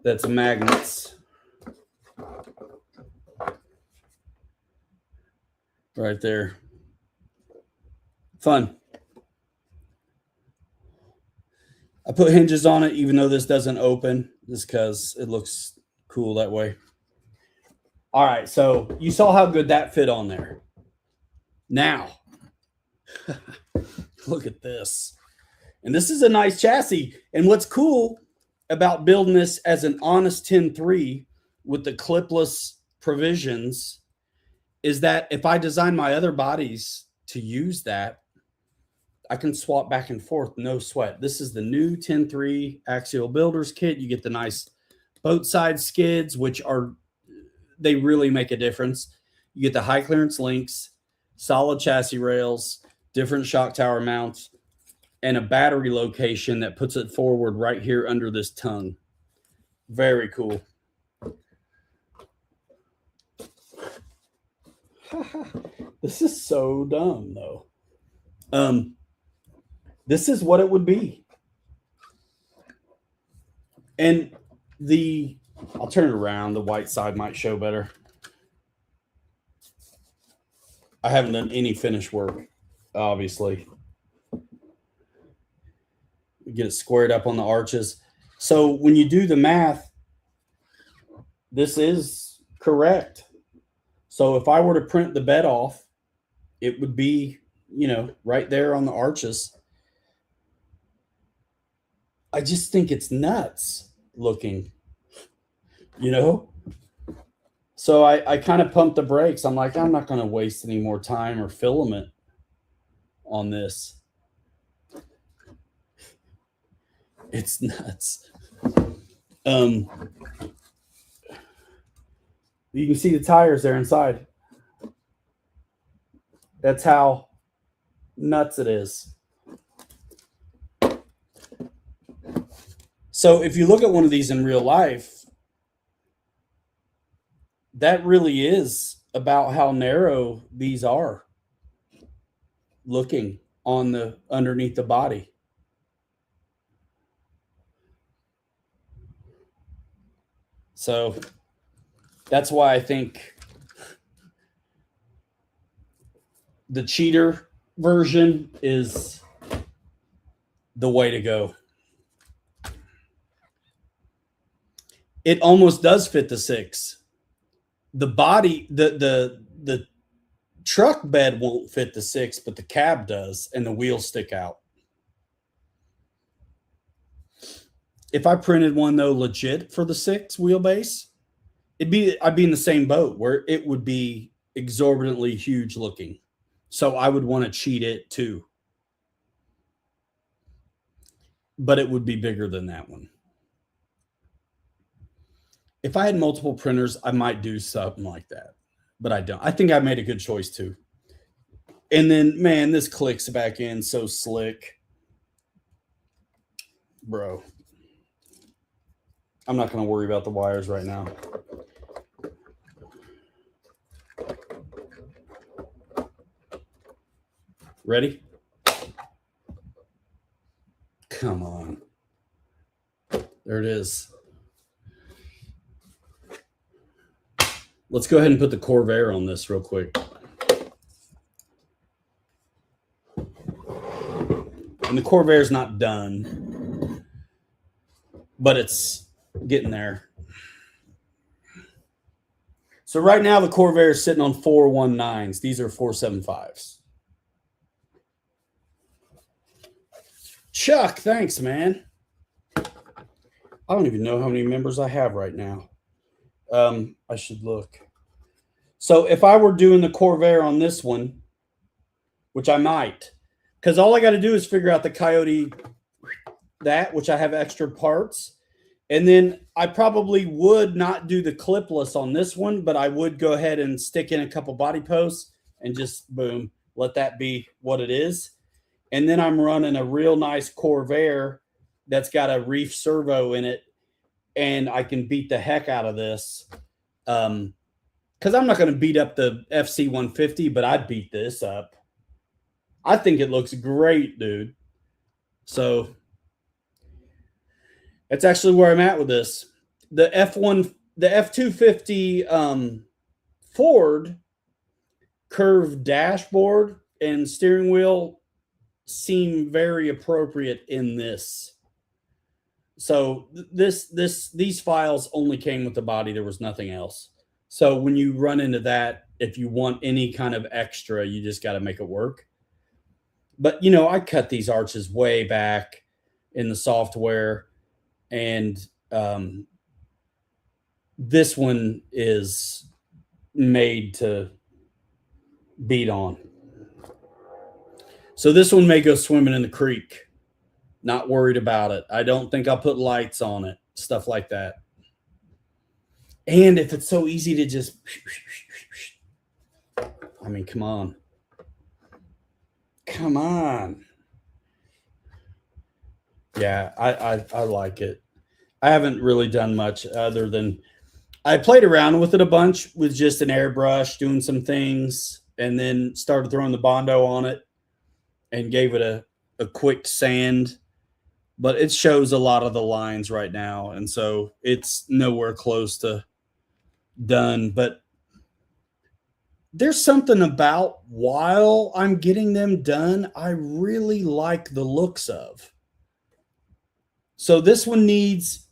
that's magnets right there. Fun. I put hinges on it, even though this doesn't open, just because it looks cool that way. All right, so you saw how good that fit on there. Now, look at this. And this is a nice chassis. And what's cool about building this as an honest 10 III with the clipless provisions is that if I design my other bodies to use that, I can swap back and forth, no sweat. This is the new 10 III Axial Builders Kit. You get the nice boat side skids, which are, they really make a difference. You get the high clearance links, solid chassis rails, different shock tower mounts, and a battery location that puts it forward right here under this tongue. Very cool. This is so dumb though. This is what it would be. And I'll turn it around. The white side might show better. I haven't done any finish work, obviously. Get it squared up on the arches. So when you do the math, this is correct. So if I were to print the bed off, it would be, you know, right there on the arches. I just think it's nuts looking, you know? So I kind of pumped the brakes. I'm like, I'm not going to waste any more time or filament on this. It's nuts. You can see the tires there inside. That's how nuts it is. So if you look at one of these in real life, that really is about how narrow these are looking on the underneath the body. So that's why I think the cheater version is the way to go. It almost does fit the 6. The body, the truck bed won't fit the 6, but the cab does, and the wheels stick out. If I printed one though legit for the 6 wheelbase, I'd be in the same boat where it would be exorbitantly huge looking. So I would want to cheat it too. But it would be bigger than that one. If I had multiple printers, I might do something like that, but I don't. I think I made a good choice too. And then, man, this clicks back in so slick. Bro, I'm not going to worry about the wires right now. Ready? Come on. There it is. Let's go ahead and put the Corvair on this real quick. And the Corvair is not done, but it's getting there. So right now the Corvair is sitting on 419s. These are 475s. Chuck, thanks, man. I don't even know how many members I have right now. I should look. So if I were doing the Corvair on this one, which I might, because all I got to do is figure out the Coyote, which I have extra parts. And then I probably would not do the clipless on this one, but I would go ahead and stick in a couple body posts and just boom, let that be what it is. And then I'm running a real nice Corvair that's got a reef servo in it and I can beat the heck out of this. Because I'm not going to beat up the FC150, but I'd beat this up. I think it looks great, dude. So that's actually where I'm at with this. The F250 Ford curved dashboard and steering wheel seem very appropriate in this. So these files only came with the body. There was nothing else. So when you run into that, if you want any kind of extra, you just got to make it work. But, you know, I cut these arches way back in the software, and this one is made to beat on. So this one may go swimming in the creek. Not worried about it. I don't think I'll put lights on it, stuff like that. And if it's so easy to just, I mean, come on. Come on. Yeah, I like it. I haven't really done much other than I played around with it a bunch with just an airbrush, doing some things, and then started throwing the Bondo on it and gave it a quick sand. But it shows a lot of the lines right now, and so it's nowhere close to done. But there's something about while I'm getting them done, I really like the looks of. So this one needs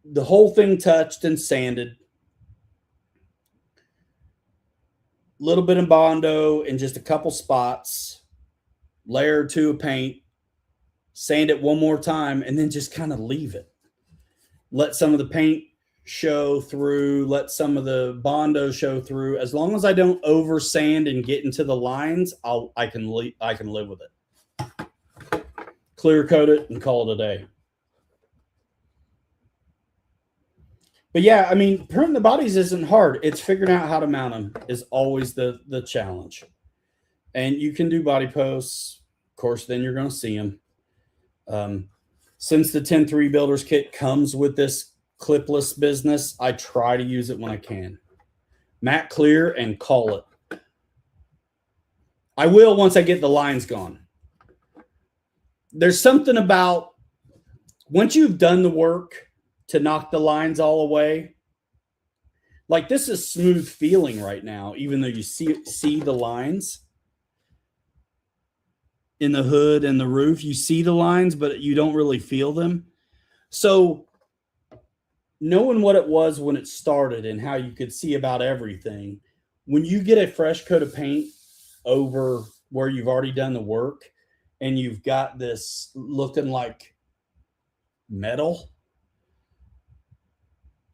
the whole thing touched and sanded. A little bit of Bondo in just a couple spots. Layer or two of paint. Sand it one more time, and then just kind of leave it. Let some of the paint show through. Let some of the Bondo show through. As long as I don't over sand and get into the lines, I can live with it. Clear coat it and call it a day. But yeah, I mean, printing the bodies isn't hard. It's figuring out how to mount them is always the challenge. And you can do body posts. Of course, then you're going to see them. Since the 10-3 builders kit comes with this clipless business, I try to use it when I can. Matte clear and call it. I will once I get the lines gone. There's something about once you've done the work to knock the lines all away, like this is smooth feeling right now, even though you see the lines in the hood and the roof. You see the lines, but you don't really feel them. So knowing what it was when it started and how you could see about everything, when you get a fresh coat of paint over where you've already done the work and you've got this looking like metal,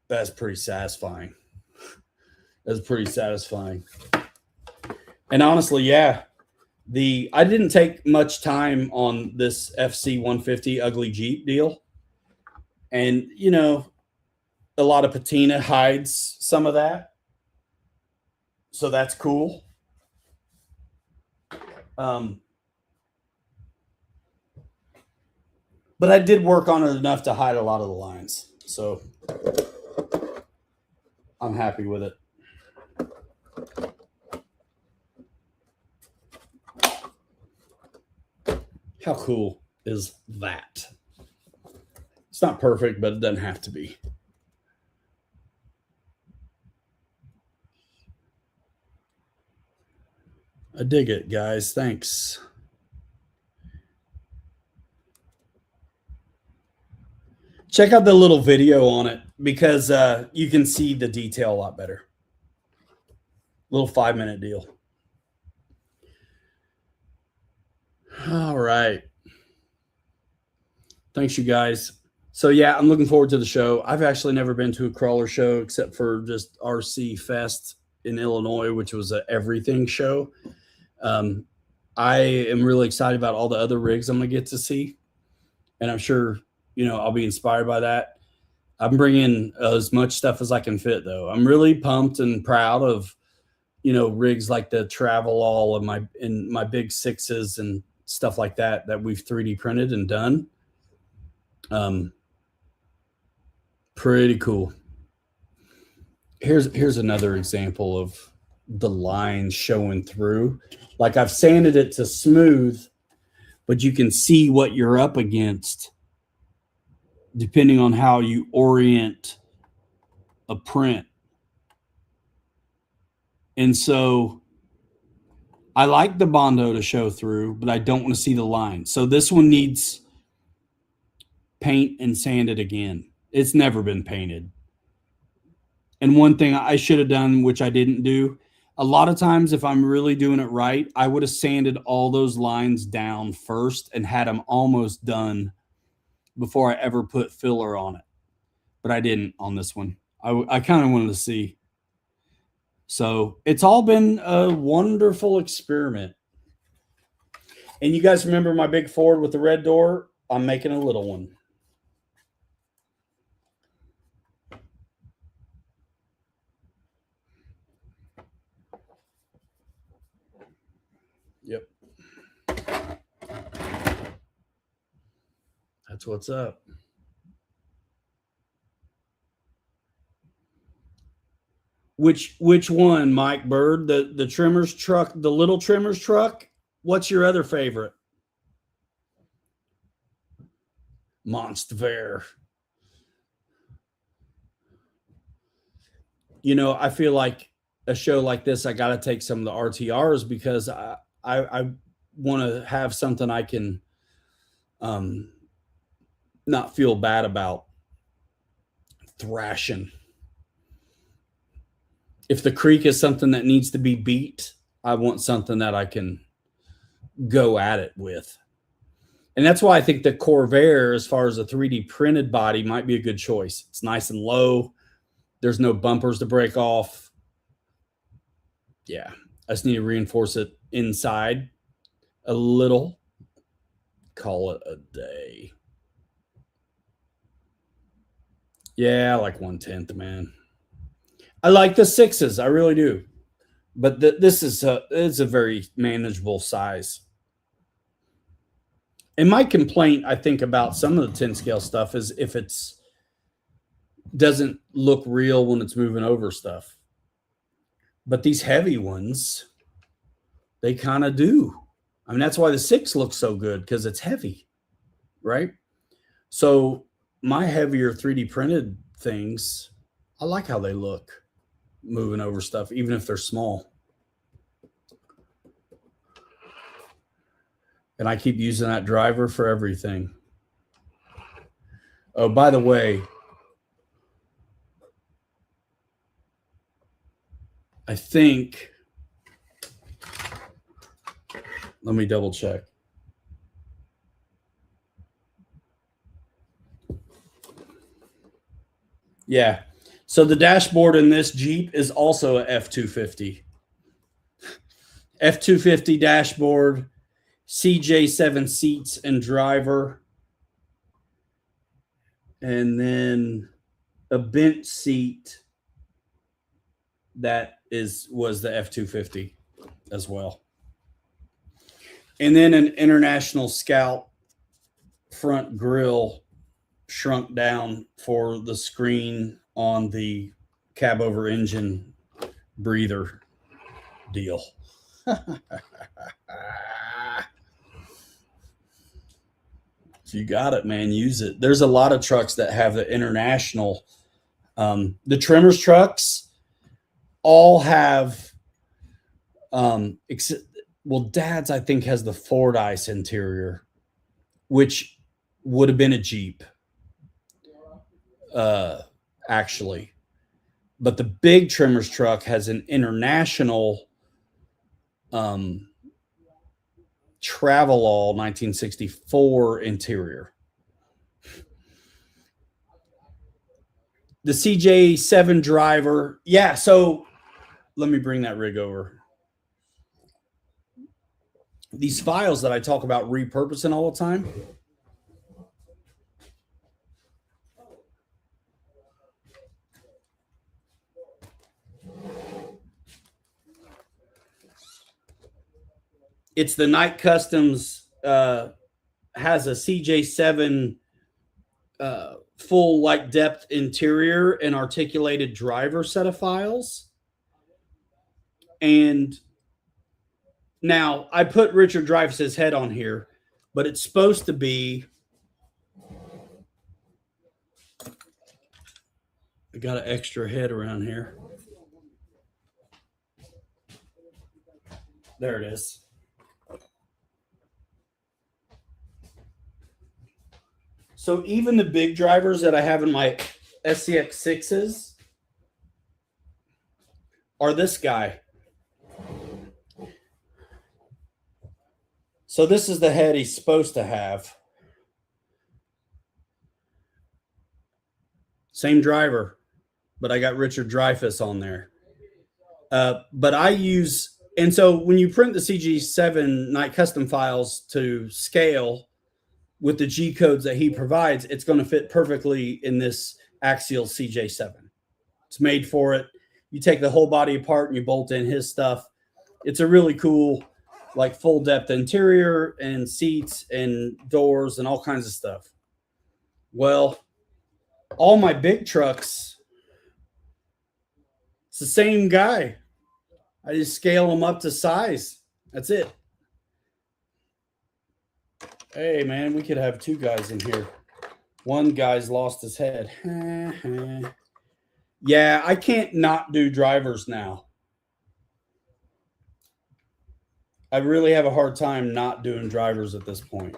that's pretty satisfying. That's pretty satisfying. And honestly, yeah, I didn't take much time on this FC150 ugly Jeep deal. And, you know, a lot of patina hides some of that. So that's cool. But I did work on it enough to hide a lot of the lines. So I'm happy with it. How cool is that? It's not perfect, but it doesn't have to be. I dig it, guys. Thanks. Check out the little video on it because you can see the detail a lot better. Little 5-minute deal. All right. Thanks, you guys. So, yeah, I'm looking forward to the show. I've actually never been to a crawler show except for just RC Fest in Illinois, which was an everything show. I am really excited about all the other rigs I'm going to get to see. And I'm sure, you know, I'll be inspired by that. I'm bringing as much stuff as I can fit, though. I'm really pumped and proud of, you know, rigs like the Travel All and my big sixes and stuff like that we've 3D printed and done. Pretty cool. Here's another example of the lines showing through. Like I've sanded it to smooth, but you can see what you're up against depending on how you orient a print. And so I like the Bondo to show through, but I don't want to see the line. So this one needs paint and sanded again. It's never been painted. And one thing I should have done, which I didn't do, a lot of times if I'm really doing it right, I would have sanded all those lines down first and had them almost done before I ever put filler on it. But I didn't on this one. I kind of wanted to see. So it's all been a wonderful experiment. And you guys remember my big Ford with the red door? I'm making a little one. Yep. That's what's up. Which one, Mike Bird? The trimmer's truck, the little trimmer's truck? What's your other favorite? Monster. You know, I feel like a show like this, I got to take some of the RTRs because I want to have something I can not feel bad about thrashing. If the creek is something that needs to be beat, I want something that I can go at it with. And that's why I think the Corvair, as far as a 3D printed body, might be a good choice. It's nice and low. There's no bumpers to break off. Yeah, I just need to reinforce it inside a little. Call it a day. Yeah, I like 1/10, man. I like the 6s. I really do. But this is it's a very manageable size. And my complaint, I think, about some of the 10 scale stuff is if it's doesn't look real when it's moving over stuff. But these heavy ones, they kind of do. I mean, that's why the 6 looks so good, because it's heavy, right? So my heavier 3D printed things, I like how they look moving over stuff, even if they're small. And I keep using that driver for everything. Oh, by the way, I think, let me double check. Yeah. So the dashboard in this Jeep is also a F250. F250 dashboard, CJ7 seats and driver, and then a bench seat that was the F250 as well. And then an International Scout front grille shrunk down for the screen on the cab over engine breather deal. You got it, man. Use it. There's a lot of trucks that have the international. The trimmers trucks all have, well, Dad's, I think, has the Ford Ice interior, which would have been a Jeep, actually. But the big trimmers truck has an international Travelall 1964 interior. The CJ7 driver. Yeah, so let me bring that rig over. These files that I talk about repurposing all the time. It's the Night Customs has a CJ7 full like depth interior and articulated driver set of files. And now I put Richard Dreyfuss's head on here, but it's supposed to be, I got an extra head around here. There it is. So even the big drivers that I have in my SCX6s are this guy. So this is the head he's supposed to have. Same driver, but I got Richard Dreyfuss on there. But I use, and so when you print the CG7 Night Custom files to scale with the G codes that he provides, it's going to fit perfectly in this Axial CJ7. It's made for it. You take the whole body apart and you bolt in his stuff. It's a really cool, like full depth interior and seats and doors and all kinds of stuff. Well, all my big trucks, it's the same guy. I just scale them up to size. That's it. Hey, man, we could have two guys in here. One guy's lost his head. Yeah, I can't not do drivers now. I really have a hard time not doing drivers at this point.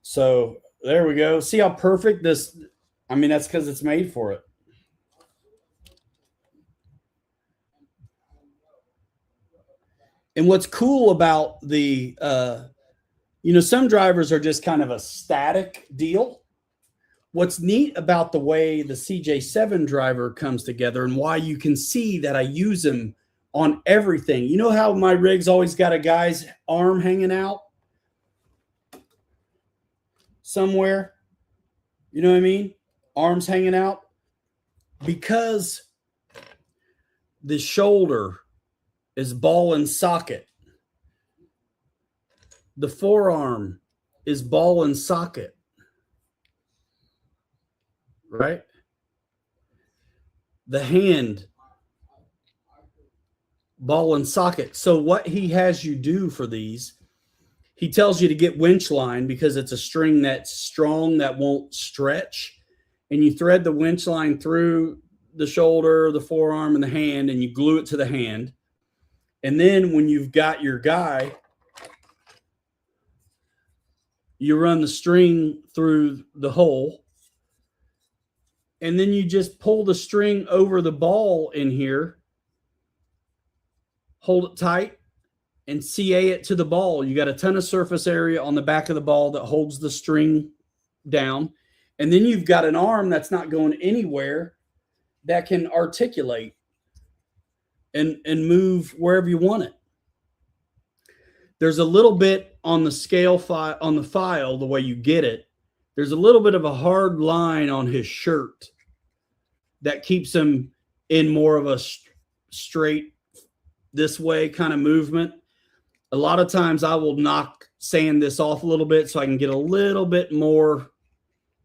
So there we go. See how perfect this, I mean, that's because it's made for it. And what's cool about the, you know, some drivers are just kind of a static deal. What's neat about the way the CJ7 driver comes together and why you can see that I use them on everything. You know how my rig's always got a guy's arm hanging out somewhere? You know what I mean? Arms hanging out. Because the shoulder is ball and socket. The forearm is ball and socket. Right? The hand, ball and socket. So what he has you do for these, he tells you to get winch line because it's a string that's strong that won't stretch. And you thread the winch line through the shoulder, the forearm, and the hand, and you glue it to the hand. And then when you've got your guy, you run the string through the hole. And then you just pull the string over the ball in here, hold it tight, and CA it to the ball. You got a ton of surface area on the back of the ball that holds the string down. And then you've got an arm that's not going anywhere that can articulate and move wherever you want it. There's a little bit on the scale file, on the file, the way you get it. There's a little bit of a hard line on his shirt that keeps him in more of a straight this way kind of movement. A lot of times I will sand this off a little bit so I can get a little bit more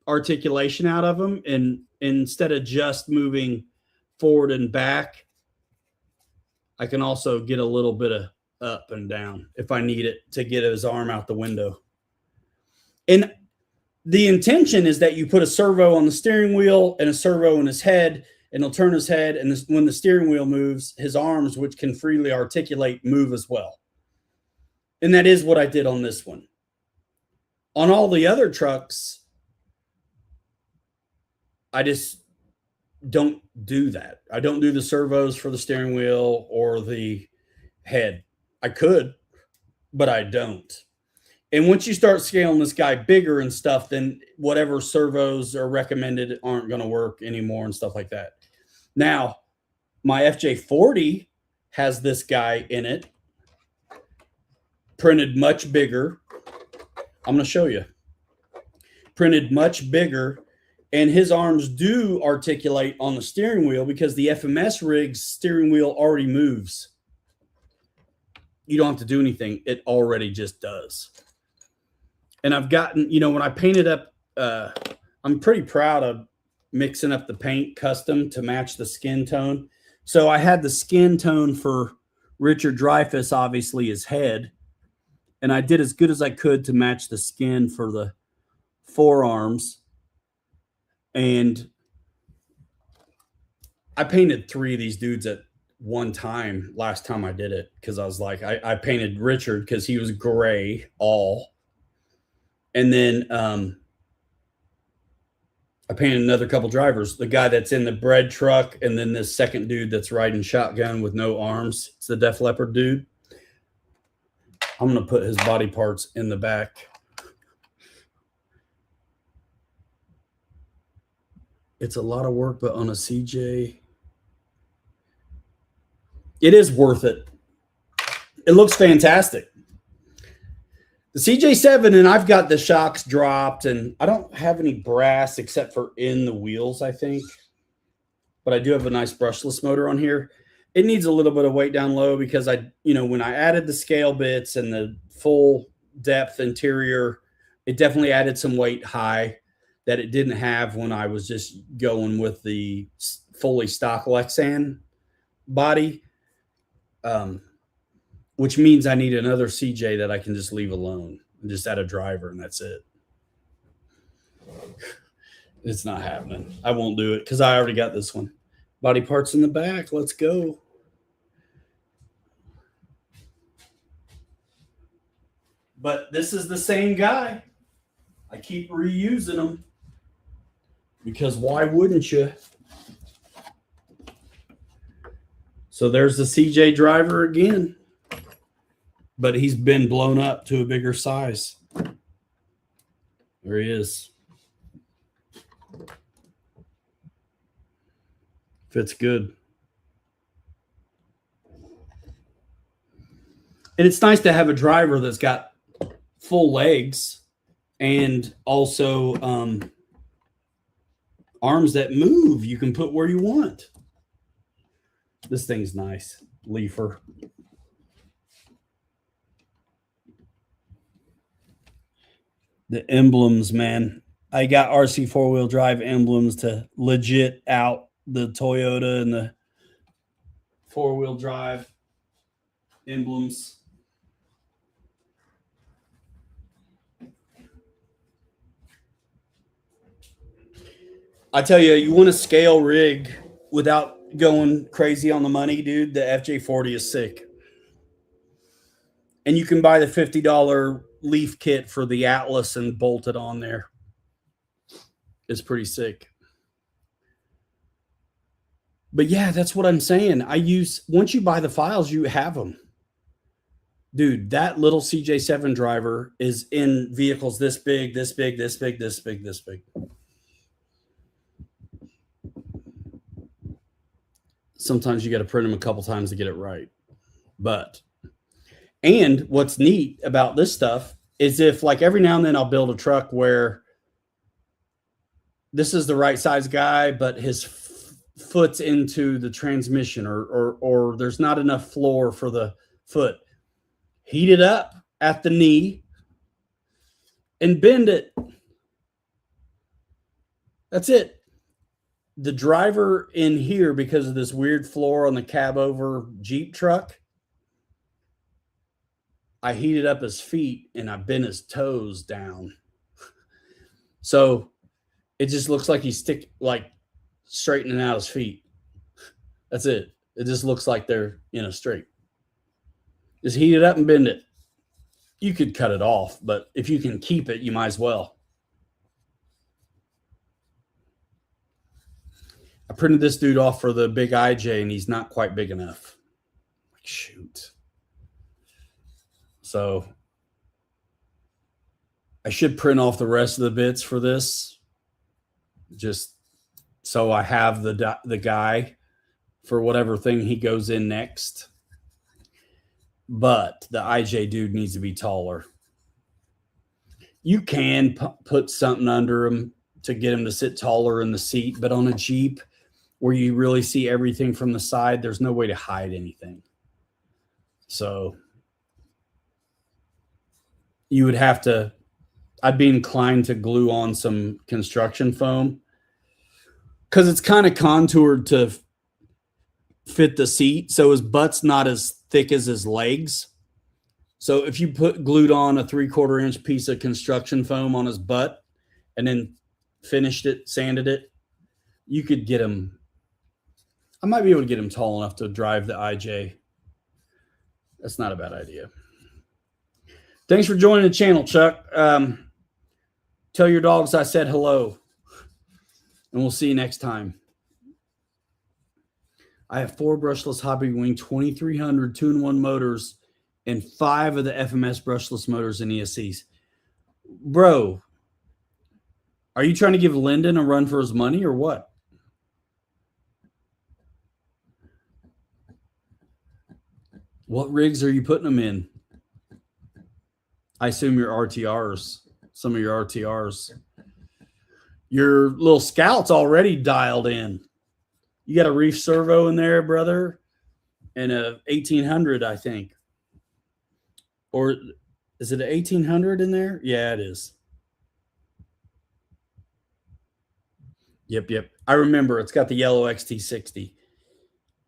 articulation out of him. And instead of just moving forward and back, I can also get a little bit of up and down if I need it to get his arm out the window. And the intention is that you put a servo on the steering wheel and a servo in his head, and he'll turn his head. And when the steering wheel moves, his arms, which can freely articulate, move as well. And that is what I did on this one. On all the other trucks, I just don't do that. I don't do the servos for the steering wheel or the head. I could, but I don't. And once you start scaling this guy bigger and stuff, then whatever servos are recommended aren't going to work anymore and stuff like that. Now, my FJ40 has this guy in it, printed much bigger. I'm going to show you. Printed much bigger. And his arms do articulate on the steering wheel because the FMS rig's steering wheel already moves. You don't have to do anything. It already just does. And I've gotten, you know, when I painted up I'm pretty proud of mixing up the paint custom to match the skin tone. So I had the skin tone for Richard Dreyfuss, obviously his head, and I did as good as I could to match the skin for the forearms. And I painted 3 of these dudes at one time last time I did it, because I was like, I painted Richard because he was gray all. And then I painted another couple drivers, the guy that's in the bread truck, and then this second dude that's riding shotgun with no arms. It's the Def Leppard dude. I'm going to put his body parts in the back. It's a lot of work, but on a CJ, it is worth it. It looks fantastic. The CJ7, and I've got the shocks dropped, and I don't have any brass except for in the wheels, I think. But I do have a nice brushless motor on here. It needs a little bit of weight down low because when I added the scale bits and the full depth interior, it definitely added some weight high that it didn't have when I was just going with the fully stock Lexan body. Which means I need another CJ that I can just leave alone and just add a driver, and that's it. It's not happening. I won't do it because I already got this one. Body parts in the back. Let's go. But this is the same guy. I keep reusing them because why wouldn't you? So there's the CJ driver again. But he's been blown up to a bigger size. There he is. Fits good. And it's nice to have a driver that's got full legs and also arms that move. You can put where you want. This thing's nice. Leafer. The emblems, man. I got RC 4-wheel drive emblems to legit out the Toyota and the 4-wheel drive emblems. I tell you, you want a scale rig without going crazy on the money, dude, the FJ40 is sick. And you can buy the $50 leaf kit for the Atlas and bolt it on there. It's pretty sick. But yeah, that's what I'm saying. Once you buy the files, you have them. Dude, that little CJ7 driver is in vehicles this big, this big, this big, this big, this big. Sometimes you got to print them a couple times to get it right. And what's neat about this stuff is if, like, every now and then I'll build a truck where this is the right size guy, but his foot's into the transmission or there's not enough floor for the foot. Heat it up at the knee and bend it. That's it. The driver in here, because of this weird floor on the cab over Jeep truck, I heated up his feet and I bent his toes down. So it just looks like he's straightening out his feet. That's it. It just looks like they're, straight. Just heat it up and bend it. You could cut it off, but if you can keep it, you might as well. I printed this dude off for the big IJ and he's not quite big enough. Shoot. So I should print off the rest of the bits for this, just so I have the guy for whatever thing he goes in next. But the IJ dude needs to be taller. You can put something under him to get him to sit taller in the seat, but on a Jeep where you really see everything from the side, there's no way to hide anything. So you would have to I'd be inclined to glue on some construction foam because it's kind of contoured to fit the seat. So his butt's not as thick as his legs. So if you glued on a 3/4 inch piece of construction foam on his butt and then finished it, sanded it, you could get him. I might be able to get him tall enough to drive the IJ. That's not a bad idea. Thanks for joining the channel, Chuck. Tell your dogs I said hello, and we'll see you next time. I have 4 brushless Hobby Wing 2300 2-in-1 motors and 5 of the FMS brushless motors and ESCs. Bro, are you trying to give Lyndon a run for his money or what? What rigs are you putting them in? I assume your RTRs, some of your RTRs. Your little Scout's already dialed in. You got a reef servo in there, brother, and a 1800, I think. Or is it an 1800 in there? Yeah, it is. Yep. I remember it's got the yellow XT60.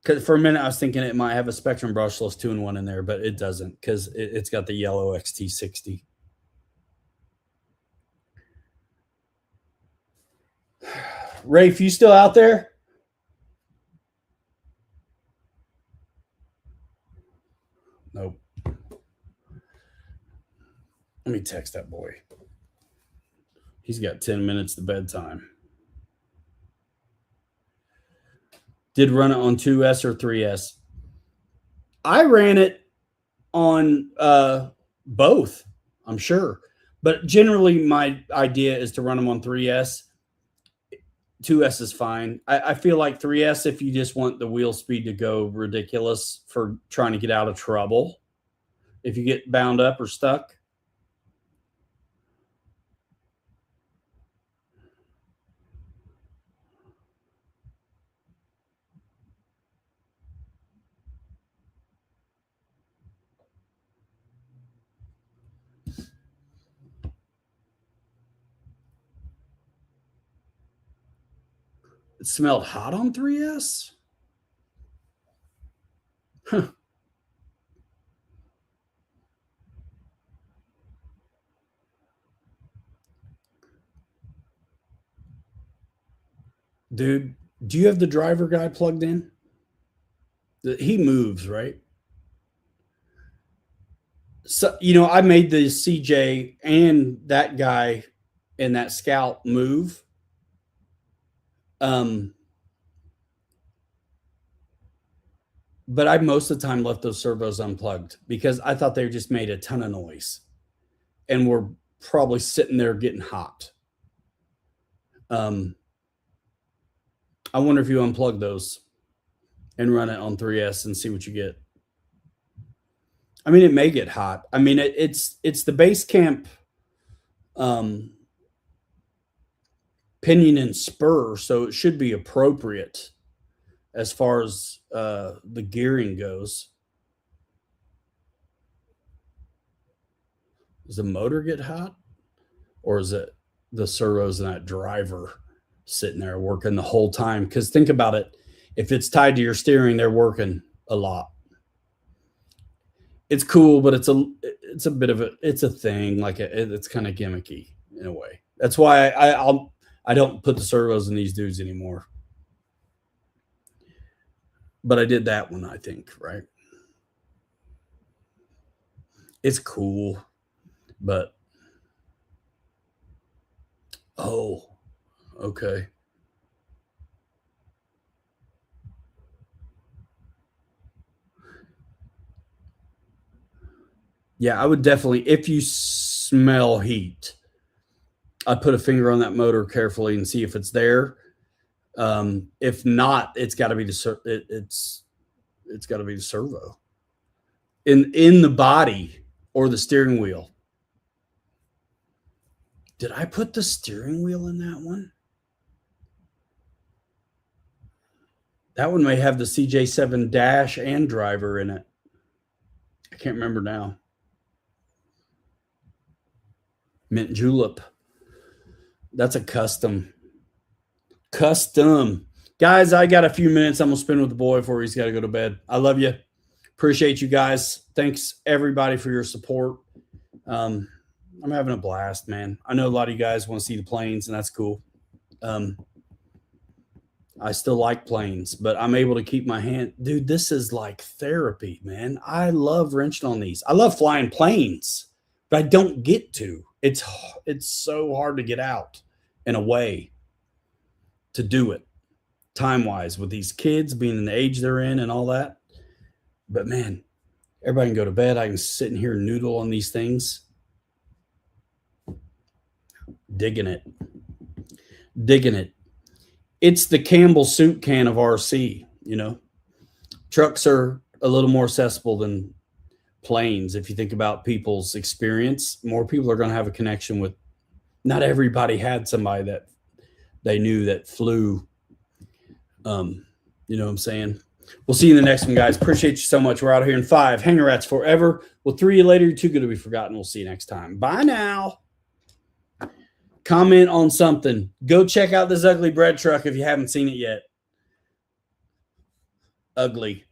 Because for a minute I was thinking it might have a Spectrum brushless 2-in-1 in there, but it doesn't because it's got the yellow XT60. Rafe, you still out there? Nope. Let me text that boy. He's got 10 minutes to bedtime. Did run it on 2S or 3S. I ran it on both, I'm sure. But generally, my idea is to run them on 3S. 2S is fine. I feel like 3S, if you just want the wheel speed to go ridiculous for trying to get out of trouble, if you get bound up or stuck. It smelled hot on 3S? Huh. Dude, do you have the driver guy plugged in? He moves, right? So, I made the CJ and that guy and that Scout move. But I most of the time left those servos unplugged because I thought they just made a ton of noise and were probably sitting there getting hot. I wonder if you unplug those and run it on 3S and see what you get. I mean, it may get hot. I mean, it's the base camp pinion and spur, so it should be appropriate as far as the gearing goes. Does the motor get hot, or is it the servos and that driver sitting there working the whole time? Because think about it. If it's tied to your steering, they're working a lot. It's cool, but it's a bit of it's a thing. Like it's kind of gimmicky in a way. That's why I don't put the servos in these dudes anymore. But I did that one, I think, right? It's cool, but oh, okay. Yeah, I would definitely, if you smell heat, I'd put a finger on that motor carefully and see if it's there. If not, it's got to be it's got to be the servo in the body or the steering wheel. Did I put the steering wheel in that one? That one may have the CJ7 dash and driver in it. I can't remember now. Mint julep. That's a custom. Custom. Guys, I got a few minutes I'm going to spend with the boy before he's got to go to bed. I love you. Appreciate you guys. Thanks, everybody, for your support. I'm having a blast, man. I know a lot of you guys want to see the planes, and that's cool. I still like planes, but I'm able to keep my hand. Dude, this is like therapy, man. I love wrenching on these. I love flying planes, but I don't get to. It's so hard to get out and away to do it time-wise with these kids being in the age they're in and all that. But, man, everybody can go to bed. I can sit in here and noodle on these things. Digging it. Digging it. It's the Campbell soup can of RC, you know. Trucks are a little more accessible than planes. If you think about people's experience, more people are going to have a connection with. Not everybody had somebody that they knew that flew. You know what I'm saying? We'll see you in the next one, guys. Appreciate you so much. We're out of here in 5. Hanger Rats forever. We'll 3 you later. You're too good to be forgotten. We'll see you next time. Bye now. Comment on something. Go check out this ugly bread truck if you haven't seen it yet. Ugly.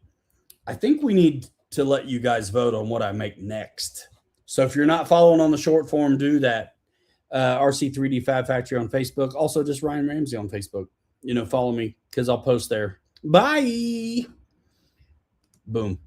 I think we need to let you guys vote on what I make next. So if you're not following on the short form, do that. RC3D Fab Factory on Facebook. Also, just Ryan Ramsey on Facebook. You know, follow me because I'll post there. Bye. Boom.